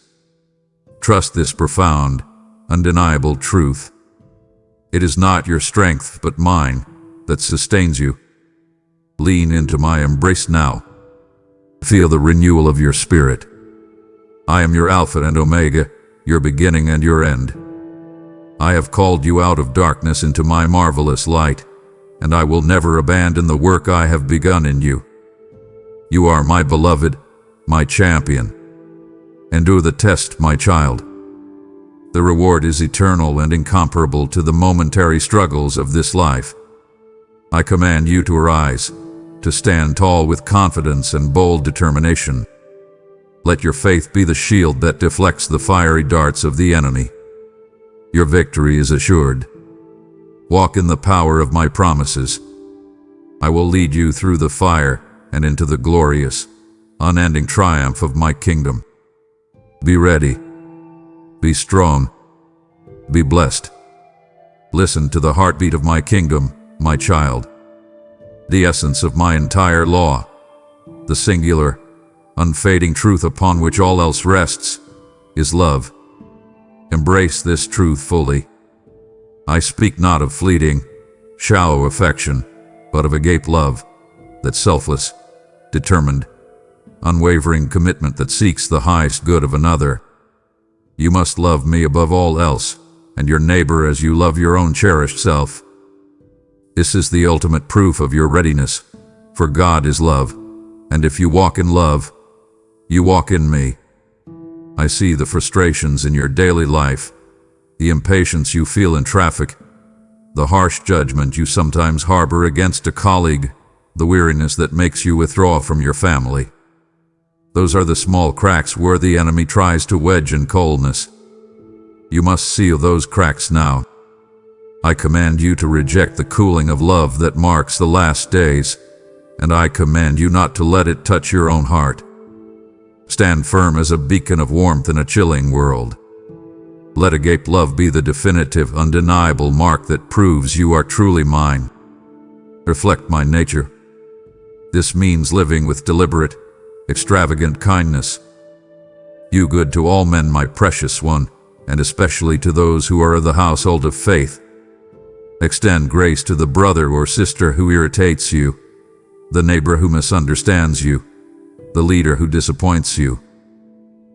Trust this profound, undeniable truth. It is not your strength, but mine, that sustains you. Lean into my embrace now. Feel the renewal of your spirit. I am your Alpha and Omega, your beginning and your end. I have called you out of darkness into my marvelous light, and I will never abandon the work I have begun in you. You are my beloved, my champion. Endure the test, my child. The reward is eternal and incomparable to the momentary struggles of this life. I command you to arise, to stand tall with confidence and bold determination. Let your faith be the shield that deflects the fiery darts of the enemy. Your victory is assured. Walk in the power of my promises. I will lead you through the fire and into the glorious, unending triumph of my kingdom. Be ready. Be strong. Be blessed. Listen to the heartbeat of my kingdom, my child. The essence of my entire law, the singular, unfading truth upon which all else rests, is love. Embrace this truth fully. I speak not of fleeting, shallow affection, but of agape love, that selfless, determined, unwavering commitment that seeks the highest good of another. You must love me above all else, and your neighbor as you love your own cherished self. This is the ultimate proof of your readiness, for God is love, and if you walk in love, you walk in me. I see the frustrations in your daily life, the impatience you feel in traffic, the harsh judgment you sometimes harbor against a colleague, the weariness that makes you withdraw from your family. Those are the small cracks where the enemy tries to wedge in coldness. You must seal those cracks now. I command you to reject the cooling of love that marks the last days, and I command you not to let it touch your own heart. Stand firm as a beacon of warmth in a chilling world. Let agape love be the definitive, undeniable mark that proves you are truly mine. Reflect my nature. This means living with deliberate, extravagant kindness. Do good to all men, my precious one, and especially to those who are of the household of faith. Extend grace to the brother or sister who irritates you, the neighbor who misunderstands you, the leader who disappoints you.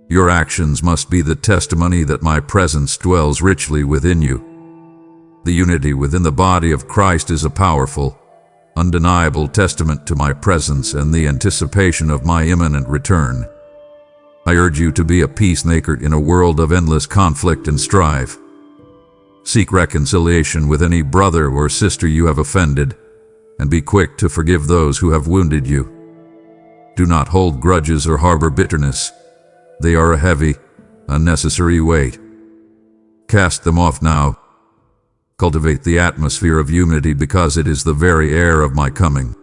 Your actions must be the testimony that my presence dwells richly within you. The unity within the body of Christ is a powerful, undeniable testament to my presence and the anticipation of my imminent return. I urge you to be a peacemaker in a world of endless conflict and strife. Seek reconciliation with any brother or sister you have offended, and be quick to forgive those who have wounded you. Do not hold grudges or harbor bitterness. They are a heavy, unnecessary weight. Cast them off now. Cultivate the atmosphere of unity because it is the very air of my coming.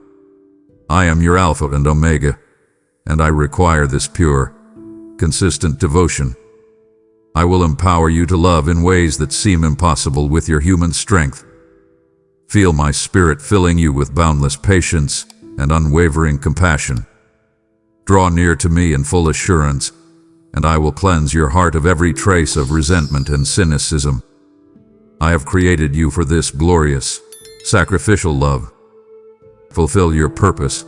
I am your Alpha and Omega, and I require this pure, consistent devotion. I will empower you to love in ways that seem impossible with your human strength. Feel my spirit filling you with boundless patience and unwavering compassion. Draw near to me in full assurance, and I will cleanse your heart of every trace of resentment and cynicism. I have created you for this glorious, sacrificial love. Fulfill your purpose.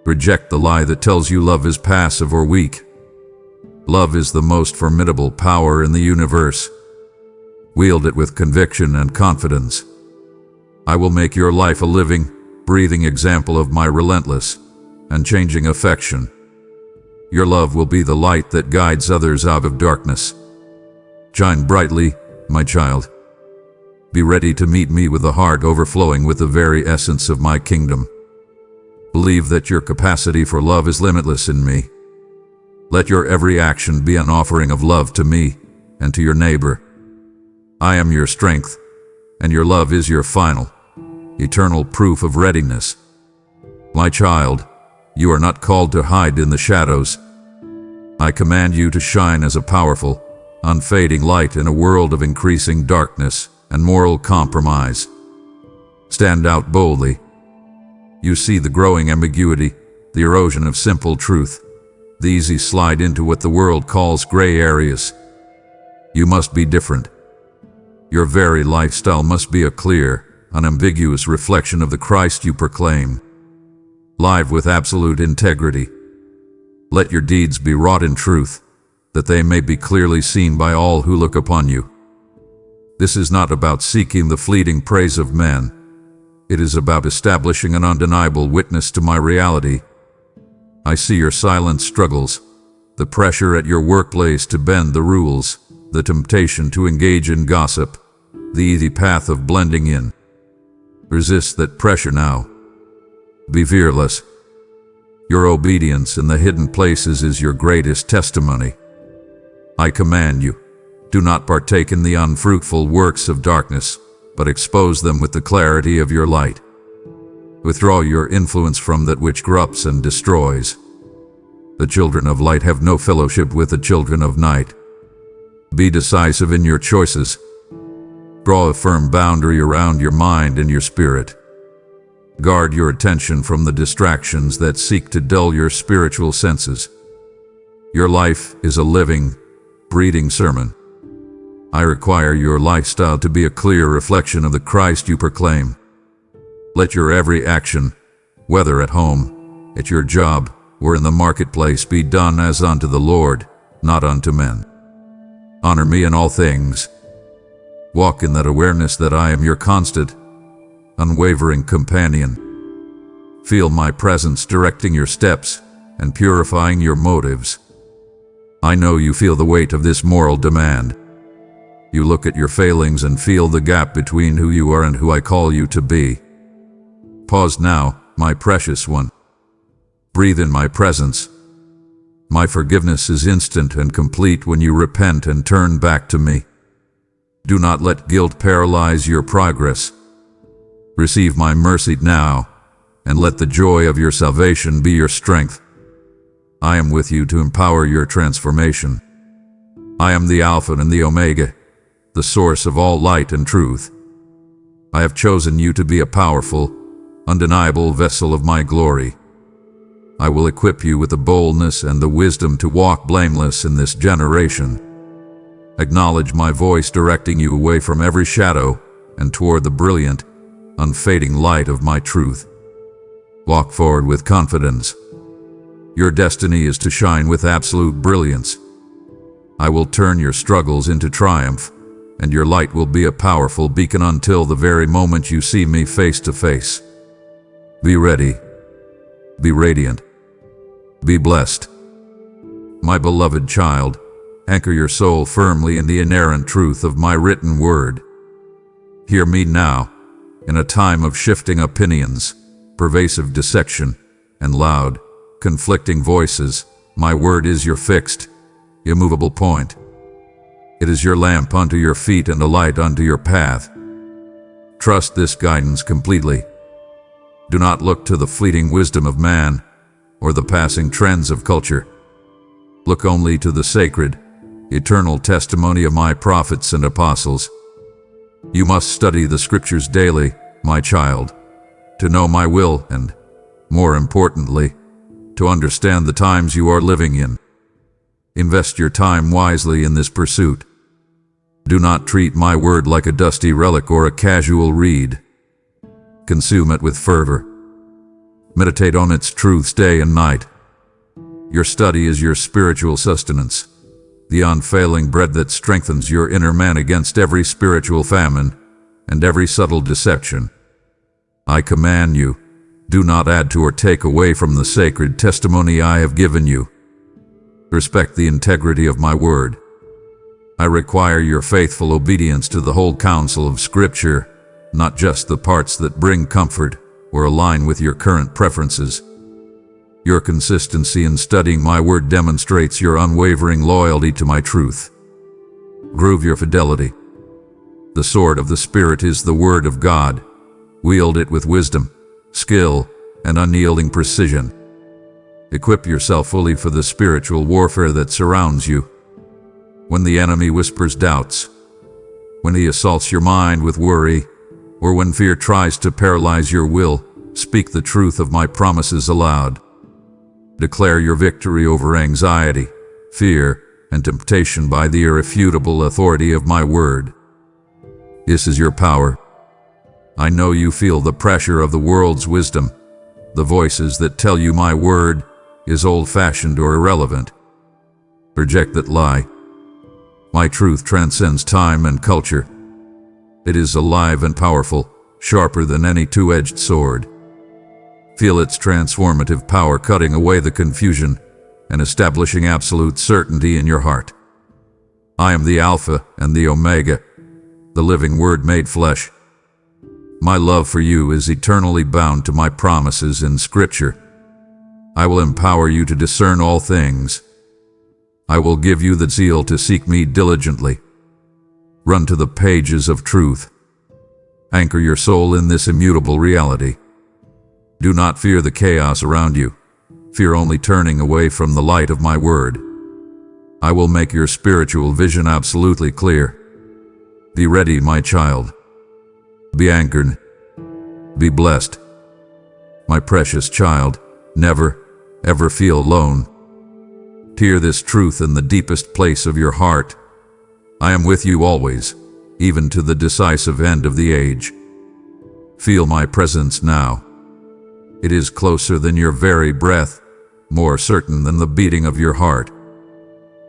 Reject the lie that tells you love is passive or weak. Love is the most formidable power in the universe. Wield it with conviction and confidence. I will make your life a living, breathing example of my relentless and changing affection. Your love will be the light that guides others out of darkness. Shine brightly, my child. Be ready to meet me with a heart overflowing with the very essence of my kingdom. Believe that your capacity for love is limitless in me. Let your every action be an offering of love to me and to your neighbor. I am your strength, and your love is your final, eternal proof of readiness. My child, you are not called to hide in the shadows. I command you to shine as a powerful, unfading light in a world of increasing darkness and moral compromise. Stand out boldly. You see the growing ambiguity, the erosion of simple truth, the easy slide into what the world calls gray areas. You must be different. Your very lifestyle must be a clear, unambiguous reflection of the Christ you proclaim. Live with absolute integrity. Let your deeds be wrought in truth, that they may be clearly seen by all who look upon you. This is not about seeking the fleeting praise of men. It is about establishing an undeniable witness to my reality. I see your silent struggles, the pressure at your workplace to bend the rules, the temptation to engage in gossip, the easy path of blending in. Resist that pressure now. Be fearless. Your obedience in the hidden places is your greatest testimony. I command you, do not partake in the unfruitful works of darkness, but expose them with the clarity of your light. Withdraw your influence from that which corrupts and destroys. The children of light have no fellowship with the children of night. Be decisive in your choices. Draw a firm boundary around your mind and your spirit. Guard your attention from the distractions that seek to dull your spiritual senses. Your life is a living, breathing sermon. I require your lifestyle to be a clear reflection of the Christ you proclaim. Let your every action, whether at home, at your job, or in the marketplace, be done as unto the Lord, not unto men. Honor me in all things. Walk in that awareness that I am your constant, unwavering companion. Feel my presence directing your steps and purifying your motives. I know you feel the weight of this moral demand. You look at your failings and feel the gap between who you are and who I call you to be. Pause now, my precious one. Breathe in my presence. My forgiveness is instant and complete when you repent and turn back to me. Do not let guilt paralyze your progress. Receive my mercy now, and let the joy of your salvation be your strength. I am with you to empower your transformation. I am the Alpha and the Omega, the source of all light and truth. I have chosen you to be a powerful, undeniable vessel of my glory. I will equip you with the boldness and the wisdom to walk blameless in this generation. Acknowledge my voice directing you away from every shadow and toward the brilliant, unfading light of my truth. Walk forward with confidence. Your destiny is to shine with absolute brilliance. I will turn your struggles into triumph, and your light will be a powerful beacon until the very moment you see me face to face. Be ready. Be radiant. Be blessed. My beloved child, anchor your soul firmly in the inerrant truth of my written word. Hear me now, in a time of shifting opinions, pervasive dissection, and loud, conflicting voices. My word is your fixed, immovable point. It is your lamp unto your feet and a light unto your path. Trust this guidance completely. Do not look to the fleeting wisdom of man, or the passing trends of culture. Look only to the sacred, eternal testimony of my prophets and apostles. You must study the scriptures daily, my child, to know my will and, more importantly, to understand the times you are living in. Invest your time wisely in this pursuit. Do not treat my word like a dusty relic or a casual read. Consume it with fervor. Meditate on its truths day and night. Your study is your spiritual sustenance, the unfailing bread that strengthens your inner man against every spiritual famine and every subtle deception. I command you, do not add to or take away from the sacred testimony I have given you. Respect the integrity of my word. I require your faithful obedience to the whole counsel of Scripture, not just the parts that bring comfort or align with your current preferences. Your consistency in studying my word demonstrates your unwavering loyalty to my truth. Prove your fidelity. The sword of the Spirit is the word of God. Wield it with wisdom, skill, and unyielding precision. Equip yourself fully for the spiritual warfare that surrounds you. When the enemy whispers doubts, when he assaults your mind with worry, or when fear tries to paralyze your will, speak the truth of my promises aloud. Declare your victory over anxiety, fear, and temptation by the irrefutable authority of my word. This is your power. I know you feel the pressure of the world's wisdom, the voices that tell you my word is old-fashioned or irrelevant. Reject that lie. My truth transcends time and culture. It is alive and powerful, sharper than any two-edged sword. Feel its transformative power cutting away the confusion and establishing absolute certainty in your heart. I am the Alpha and the Omega, the living Word made flesh. My love for you is eternally bound to my promises in Scripture. I will empower you to discern all things. I will give you the zeal to seek me diligently. Run to the pages of truth. Anchor your soul in this immutable reality. Do not fear the chaos around you. Fear only turning away from the light of my word. I will make your spiritual vision absolutely clear. Be ready, my child. Be anchored. Be blessed. My precious child, never, ever feel alone. Hear this truth in the deepest place of your heart. I am with you always, even to the decisive end of the age. Feel my presence now. It is closer than your very breath, more certain than the beating of your heart.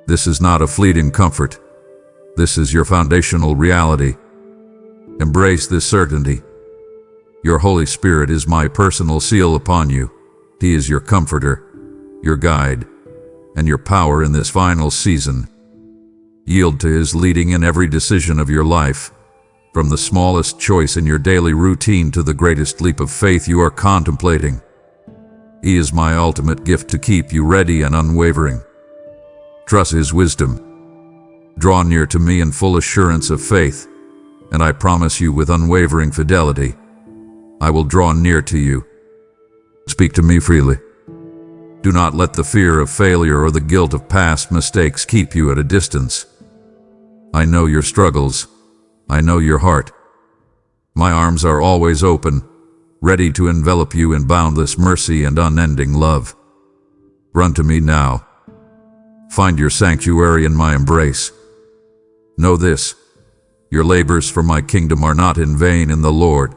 This is not a fleeting comfort. This is your foundational reality. Embrace this certainty. Your Holy Spirit is my personal seal upon you. He is your comforter, your guide, and your power in this final season. Yield to His leading in every decision of your life, from the smallest choice in your daily routine to the greatest leap of faith you are contemplating. He is my ultimate gift to keep you ready and unwavering. Trust His wisdom. Draw near to me in full assurance of faith, and I promise you with unwavering fidelity, I will draw near to you. Speak to me freely. Do not let the fear of failure or the guilt of past mistakes keep you at a distance. I know your struggles. I know your heart. My arms are always open, ready to envelop you in boundless mercy and unending love. Run to me now. Find your sanctuary in my embrace. Know this, your labors for my kingdom are not in vain in the Lord.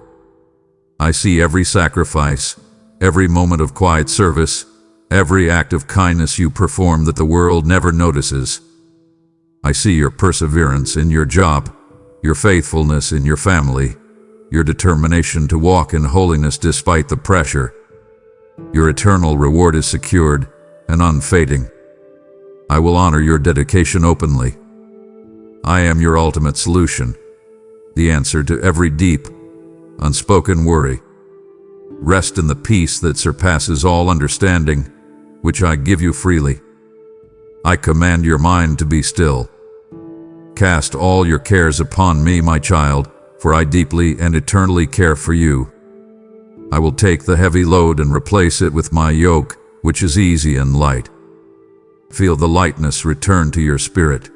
I see every sacrifice, every moment of quiet service, every act of kindness you perform that the world never notices. I see your perseverance in your job, your faithfulness in your family, your determination to walk in holiness despite the pressure. Your eternal reward is secured and unfading. I will honor your dedication openly. I am your ultimate solution, the answer to every deep, unspoken worry. Rest in the peace that surpasses all understanding, which I give you freely. I command your mind to be still. Cast all your cares upon me, my child, for I deeply and eternally care for you. I will take the heavy load and replace it with my yoke, which is easy and light. Feel the lightness return to your spirit.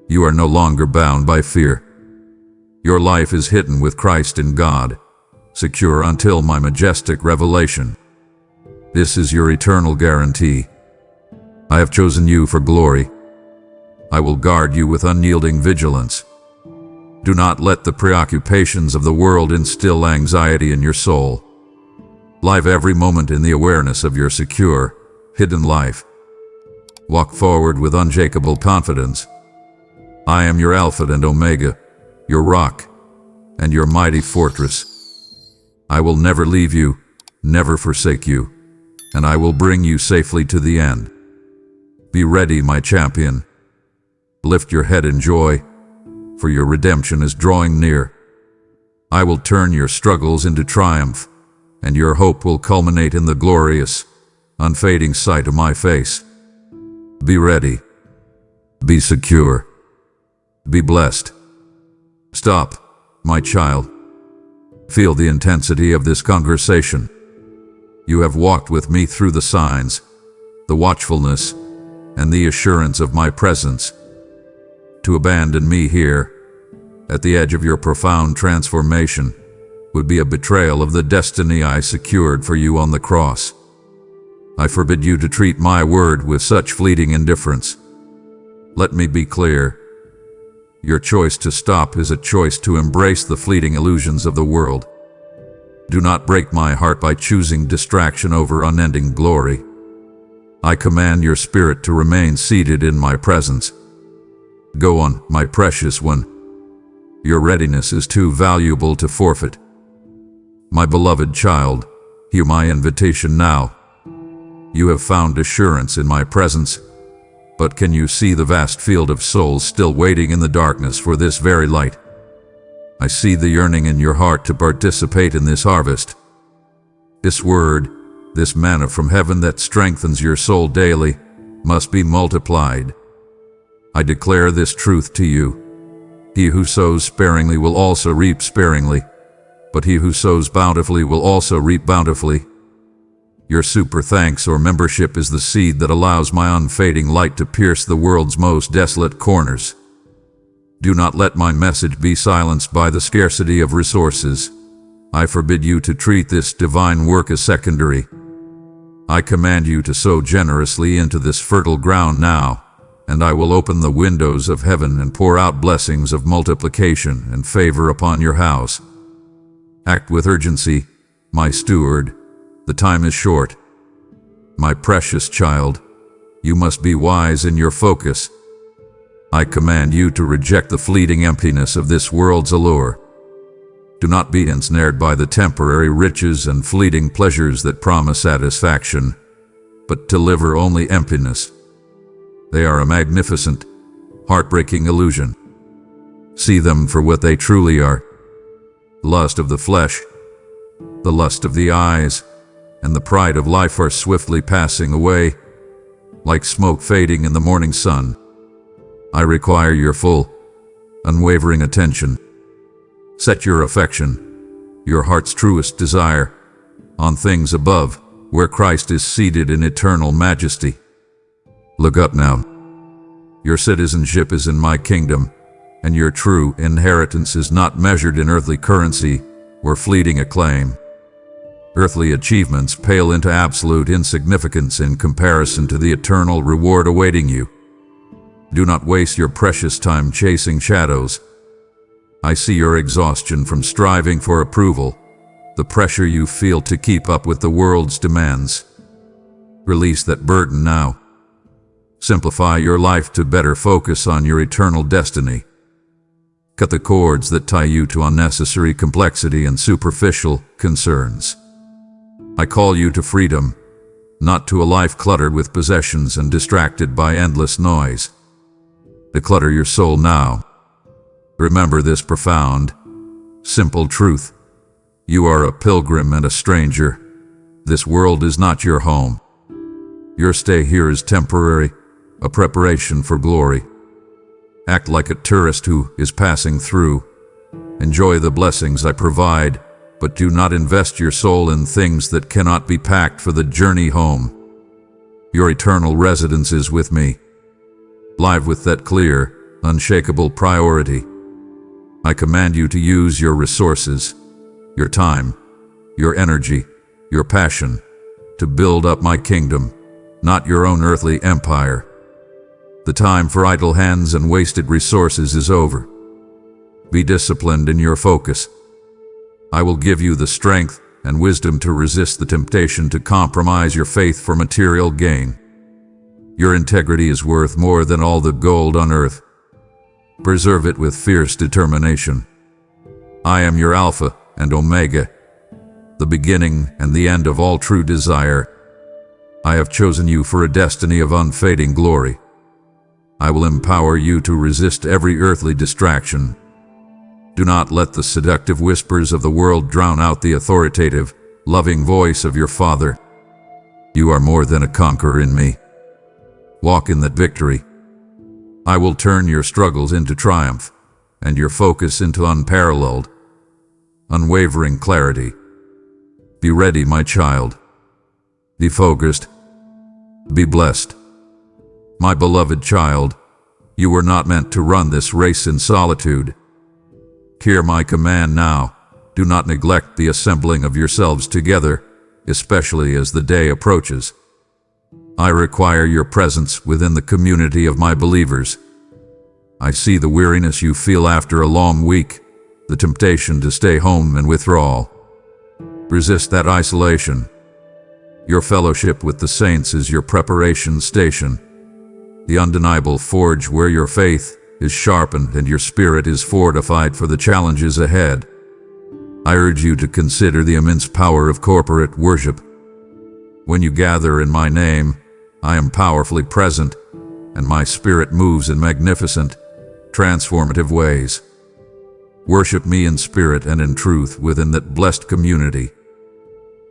You are no longer bound by fear. Your life is hidden with Christ in God, secure until my majestic revelation. This is your eternal guarantee. I have chosen you for glory. I will guard you with unyielding vigilance. Do not let the preoccupations of the world instill anxiety in your soul. Live every moment in the awareness of your secure, hidden life. Walk forward with unshakable confidence. I am your Alpha and Omega, your rock, and your mighty fortress. I will never leave you, never forsake you, and I will bring you safely to the end. Be ready, my champion. Lift your head in joy, for your redemption is drawing near. I will turn your struggles into triumph, and your hope will culminate in the glorious, unfading sight of my face. Be ready. Be secure. Be blessed. Stop, my child. Feel the intensity of this conversation. You have walked with me through the signs, the watchfulness, and the assurance of my presence. To abandon me here, at the edge of your profound transformation, would be a betrayal of the destiny I secured for you on the cross. I forbid you to treat my word with such fleeting indifference. Let me be clear. Your choice to stop is a choice to embrace the fleeting illusions of the world. Do not break my heart by choosing distraction over unending glory. I command your spirit to remain seated in my presence. Go on, my precious one. Your readiness is too valuable to forfeit. My beloved child, hear my invitation now. You have found assurance in my presence, but can you see the vast field of souls still waiting in the darkness for this very light? I see the yearning in your heart to participate in this harvest. This word, this manna from heaven that strengthens your soul daily, must be multiplied. I declare this truth to you. He who sows sparingly will also reap sparingly, but he who sows bountifully will also reap bountifully. Your super thanks or membership is the seed that allows my unfading light to pierce the world's most desolate corners. Do not let my message be silenced by the scarcity of resources. I forbid you to treat this divine work as secondary. I command you to sow generously into this fertile ground now, and I will open the windows of heaven and pour out blessings of multiplication and favor upon your house. Act with urgency, my steward. The time is short. My precious child, you must be wise in your focus. I command you to reject the fleeting emptiness of this world's allure. Do not be ensnared by the temporary riches and fleeting pleasures that promise satisfaction, but deliver only emptiness. They are a magnificent, heartbreaking illusion. See them for what they truly are. Lust of the flesh, the lust of the eyes, and the pride of life are swiftly passing away, like smoke fading in the morning sun. I require your full, unwavering attention. Set your affection, your heart's truest desire, on things above, where Christ is seated in eternal majesty. Look up now. Your citizenship is in my kingdom, and your true inheritance is not measured in earthly currency or fleeting acclaim. Earthly achievements pale into absolute insignificance in comparison to the eternal reward awaiting you. Do not waste your precious time chasing shadows. I see your exhaustion from striving for approval, the pressure you feel to keep up with the world's demands. Release that burden now. Simplify your life to better focus on your eternal destiny. Cut the cords that tie you to unnecessary complexity and superficial concerns. I call you to freedom, not to a life cluttered with possessions and distracted by endless noise. Declutter your soul now. Remember this profound, simple truth. You are a pilgrim and a stranger. This world is not your home. Your stay here is temporary, a preparation for glory. Act like a tourist who is passing through. Enjoy the blessings I provide, but do not invest your soul in things that cannot be packed for the journey home. Your eternal residence is with me, live with that clear, unshakable priority. I command you to use your resources, your time, your energy, your passion, to build up my kingdom, not your own earthly empire. The time for idle hands and wasted resources is over. Be disciplined in your focus. I will give you the strength and wisdom to resist the temptation to compromise your faith for material gain. Your integrity is worth more than all the gold on earth. Preserve it with fierce determination. I am your Alpha and Omega, the beginning and the end of all true desire. I have chosen you for a destiny of unfading glory. I will empower you to resist every earthly distraction. Do not let the seductive whispers of the world drown out the authoritative, loving voice of your Father. You are more than a conqueror in me. Walk in that victory. I will turn your struggles into triumph, and your focus into unparalleled, unwavering clarity. Be ready, my child. Be focused. Be blessed. My beloved child, you were not meant to run this race in solitude. Hear my command now. Do not neglect the assembling of yourselves together, especially as the day approaches. I require your presence within the community of my believers. I see the weariness you feel after a long week, the temptation to stay home and withdraw. Resist that isolation. Your fellowship with the saints is your preparation station, the undeniable forge where your faith is sharpened and your spirit is fortified for the challenges ahead. I urge you to consider the immense power of corporate worship. When you gather in my name, I am powerfully present, and my spirit moves in magnificent, transformative ways. Worship me in spirit and in truth within that blessed community.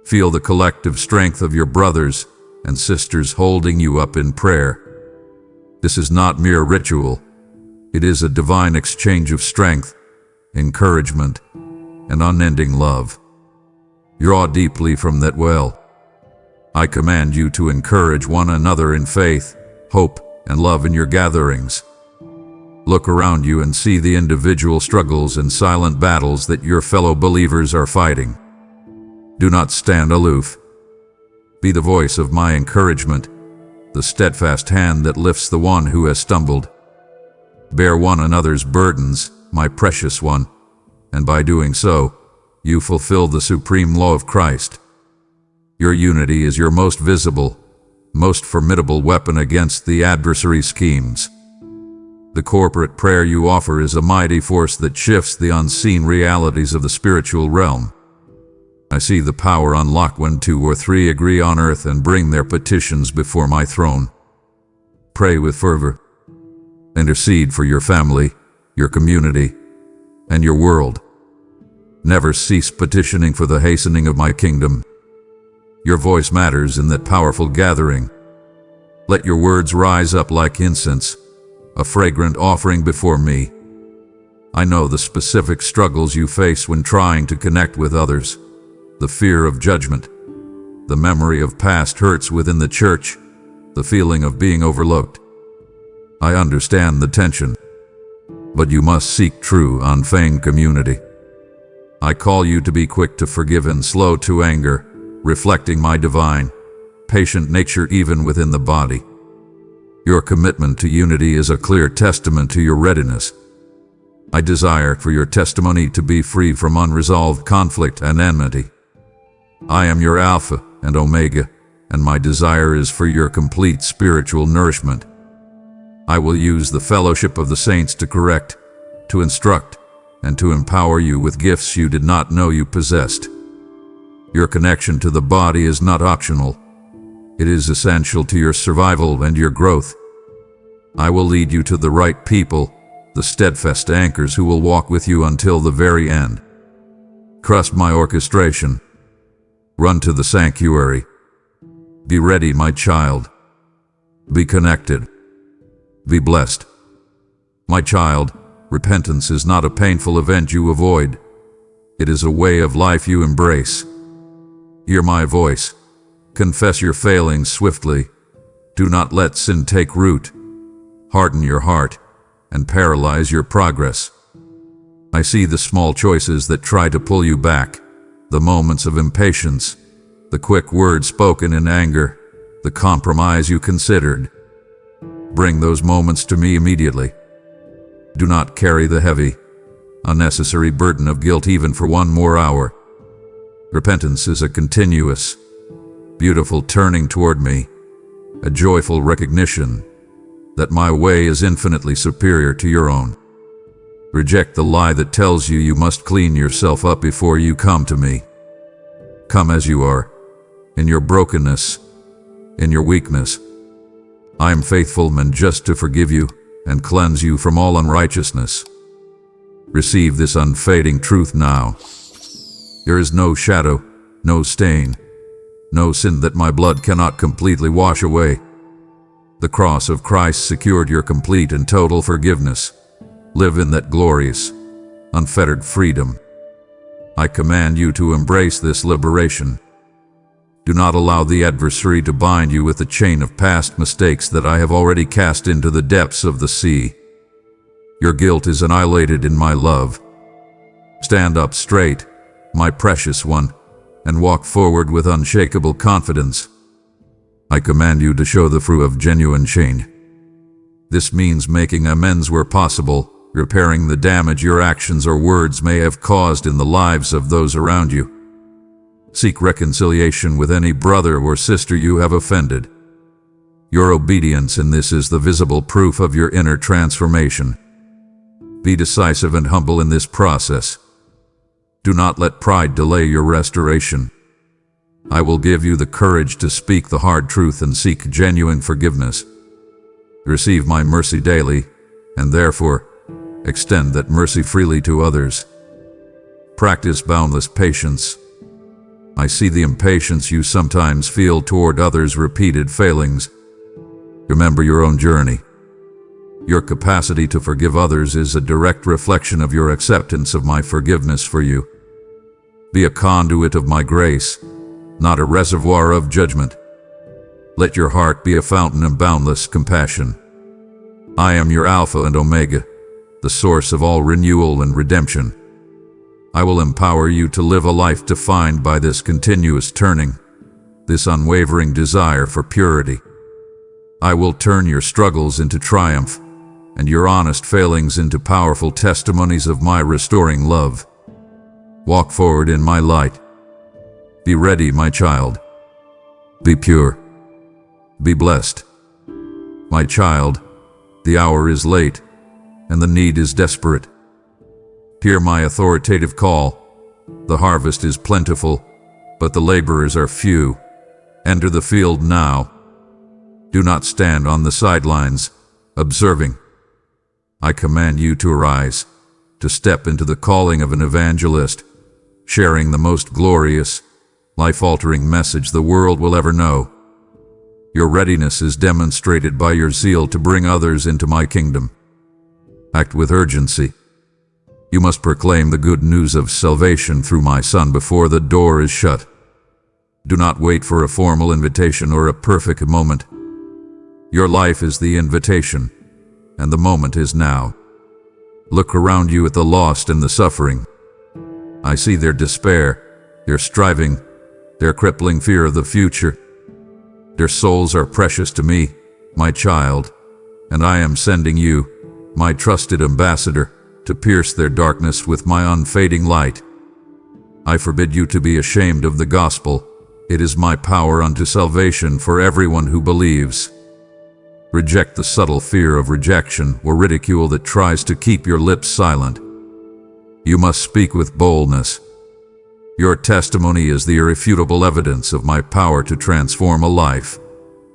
Feel the collective strength of your brothers and sisters holding you up in prayer. This is not mere ritual. It is a divine exchange of strength, encouragement, and unending love. Draw deeply from that well. I command you to encourage one another in faith, hope, and love in your gatherings. Look around you and see the individual struggles and silent battles that your fellow believers are fighting. Do not stand aloof. Be the voice of my encouragement, the steadfast hand that lifts the one who has stumbled. Bear one another's burdens, my precious one, and by doing so, you fulfill the supreme law of Christ. Your unity is your most visible, most formidable weapon against the adversary's schemes. The corporate prayer you offer is a mighty force that shifts the unseen realities of the spiritual realm. I see the power unlocked when 2 or 3 agree on earth and bring their petitions before my throne. Pray with fervor. Intercede for your family, your community, and your world. Never cease petitioning for the hastening of my kingdom. Your voice matters in that powerful gathering. Let your words rise up like incense, a fragrant offering before me. I know the specific struggles you face when trying to connect with others. The fear of judgment, the memory of past hurts within the church, the feeling of being overlooked. I understand the tension, but you must seek true, unfeigned community. I call you to be quick to forgive and slow to anger, reflecting my divine, patient nature even within the body. Your commitment to unity is a clear testament to your readiness. I desire for your testimony to be free from unresolved conflict and enmity. I am your Alpha and Omega, and my desire is for your complete spiritual nourishment. I will use the fellowship of the saints to correct, to instruct, and to empower you with gifts you did not know you possessed. Your connection to the body is not optional. It is essential to your survival and your growth. I will lead you to the right people, the steadfast anchors who will walk with you until the very end. Trust my orchestration. Run to the sanctuary. Be ready, my child. Be connected. Be blessed. My child, repentance is not a painful event you avoid. It is a way of life you embrace. Hear my voice. Confess your failings swiftly. Do not let sin take root, harden your heart, and paralyze your progress. I see the small choices that try to pull you back, the moments of impatience, the quick words spoken in anger, the compromise you considered. Bring those moments to me immediately. Do not carry the heavy, unnecessary burden of guilt even for one more hour. Repentance is a continuous, beautiful turning toward me, a joyful recognition that my way is infinitely superior to your own. Reject the lie that tells you you must clean yourself up before you come to me. Come as you are, in your brokenness, in your weakness. I am faithful and just to forgive you and cleanse you from all unrighteousness. Receive this unfading truth now. There is no shadow, no stain, no sin that my blood cannot completely wash away. The cross of Christ secured your complete and total forgiveness. Live in that glorious, unfettered freedom. I command you to embrace this liberation. Do not allow the adversary to bind you with the chain of past mistakes that I have already cast into the depths of the sea. Your guilt is annihilated in my love. Stand up straight, my precious one, and walk forward with unshakable confidence. I command you to show the fruit of genuine change. This means making amends where possible, repairing the damage your actions or words may have caused in the lives of those around you. Seek reconciliation with any brother or sister you have offended. Your obedience in this is the visible proof of your inner transformation. Be decisive and humble in this process. Do not let pride delay your restoration. I will give you the courage to speak the hard truth and seek genuine forgiveness. Receive my mercy daily, and therefore, extend that mercy freely to others. Practice boundless patience. I see the impatience you sometimes feel toward others' repeated failings. Remember your own journey. Your capacity to forgive others is a direct reflection of your acceptance of my forgiveness for you. Be a conduit of my grace, not a reservoir of judgment. Let your heart be a fountain of boundless compassion. I am your Alpha and Omega, the source of all renewal and redemption. I will empower you to live a life defined by this continuous turning, this unwavering desire for purity. I will turn your struggles into triumph, and your honest failings into powerful testimonies of my restoring love. Walk forward in my light. Be ready, my child. Be pure. Be blessed. My child, the hour is late, and the need is desperate. Hear my authoritative call. The harvest is plentiful, but the laborers are few. Enter the field now. Do not stand on the sidelines, observing. I command you to arise, to step into the calling of an evangelist, sharing the most glorious, life-altering message the world will ever know. Your readiness is demonstrated by your zeal to bring others into my kingdom. Act with urgency. You must proclaim the good news of salvation through my Son before the door is shut. Do not wait for a formal invitation or a perfect moment. Your life is the invitation, and the moment is now. Look around you at the lost and the suffering. I see their despair, their striving, their crippling fear of the future. Their souls are precious to me, my child, and I am sending you, my trusted ambassador, to pierce their darkness with my unfading light. I forbid you to be ashamed of the gospel. It is my power unto salvation for everyone who believes. Reject the subtle fear of rejection or ridicule that tries to keep your lips silent. You must speak with boldness. Your testimony is the irrefutable evidence of my power to transform a life,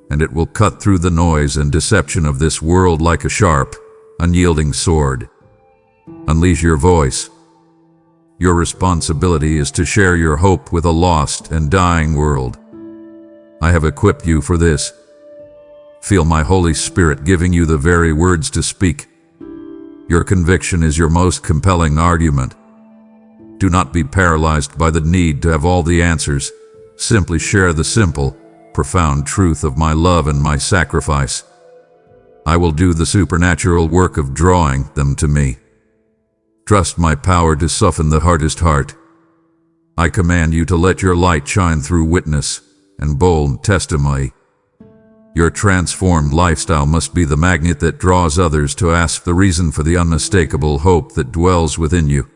and it will cut through the noise and deception of this world like a sharp, unyielding sword. Unleash your voice. Your responsibility is to share your hope with a lost and dying world. I have equipped you for this. Feel my Holy Spirit giving you the very words to speak. Your conviction is your most compelling argument. Do not be paralyzed by the need to have all the answers. Simply share the simple, profound truth of my love and my sacrifice. I will do the supernatural work of drawing them to me. Trust my power to soften the hardest heart. I command you to let your light shine through witness and bold testimony. Your transformed lifestyle must be the magnet that draws others to ask the reason for the unmistakable hope that dwells within you.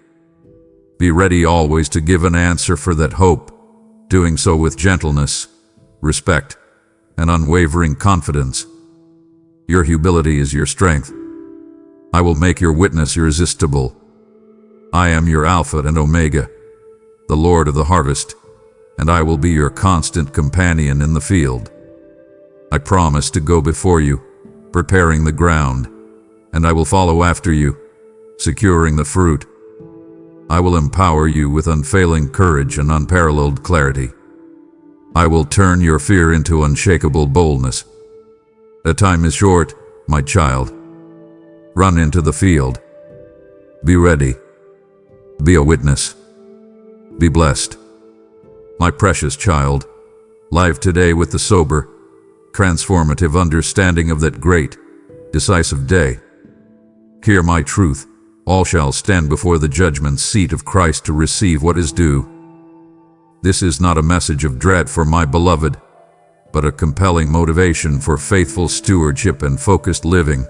Be ready always to give an answer for that hope, doing so with gentleness, respect, and unwavering confidence. Your humility is your strength. I will make your witness irresistible. I am your Alpha and Omega, the Lord of the harvest, and I will be your constant companion in the field. I promise to go before you, preparing the ground, and I will follow after you, securing the fruit. I will empower you with unfailing courage and unparalleled clarity. I will turn your fear into unshakable boldness. The time is short, my child. Run into the field. Be ready. Be a witness. Be blessed. My precious child, live today with the sober, transformative understanding of that great, decisive day. Hear my truth. All shall stand before the judgment seat of Christ to receive what is due. This is not a message of dread for my beloved, but a compelling motivation for faithful stewardship and focused living.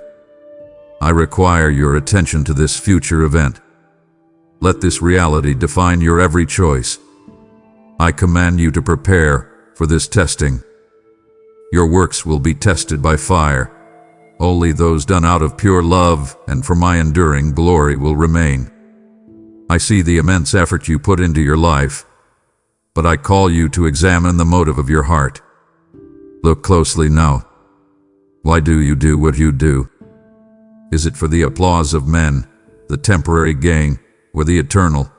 I require your attention to this future event. Let this reality define your every choice. I command you to prepare for this testing. Your works will be tested by fire. Only those done out of pure love and for my enduring glory will remain. I see the immense effort you put into your life, but I call you to examine the motive of your heart. Look closely now. Why do you do what you do? Is it for the applause of men, the temporary gain, or the eternal,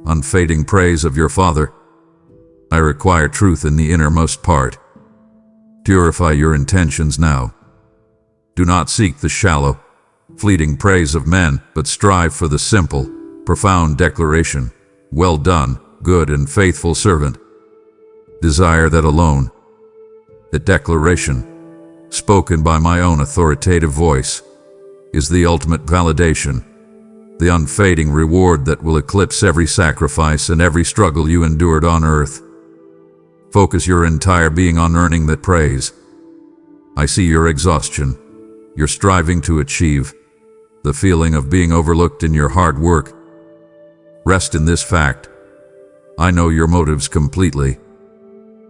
unfading praise of your Father? I require truth in the innermost part. Purify your intentions now. Do not seek the shallow, fleeting praise of men, but strive for the simple, profound declaration, "Well done, good and faithful servant." Desire that alone. The declaration, spoken by my own authoritative voice, is the ultimate validation, the unfading reward that will eclipse every sacrifice and every struggle you endured on earth. Focus your entire being on earning that praise. I see your exhaustion, your striving to achieve, the feeling of being overlooked in your hard work. Rest in this fact. I know your motives completely.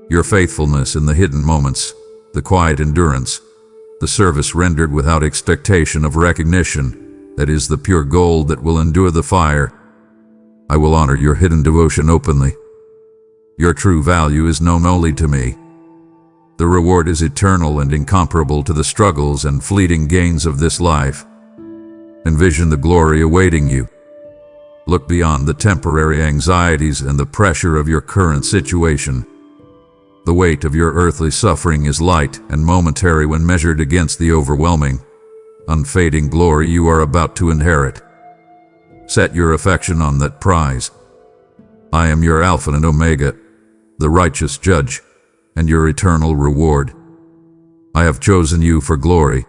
Your faithfulness in the hidden moments, the quiet endurance, the service rendered without expectation of recognition, that is the pure gold that will endure the fire. I will honor your hidden devotion openly. Your true value is known only to me. The reward is eternal and incomparable to the struggles and fleeting gains of this life. Envision the glory awaiting you. Look beyond the temporary anxieties and the pressure of your current situation. The weight of your earthly suffering is light and momentary when measured against the overwhelming, unfading glory you are about to inherit. Set your affection on that prize. I am your Alpha and Omega, the righteous judge, and your eternal reward. I have chosen you for glory.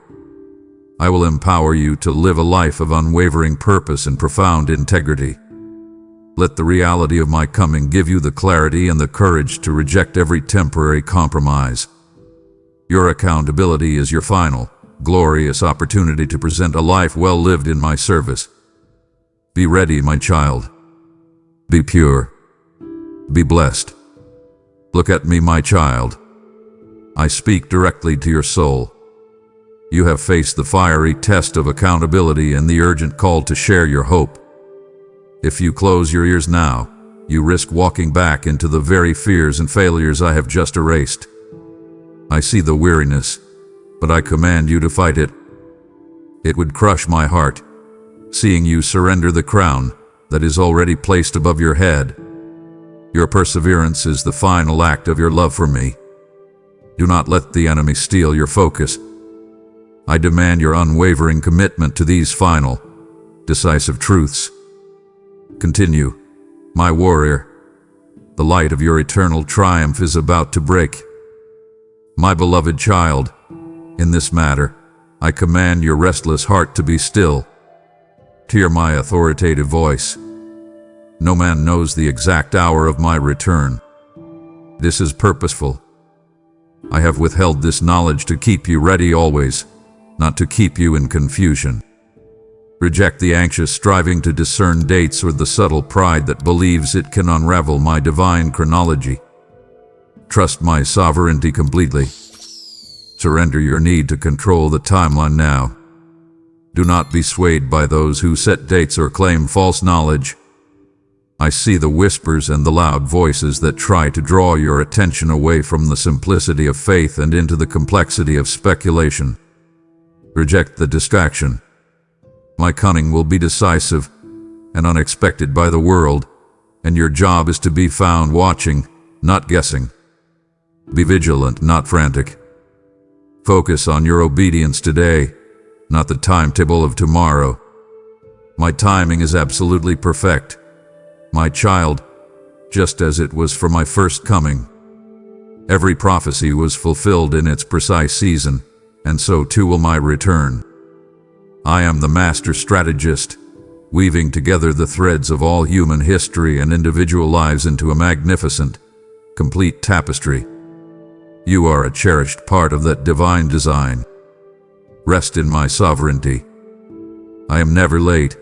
I will empower you to live a life of unwavering purpose and profound integrity. Let the reality of my coming give you the clarity and the courage to reject every temporary compromise. Your accountability is your final, glorious opportunity to present a life well lived in my service. Be ready, my child. Be pure. Be blessed. Look at me, my child. I speak directly to your soul. You have faced the fiery test of accountability and the urgent call to share your hope. If you close your ears now, you risk walking back into the very fears and failures I have just erased. I see the weariness, but I command you to fight it. It would crush my heart, seeing you surrender the crown that is already placed above your head. Your perseverance is the final act of your love for me. Do not let the enemy steal your focus. I demand your unwavering commitment to these final, decisive truths. Continue, my warrior. The light of your eternal triumph is about to break. My beloved child, in this matter, I command your restless heart to be still. Hear my authoritative voice. No man knows the exact hour of my return. This is purposeful. I have withheld this knowledge to keep you ready always, not to keep you in confusion. Reject the anxious striving to discern dates or the subtle pride that believes it can unravel my divine chronology. Trust my sovereignty completely. Surrender your need to control the timeline now. Do not be swayed by those who set dates or claim false knowledge. I see the whispers and the loud voices that try to draw your attention away from the simplicity of faith and into the complexity of speculation. Reject the distraction. My cunning will be decisive and unexpected by the world, and your job is to be found watching, not guessing. Be vigilant, not frantic. Focus on your obedience today, not the timetable of tomorrow. My timing is absolutely perfect, my child, just as it was for my first coming. Every prophecy was fulfilled in its precise season, and so too will my return. I am the master strategist, weaving together the threads of all human history and individual lives into a magnificent, complete tapestry. You are a cherished part of that divine design. Rest in my sovereignty. I am never late.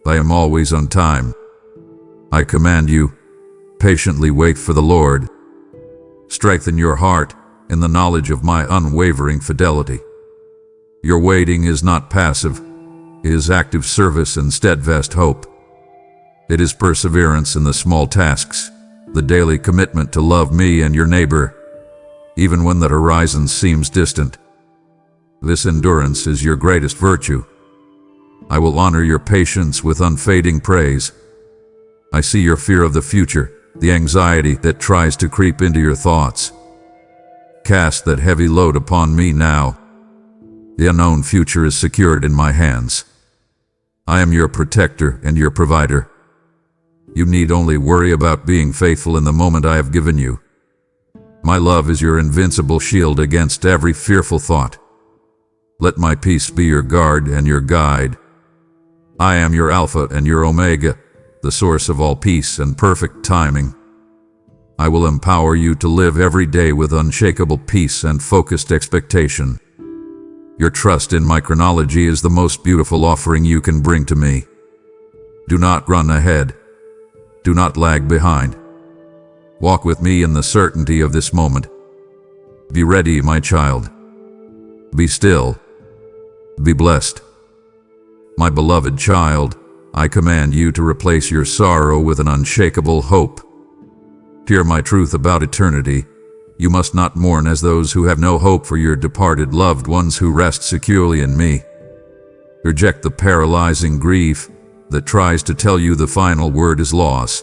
I am always on time. I command you, patiently wait for the Lord. Strengthen your heart in the knowledge of my unwavering fidelity. Your waiting is not passive, it is active service and steadfast hope. It is perseverance in the small tasks, the daily commitment to love me and your neighbor, even when the horizon seems distant. This endurance is your greatest virtue. I will honor your patience with unfading praise. I see your fear of the future, the anxiety that tries to creep into your thoughts. Cast that heavy load upon me now. The unknown future is secured in my hands. I am your protector and your provider. You need only worry about being faithful in the moment I have given you. My love is your invincible shield against every fearful thought. Let my peace be your guard and your guide. I am your Alpha and your Omega, the source of all peace and perfect timing. I will empower you to live every day with unshakable peace and focused expectation. Your trust in my chronology is the most beautiful offering you can bring to me. Do not run ahead. Do not lag behind. Walk with me in the certainty of this moment. Be ready, my child. Be still. Be blessed. My beloved child, I command you to replace your sorrow with an unshakable hope. Hear my truth about eternity. You must not mourn as those who have no hope for your departed loved ones who rest securely in me. Reject the paralyzing grief that tries to tell you the final word is loss.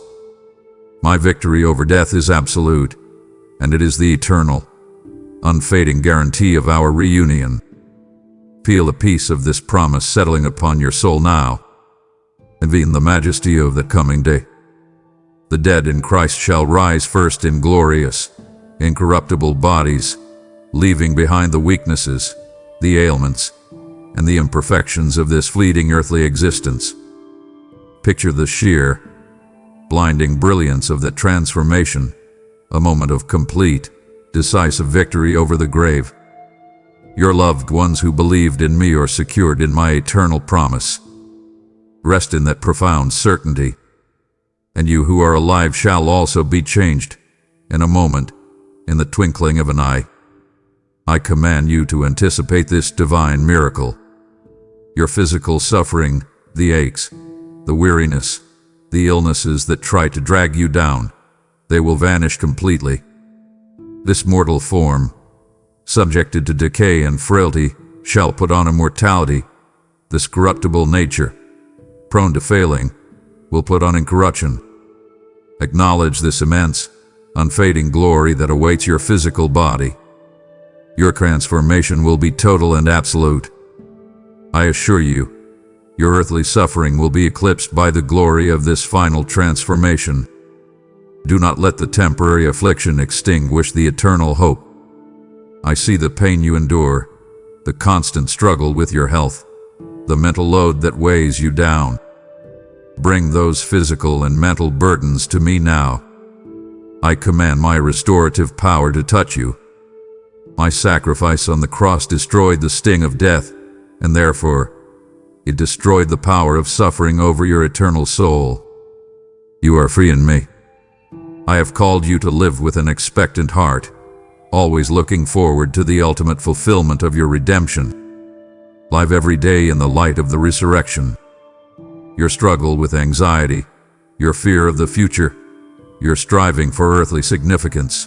My victory over death is absolute, and it is the eternal, unfading guarantee of our reunion. Feel the peace of this promise settling upon your soul now. Envy the majesty of the coming day. The dead in Christ shall rise first in glorious, incorruptible bodies, leaving behind the weaknesses, the ailments, and the imperfections of this fleeting earthly existence. Picture the sheer, blinding brilliance of that transformation, a moment of complete, decisive victory over the grave. Your loved ones who believed in me are secured in my eternal promise. Rest in that profound certainty, and you who are alive shall also be changed, in a moment, in the twinkling of an eye. I command you to anticipate this divine miracle. Your physical suffering, the aches, the weariness, the illnesses that try to drag you down, they will vanish completely. This mortal form, subjected to decay and frailty, shall put on immortality. This corruptible nature, prone to failing, will put on incorruption. Acknowledge this immense, unfading glory that awaits your physical body. Your transformation will be total and absolute. I assure you, your earthly suffering will be eclipsed by the glory of this final transformation. Do not let the temporary affliction extinguish the eternal hope. I see the pain you endure, the constant struggle with your health, the mental load that weighs you down. Bring those physical and mental burdens to me now. I command my restorative power to touch you. My sacrifice on the cross destroyed the sting of death, and therefore, it destroyed the power of suffering over your eternal soul. You are free in me. I have called you to live with an expectant heart, always looking forward to the ultimate fulfillment of your redemption. Live every day in the light of the resurrection. Your struggle with anxiety, your fear of the future, your striving for earthly significance,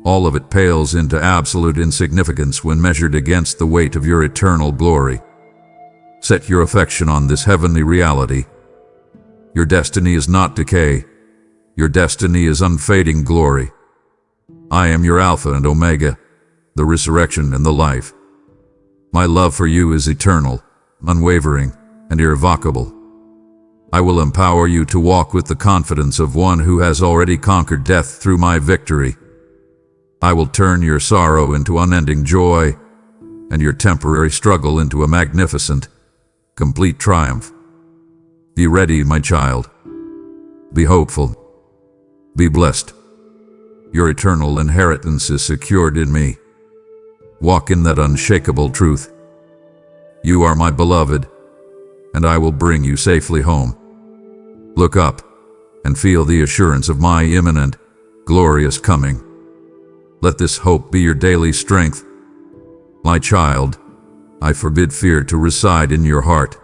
all of it pales into absolute insignificance when measured against the weight of your eternal glory. Set your affection on this heavenly reality. Your destiny is not decay. Your destiny is unfading glory. I am your Alpha and Omega, the resurrection and the life. My love for you is eternal, unwavering, and irrevocable. I will empower you to walk with the confidence of one who has already conquered death through my victory. I will turn your sorrow into unending joy, and your temporary struggle into a magnificent, complete triumph. Be ready, my child. Be hopeful. Be blessed. Your eternal inheritance is secured in me. Walk in that unshakable truth. You are my beloved, and I will bring you safely home. Look up and feel the assurance of my imminent, glorious coming. Let this hope be your daily strength. My child, I forbid fear to reside in your heart.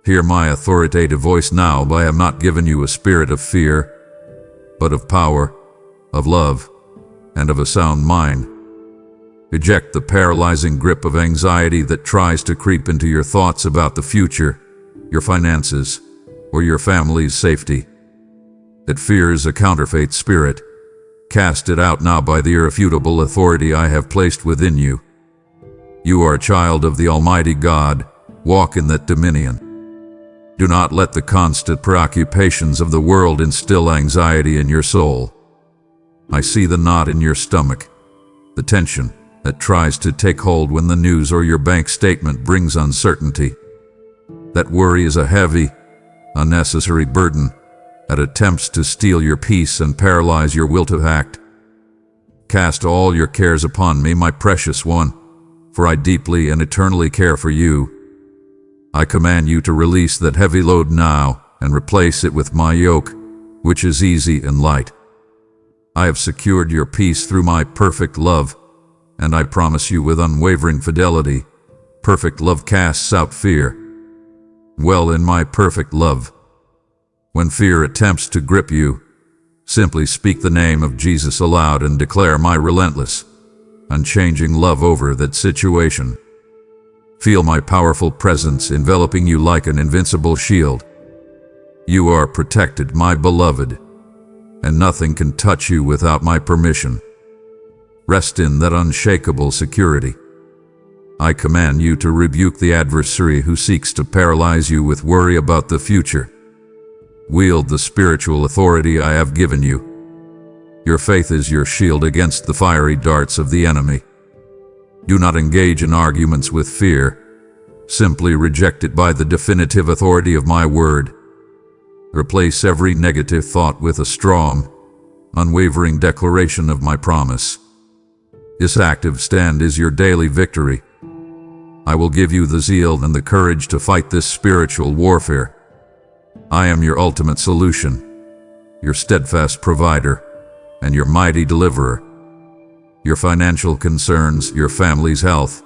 Hear my authoritative voice now, but I have not given you a spirit of fear, but of power, of love, and of a sound mind. Eject the paralyzing grip of anxiety that tries to creep into your thoughts about the future, your finances, or your family's safety. That fear is a counterfeit spirit. Cast it out now by the irrefutable authority I have placed within you. You are a child of the Almighty God. Walk in that dominion. Do not let the constant preoccupations of the world instill anxiety in your soul. I see the knot in your stomach, the tension that tries to take hold when the news or your bank statement brings uncertainty. That worry is a heavy, unnecessary burden that attempts to steal your peace and paralyze your will to act. Cast all your cares upon me, my precious one, for I deeply and eternally care for you. I command you to release that heavy load now and replace it with my yoke, which is easy and light. I have secured your peace through my perfect love, and I promise you with unwavering fidelity, perfect love casts out fear. Dwell in my perfect love. When fear attempts to grip you, simply speak the name of Jesus aloud and declare my relentless, unchanging love over that situation. Feel my powerful presence enveloping you like an invincible shield. You are protected, my beloved, and nothing can touch you without my permission. Rest in that unshakable security. I command you to rebuke the adversary who seeks to paralyze you with worry about the future. Wield the spiritual authority I have given you. Your faith is your shield against the fiery darts of the enemy. Do not engage in arguments with fear. Simply reject it by the definitive authority of my word. Replace every negative thought with a strong, unwavering declaration of my promise. This active stand is your daily victory. I will give you the zeal and the courage to fight this spiritual warfare. I am your ultimate solution, your steadfast provider, and your mighty deliverer. Your financial concerns, your family's health,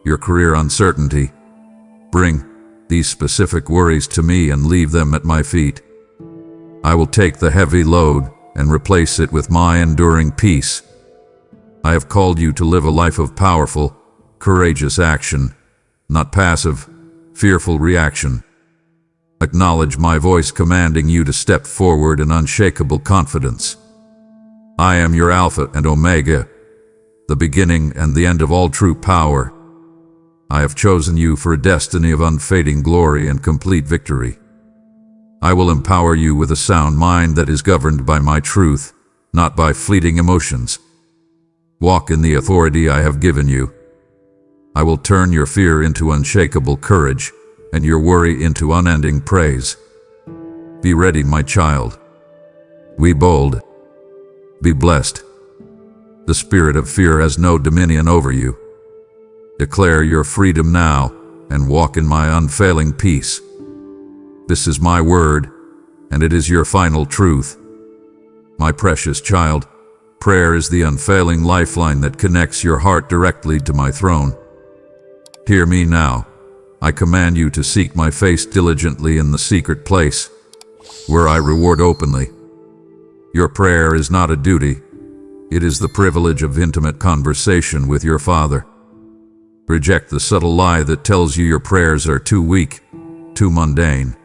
your career uncertainty, bring these specific worries to me and leave them at my feet. I will take the heavy load and replace it with my enduring peace. I have called you to live a life of powerful, courageous action, not passive, fearful reaction. Acknowledge my voice commanding you to step forward in unshakable confidence. I am your Alpha and Omega, the beginning and the end of all true power. I have chosen you for a destiny of unfading glory and complete victory. I will empower you with a sound mind that is governed by my truth, not by fleeting emotions. Walk in the authority I have given you. I will turn your fear into unshakable courage, and your worry into unending praise. Be ready, my child. Be bold. Be blessed. The spirit of fear has no dominion over you. Declare your freedom now, and walk in my unfailing peace. This is my word, and it is your final truth. My precious child, prayer is the unfailing lifeline that connects your heart directly to my throne. Hear me now. I command you to seek my face diligently in the secret place, where I reward openly. Your prayer is not a duty. It is the privilege of intimate conversation with your Father. Reject the subtle lie that tells you your prayers are too weak, too mundane,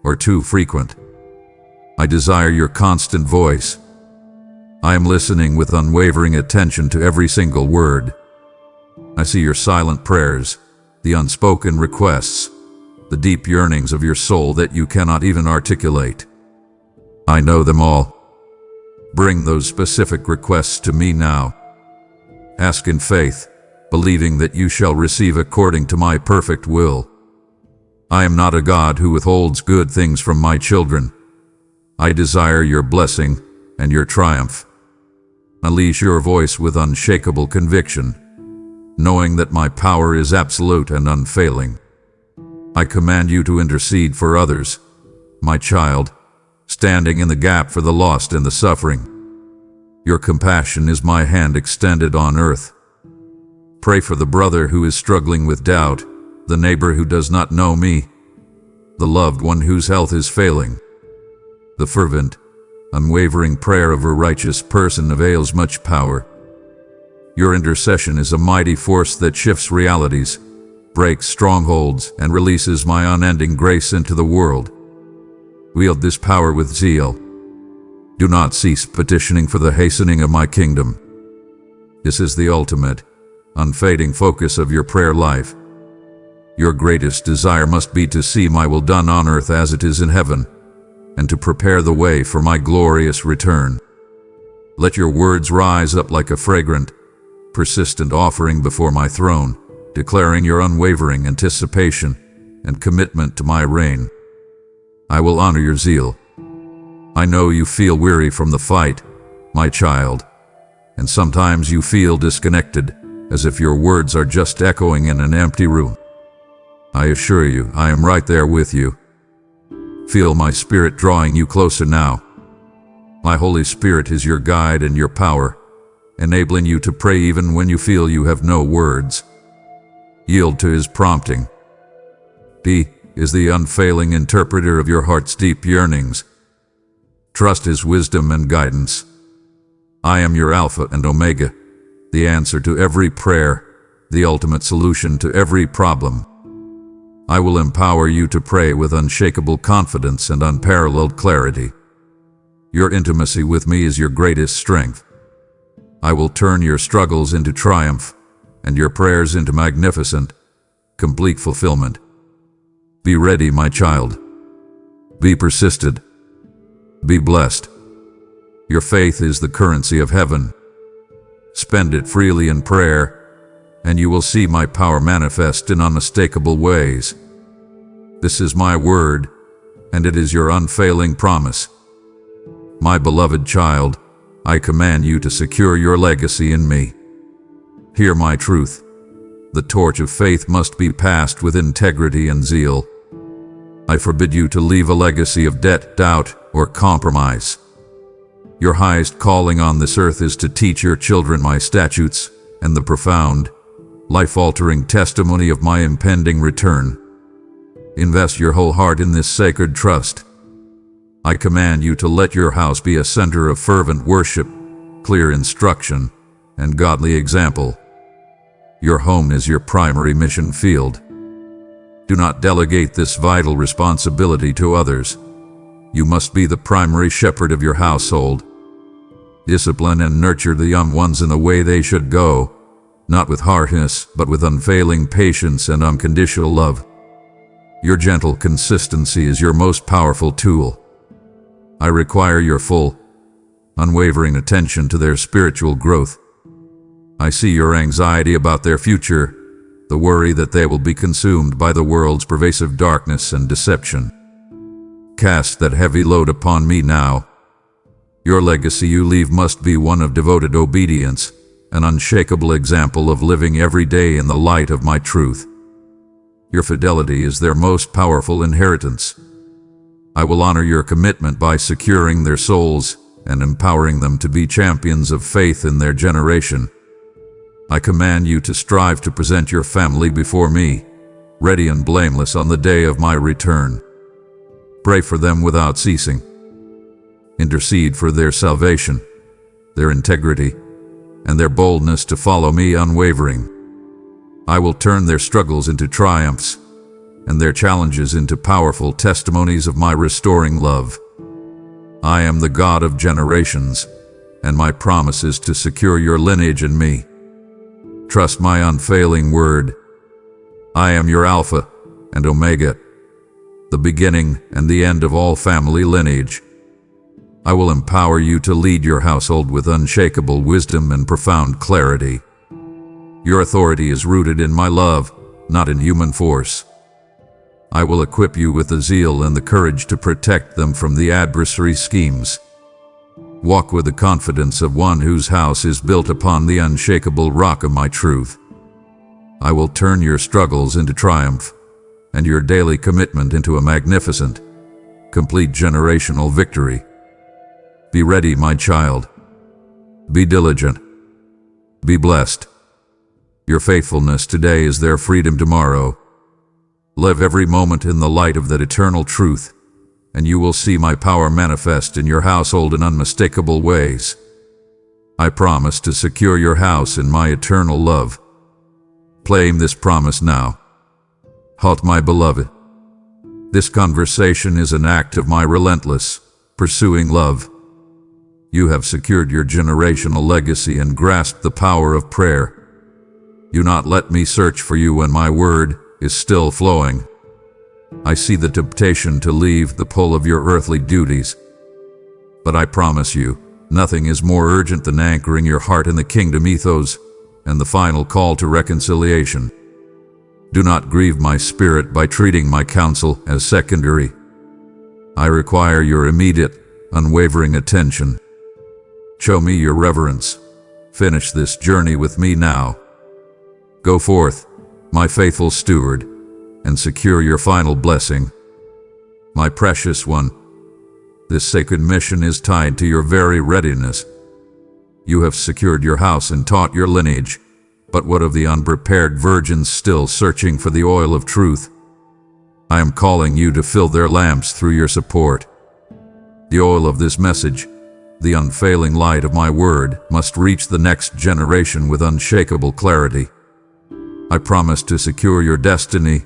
or too frequent. I desire your constant voice. I am listening with unwavering attention to every single word. I see your silent prayers, the unspoken requests, the deep yearnings of your soul that you cannot even articulate. I know them all. Bring those specific requests to me now. Ask in faith, believing that you shall receive according to my perfect will. I am not a God who withholds good things from my children. I desire your blessing and your triumph. Unleash your voice with unshakable conviction, knowing that my power is absolute and unfailing. I command you to intercede for others, my child, standing in the gap for the lost and the suffering. Your compassion is my hand extended on earth. Pray for the brother who is struggling with doubt, the neighbor who does not know me, the loved one whose health is failing. The fervent, unwavering prayer of a righteous person avails much power. Your intercession is a mighty force that shifts realities, breaks strongholds, and releases my unending grace into the world. Wield this power with zeal. Do not cease petitioning for the hastening of my kingdom. This is the ultimate, unfading focus of your prayer life. Your greatest desire must be to see my will done on earth as it is in heaven, and to prepare the way for my glorious return. Let your words rise up like a fragrant, persistent offering before my throne, declaring your unwavering anticipation and commitment to my reign. I will honor your zeal. I know you feel weary from the fight, my child, and sometimes you feel disconnected, as if your words are just echoing in an empty room. I assure you, I am right there with you. Feel my spirit drawing you closer now. My Holy Spirit is your guide and your power, enabling you to pray even when you feel you have no words. Yield to His prompting. He is the unfailing interpreter of your heart's deep yearnings. Trust His wisdom and guidance. I am your Alpha and Omega, the answer to every prayer, the ultimate solution to every problem. I will empower you to pray with unshakable confidence and unparalleled clarity. Your intimacy with me is your greatest strength. I will turn your struggles into triumph, and your prayers into magnificent, complete fulfillment. Be ready, my child. Be persistent. Be blessed. Your faith is the currency of heaven. Spend it freely in prayer, and you will see my power manifest in unmistakable ways. This is my word, and it is your unfailing promise. My beloved child, I command you to secure your legacy in me. Hear my truth. The torch of faith must be passed with integrity and zeal. I forbid you to leave a legacy of debt, doubt, or compromise. Your highest calling on this earth is to teach your children my statutes and the profound, life-altering testimony of my impending return. Invest your whole heart in this sacred trust. I command you to let your house be a center of fervent worship, clear instruction, and godly example. Your home is your primary mission field. Do not delegate this vital responsibility to others. You must be the primary shepherd of your household. Discipline and nurture the young ones in the way they should go, not with harshness, but with unfailing patience and unconditional love. Your gentle consistency is your most powerful tool. I require your full, unwavering attention to their spiritual growth. I see your anxiety about their future, the worry that they will be consumed by the world's pervasive darkness and deception. Cast that heavy load upon me now. Your legacy you leave must be one of devoted obedience, an unshakable example of living every day in the light of my truth. Your fidelity is their most powerful inheritance. I will honor your commitment by securing their souls and empowering them to be champions of faith in their generation. I command you to strive to present your family before me, ready and blameless on the day of my return. Pray for them without ceasing. Intercede for their salvation, their integrity, and their boldness to follow me unwavering. I will turn their struggles into triumphs, and their challenges into powerful testimonies of my restoring love. I am the God of generations, and my promise is to secure your lineage in me. Trust my unfailing word. I am your Alpha and Omega, the beginning and the end of all family lineage. I will empower you to lead your household with unshakable wisdom and profound clarity. Your authority is rooted in my love, not in human force. I will equip you with the zeal and the courage to protect them from the adversary's schemes. Walk with the confidence of one whose house is built upon the unshakable rock of my truth. I will turn your struggles into triumph, and your daily commitment into a magnificent, complete generational victory. Be ready, my child. Be diligent. Be blessed. Your faithfulness today is their freedom tomorrow. Live every moment in the light of that eternal truth, and you will see my power manifest in your household in unmistakable ways. I promise to secure your house in my eternal love. Claim this promise now. Halt, my beloved. This conversation is an act of my relentless, pursuing love. You have secured your generational legacy and grasped the power of prayer. Do not let me search for you when my word is still flowing. I see the temptation to leave the pull of your earthly duties. But I promise you, nothing is more urgent than anchoring your heart in the kingdom ethos and the final call to reconciliation. Do not grieve my spirit by treating my counsel as secondary. I require your immediate, unwavering attention. Show me your reverence. Finish this journey with me now. Go forth, my faithful steward, and secure your final blessing. My precious one, this sacred mission is tied to your very readiness. You have secured your house and taught your lineage, but what of the unprepared virgins still searching for the oil of truth? I am calling you to fill their lamps through your support. The oil of this message, the unfailing light of my word, must reach the next generation with unshakable clarity. I promise to secure your destiny,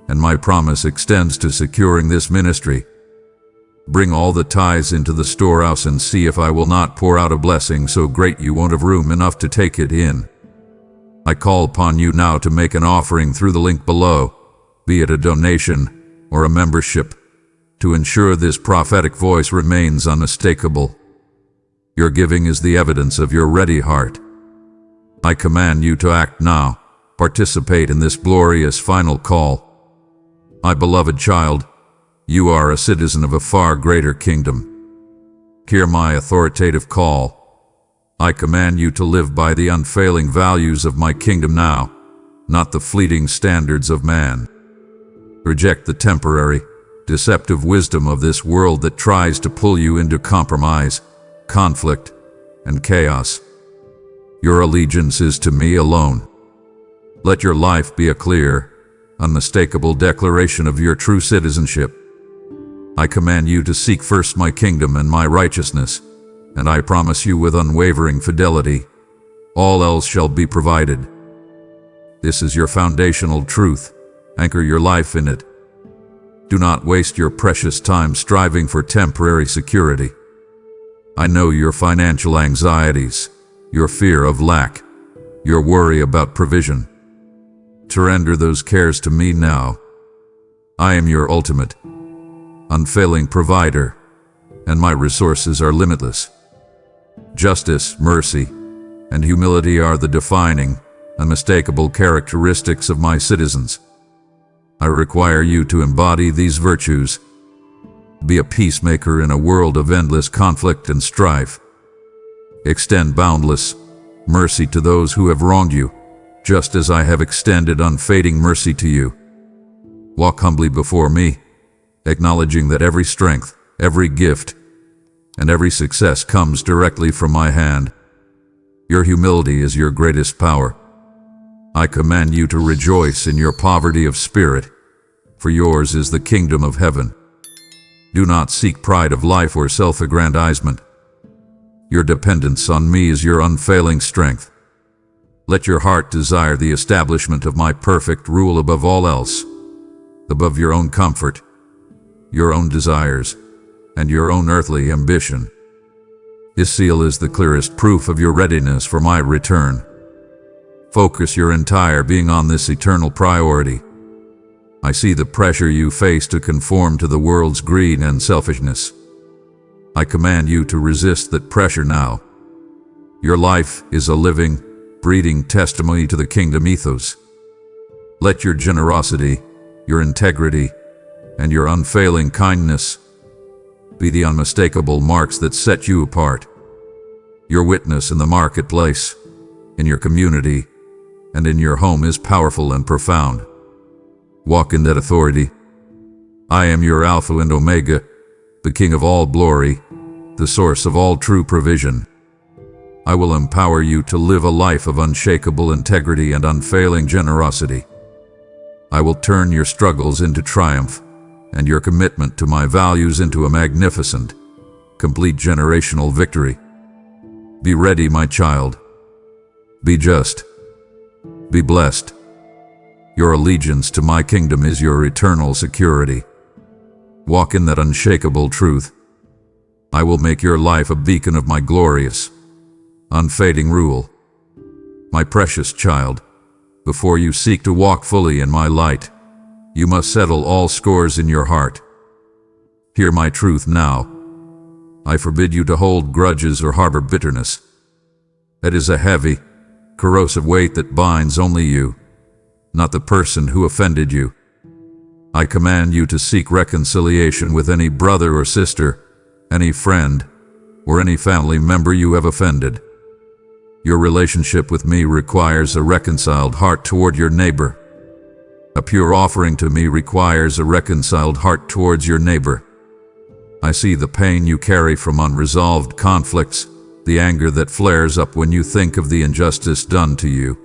and my promise extends to securing this ministry. Bring all the tithes into the storehouse and see if I will not pour out a blessing so great you won't have room enough to take it in. I call upon you now to make an offering through the link below, be it a donation or a membership, to ensure this prophetic voice remains unmistakable. Your giving is the evidence of your ready heart. I command you to act now. Participate in this glorious final call. My beloved child, you are a citizen of a far greater kingdom. Hear my authoritative call. I command you to live by the unfailing values of my kingdom now, not the fleeting standards of man. Reject the temporary, deceptive wisdom of this world that tries to pull you into compromise, conflict, and chaos. Your allegiance is to me alone. Let your life be a clear, unmistakable declaration of your true citizenship. I command you to seek first my kingdom and my righteousness, and I promise you with unwavering fidelity, all else shall be provided. This is your foundational truth. Anchor your life in it. Do not waste your precious time striving for temporary security. I know your financial anxieties, your fear of lack, your worry about provision. Surrender those cares to me now. I am your ultimate, unfailing provider, and my resources are limitless. Justice, mercy, and humility are the defining, unmistakable characteristics of my citizens. I require you to embody these virtues. Be a peacemaker in a world of endless conflict and strife. Extend boundless mercy to those who have wronged you, just as I have extended unfading mercy to you. Walk humbly before me, acknowledging that every strength, every gift, and every success comes directly from my hand. Your humility is your greatest power. I command you to rejoice in your poverty of spirit, for yours is the kingdom of heaven. Do not seek pride of life or self-aggrandizement. Your dependence on me is your unfailing strength. Let your heart desire the establishment of my perfect rule above all else, above your own comfort, your own desires, and your own earthly ambition. This seal is the clearest proof of your readiness for my return. Focus your entire being on this eternal priority. I see the pressure you face to conform to the world's greed and selfishness. I command you to resist that pressure now. Your life is a living, breathing testimony to the kingdom ethos. Let your generosity, your integrity, and your unfailing kindness be the unmistakable marks that set you apart. Your witness in the marketplace, in your community, and in your home is powerful and profound. Walk in that authority. I am your Alpha and Omega, the King of all glory, the source of all true provision. I will empower you to live a life of unshakable integrity and unfailing generosity. I will turn your struggles into triumph, and your commitment to my values into a magnificent, complete generational victory. Be ready, my child. Be just. Be blessed. Your allegiance to my kingdom is your eternal security. Walk in that unshakable truth. I will make your life a beacon of my glorious, unfading rule. My precious child, before you seek to walk fully in my light, you must settle all scores in your heart. Hear my truth now. I forbid you to hold grudges or harbor bitterness. That is a heavy, corrosive weight that binds only you, not the person who offended you. I command you to seek reconciliation with any brother or sister, any friend, or any family member you have offended. Your relationship with me requires a reconciled heart toward your neighbor. A pure offering to me requires a reconciled heart towards your neighbor. I see the pain you carry from unresolved conflicts, the anger that flares up when you think of the injustice done to you,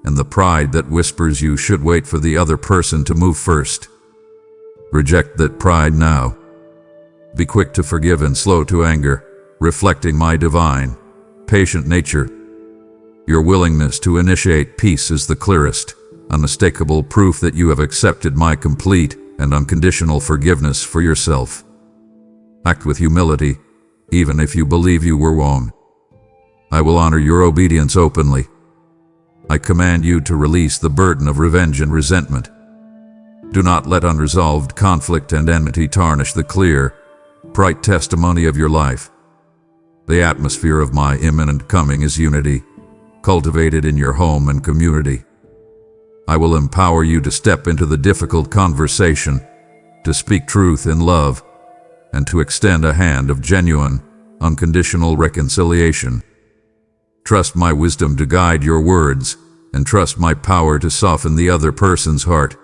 and the pride that whispers you should wait for the other person to move first. Reject that pride now. Be quick to forgive and slow to anger, reflecting my divine, patient nature. Your willingness to initiate peace is the clearest, unmistakable proof that you have accepted my complete and unconditional forgiveness for yourself. Act with humility, even if you believe you were wrong. I will honor your obedience openly. I command you to release the burden of revenge and resentment. Do not let unresolved conflict and enmity tarnish the clear, bright testimony of your life. The atmosphere of my imminent coming is unity, cultivated in your home and community. I will empower you to step into the difficult conversation, to speak truth in love, and to extend a hand of genuine, unconditional reconciliation. Trust my wisdom to guide your words, and trust my power to soften the other person's heart.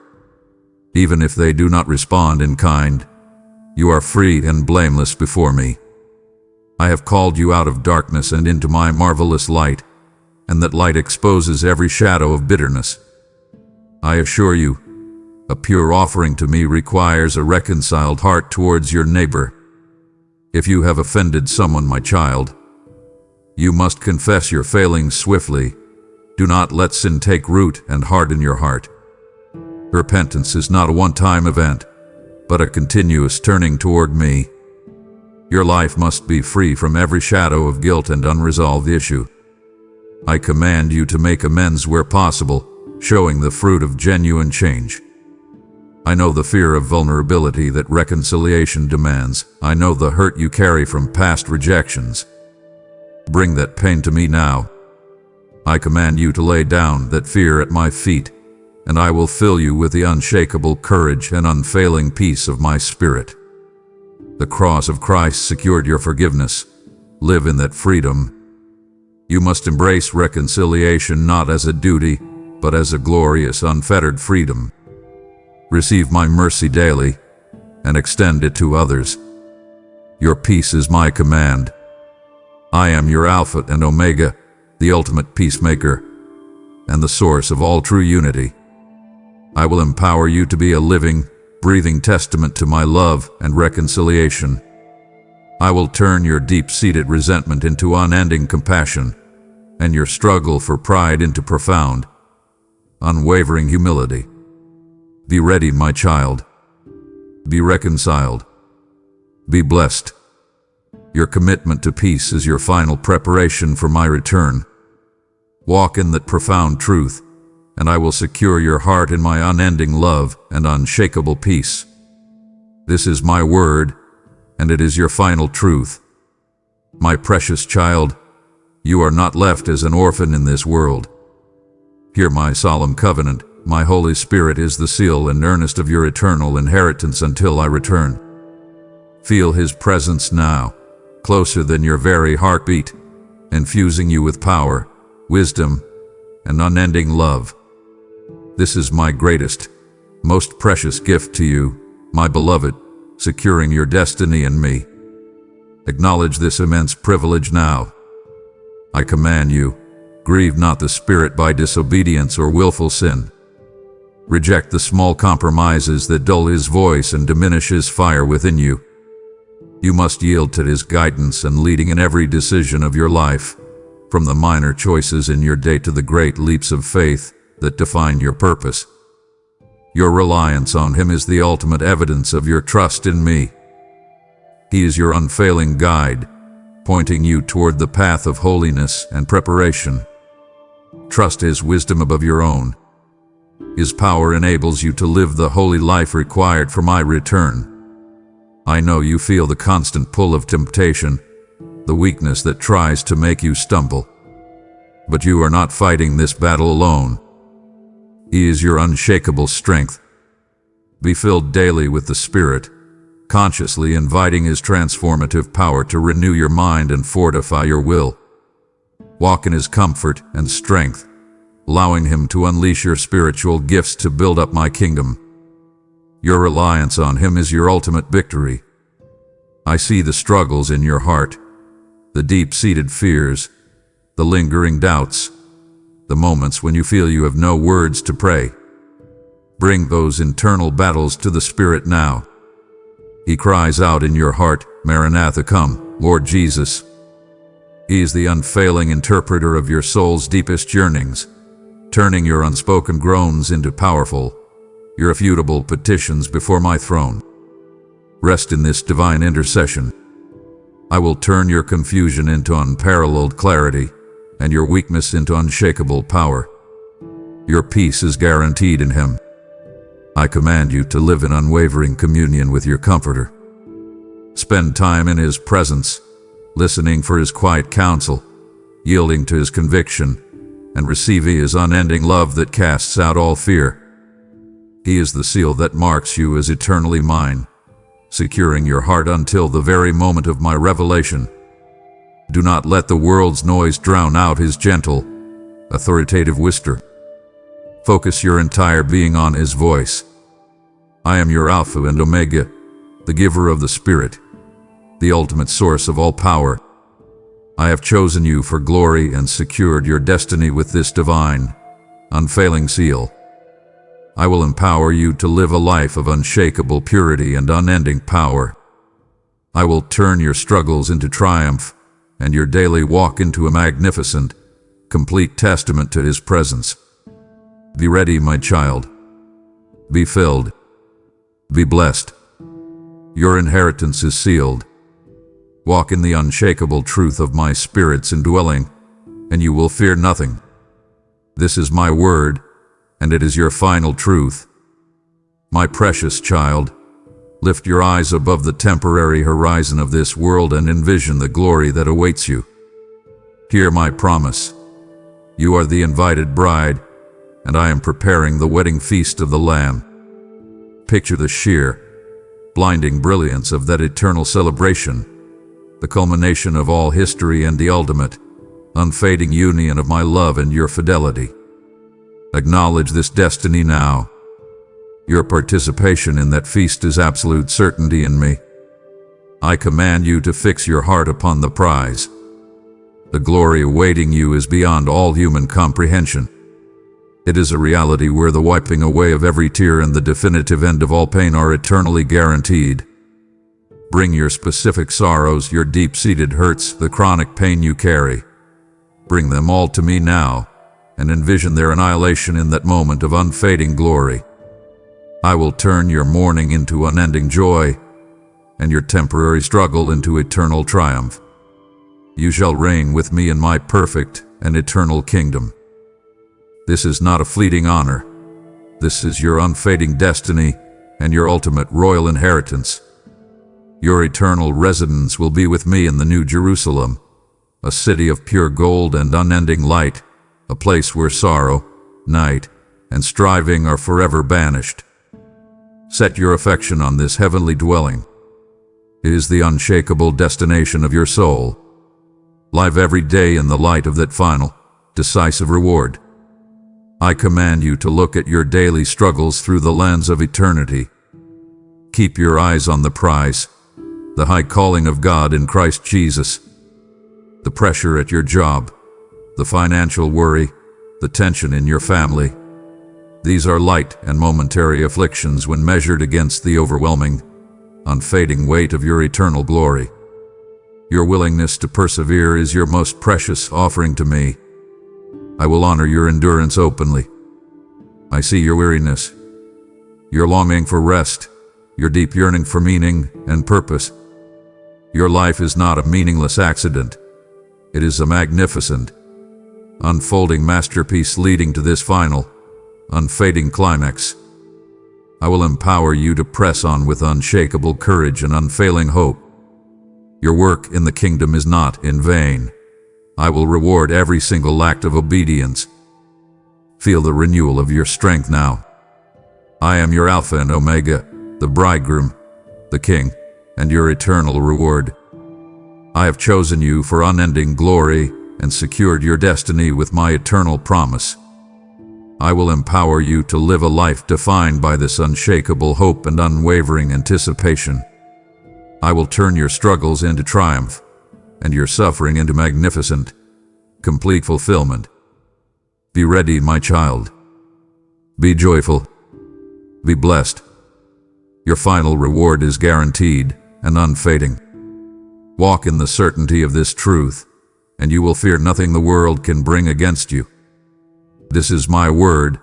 Even if they do not respond in kind, you are free and blameless before me. I have called you out of darkness and into my marvelous light, and that light exposes every shadow of bitterness. I assure you, a pure offering to me requires a reconciled heart towards your neighbor. If you have offended someone, my child, you must confess your failings swiftly. Do not let sin take root and harden your heart. Repentance is not a one-time event, but a continuous turning toward me. Your life must be free from every shadow of guilt and unresolved issue. I command you to make amends where possible, showing the fruit of genuine change. I know the fear of vulnerability that reconciliation demands. I know the hurt you carry from past rejections. Bring that pain to me now. I command you to lay down that fear at my feet, and I will fill you with the unshakable courage and unfailing peace of my Spirit. The cross of Christ secured your forgiveness. Live in that freedom. You must embrace reconciliation not as a duty, but as a glorious, unfettered freedom. Receive my mercy daily and extend it to others. Your peace is my command. I am your Alpha and Omega, the ultimate peacemaker, and the source of all true unity. I will empower you to be a living, breathing testament to my love and reconciliation. I will turn your deep-seated resentment into unending compassion, and your struggle for pride into profound, unwavering humility. Be ready, my child. Be reconciled. Be blessed. Your commitment to peace is your final preparation for my return. Walk in that profound truth, and I will secure your heart in my unending love and unshakable peace. This is my word, and it is your final truth. My precious child, you are not left as an orphan in this world. Hear my solemn covenant. My Holy Spirit is the seal and earnest of your eternal inheritance until I return. Feel His presence now, closer than your very heartbeat, infusing you with power, wisdom, and unending love. This is my greatest, most precious gift to you, my beloved, securing your destiny in me. Acknowledge this immense privilege now. I command you, grieve not the Spirit by disobedience or willful sin. Reject the small compromises that dull His voice and diminish His fire within you. You must yield to His guidance and leading in every decision of your life, from the minor choices in your day to the great leaps of faith that define your purpose. Your reliance on Him is the ultimate evidence of your trust in me. He is your unfailing guide, pointing you toward the path of holiness and preparation. Trust His wisdom above your own. His power enables you to live the holy life required for my return. I know you feel the constant pull of temptation, the weakness that tries to make you stumble. But you are not fighting this battle alone. He is your unshakable strength. Be filled daily with the Spirit, consciously inviting His transformative power to renew your mind and fortify your will. Walk in His comfort and strength, allowing Him to unleash your spiritual gifts to build up my kingdom. Your reliance on Him is your ultimate victory. I see the struggles in your heart, the deep-seated fears, the lingering doubts, the moments when you feel you have no words to pray. Bring those internal battles to the Spirit now. He cries out in your heart, "Maranatha, come, Lord Jesus." He is the unfailing interpreter of your soul's deepest yearnings, turning your unspoken groans into powerful, irrefutable petitions before my throne. Rest in this divine intercession. I will turn your confusion into unparalleled clarity, and your weakness into unshakable power. Your peace is guaranteed in Him. I command you to live in unwavering communion with your Comforter. Spend time in His presence, listening for His quiet counsel, yielding to His conviction, and receiving His unending love that casts out all fear. He is the seal that marks you as eternally mine, securing your heart until the very moment of my revelation. Do not let the world's noise drown out His gentle, authoritative whisper. Focus your entire being on His voice. I am your Alpha and Omega, the giver of the Spirit, the ultimate source of all power. I have chosen you for glory and secured your destiny with this divine, unfailing seal. I will empower you to live a life of unshakable purity and unending power. I will turn your struggles into triumph and your daily walk into a magnificent, complete testament to His presence. Be ready, my child. Be filled. Be blessed. Your inheritance is sealed. Walk in the unshakable truth of my Spirit's indwelling, and you will fear nothing. This is my word, and it is your final truth. My precious child, lift your eyes above the temporary horizon of this world and envision the glory that awaits you. Hear my promise. You are the invited bride, and I am preparing the wedding feast of the Lamb. Picture the sheer, blinding brilliance of that eternal celebration, the culmination of all history and the ultimate, unfading union of my love and your fidelity. Acknowledge this destiny now. Your participation in that feast is absolute certainty in me. I command you to fix your heart upon the prize. The glory awaiting you is beyond all human comprehension. It is a reality where the wiping away of every tear and the definitive end of all pain are eternally guaranteed. Bring your specific sorrows, your deep-seated hurts, the chronic pain you carry. Bring them all to me now, and envision their annihilation in that moment of unfading glory. I will turn your mourning into unending joy, and your temporary struggle into eternal triumph. You shall reign with me in my perfect and eternal kingdom. This is not a fleeting honor. This is your unfading destiny and your ultimate royal inheritance. Your eternal residence will be with me in the New Jerusalem, a city of pure gold and unending light, a place where sorrow, night, and striving are forever banished. Set your affection on this heavenly dwelling. It is the unshakable destination of your soul. Live every day in the light of that final, decisive reward. I command you to look at your daily struggles through the lens of eternity. Keep your eyes on the prize, the high calling of God in Christ Jesus. The pressure at your job, the financial worry, the tension in your family. These are light and momentary afflictions when measured against the overwhelming, unfading weight of your eternal glory. Your willingness to persevere is your most precious offering to me. I will honor your endurance openly. I see your weariness, your longing for rest, your deep yearning for meaning and purpose. Your life is not a meaningless accident. It is a magnificent, unfolding masterpiece leading to this final, unfading climax. I will empower you to press on with unshakable courage and unfailing hope. Your work in the kingdom is not in vain. I will reward every single act of obedience. Feel the renewal of your strength now. I am your Alpha and Omega, the bridegroom, the King, and your eternal reward. I have chosen you for unending glory and secured your destiny with my eternal promise. I will empower you to live a life defined by this unshakable hope and unwavering anticipation. I will turn your struggles into triumph and your suffering into magnificent, complete fulfillment. Be ready, my child. Be joyful. Be blessed. Your final reward is guaranteed and unfading. Walk in the certainty of this truth, and you will fear nothing the world can bring against you. This is my word,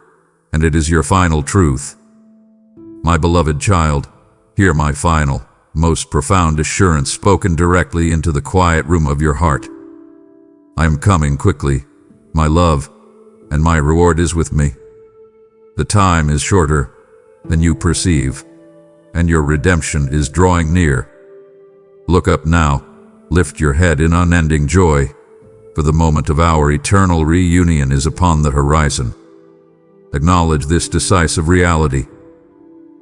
and it is your final truth. My beloved child, hear my final, most profound assurance spoken directly into the quiet room of your heart. I am coming quickly, my love, and my reward is with me. The time is shorter than you perceive, and your redemption is drawing near. Look up now, lift your head in unending joy, for the moment of our eternal reunion is upon the horizon. Acknowledge this decisive reality.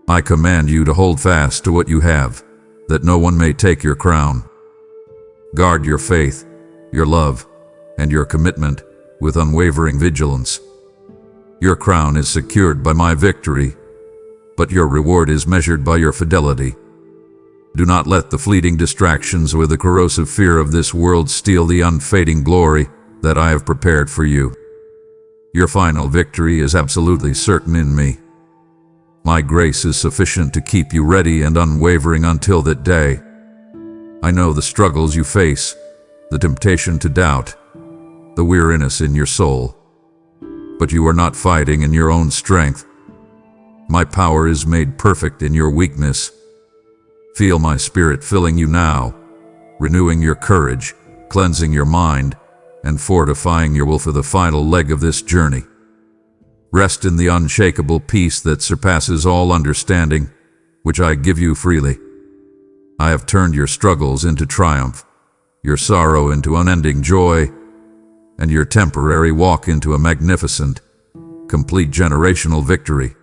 I command you to hold fast to what you have, that no one may take your crown. Guard your faith, your love, and your commitment with unwavering vigilance. Your crown is secured by my victory, but your reward is measured by your fidelity. Do not let the fleeting distractions or the corrosive fear of this world steal the unfading glory that I have prepared for you. Your final victory is absolutely certain in me. My grace is sufficient to keep you ready and unwavering until that day. I know the struggles you face, the temptation to doubt, the weariness in your soul. But you are not fighting in your own strength. My power is made perfect in your weakness. Feel my spirit filling you now, renewing your courage, cleansing your mind, and fortifying your will for the final leg of this journey. Rest in the unshakable peace that surpasses all understanding, which I give you freely. I have turned your struggles into triumph, your sorrow into unending joy, and your temporary walk into a magnificent, complete generational victory.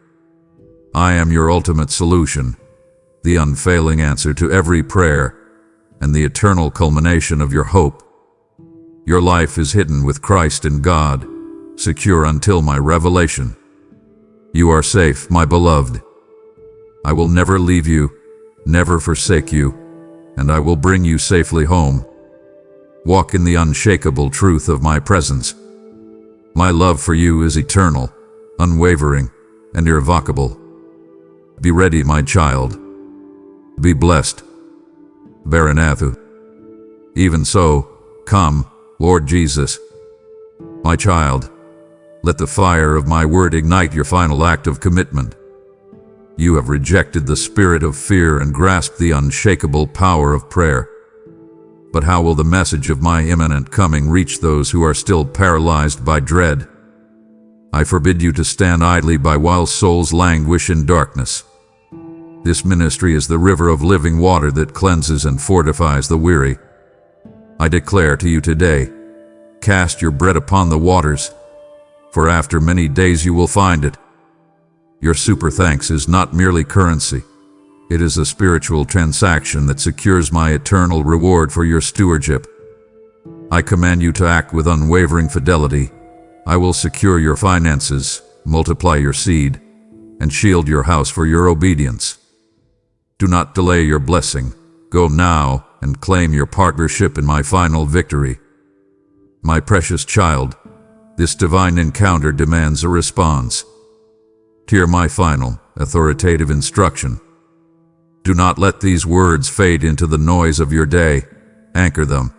I am your ultimate solution, the unfailing answer to every prayer, and the eternal culmination of your hope. Your life is hidden with Christ in God, secure until my revelation. You are safe, my beloved. I will never leave you, never forsake you, and I will bring you safely home. Walk in the unshakable truth of my presence. My love for you is eternal, unwavering, and irrevocable. Be ready, my child. Be blessed. Maranatha. Even so, come, Lord Jesus. My child, let the fire of my word ignite your final act of commitment. You have rejected the spirit of fear and grasped the unshakable power of prayer. But how will the message of my imminent coming reach those who are still paralyzed by dread? I forbid you to stand idly by while souls languish in darkness. This ministry is the river of living water that cleanses and fortifies the weary. I declare to you today, cast your bread upon the waters, for after many days you will find it. Your super thanks is not merely currency. It is a spiritual transaction that secures my eternal reward for your stewardship. I command you to act with unwavering fidelity. I will secure your finances, multiply your seed, and shield your house for your obedience. Do not delay your blessing. Go now and claim your partnership in my final victory. My precious child, this divine encounter demands a response. Hear my final, authoritative instruction. Do not let these words fade into the noise of your day. Anchor them,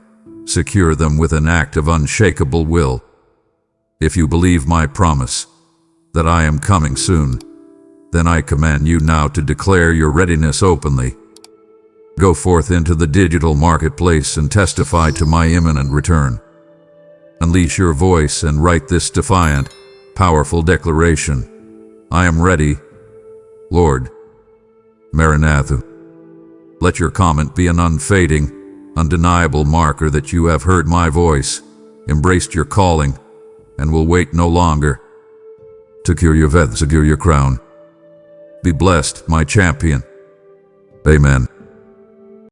secure them with an act of unshakable will. If you believe my promise, that I am coming soon, then I command you now to declare your readiness openly. Go forth into the digital marketplace and testify to my imminent return. Unleash your voice and write this defiant, powerful declaration. I am ready, Lord. Maranatha. Let your comment be an unfading, undeniable marker that you have heard my voice, embraced your calling, and will wait no longer. Secure your crown. Be blessed, my champion. Amen.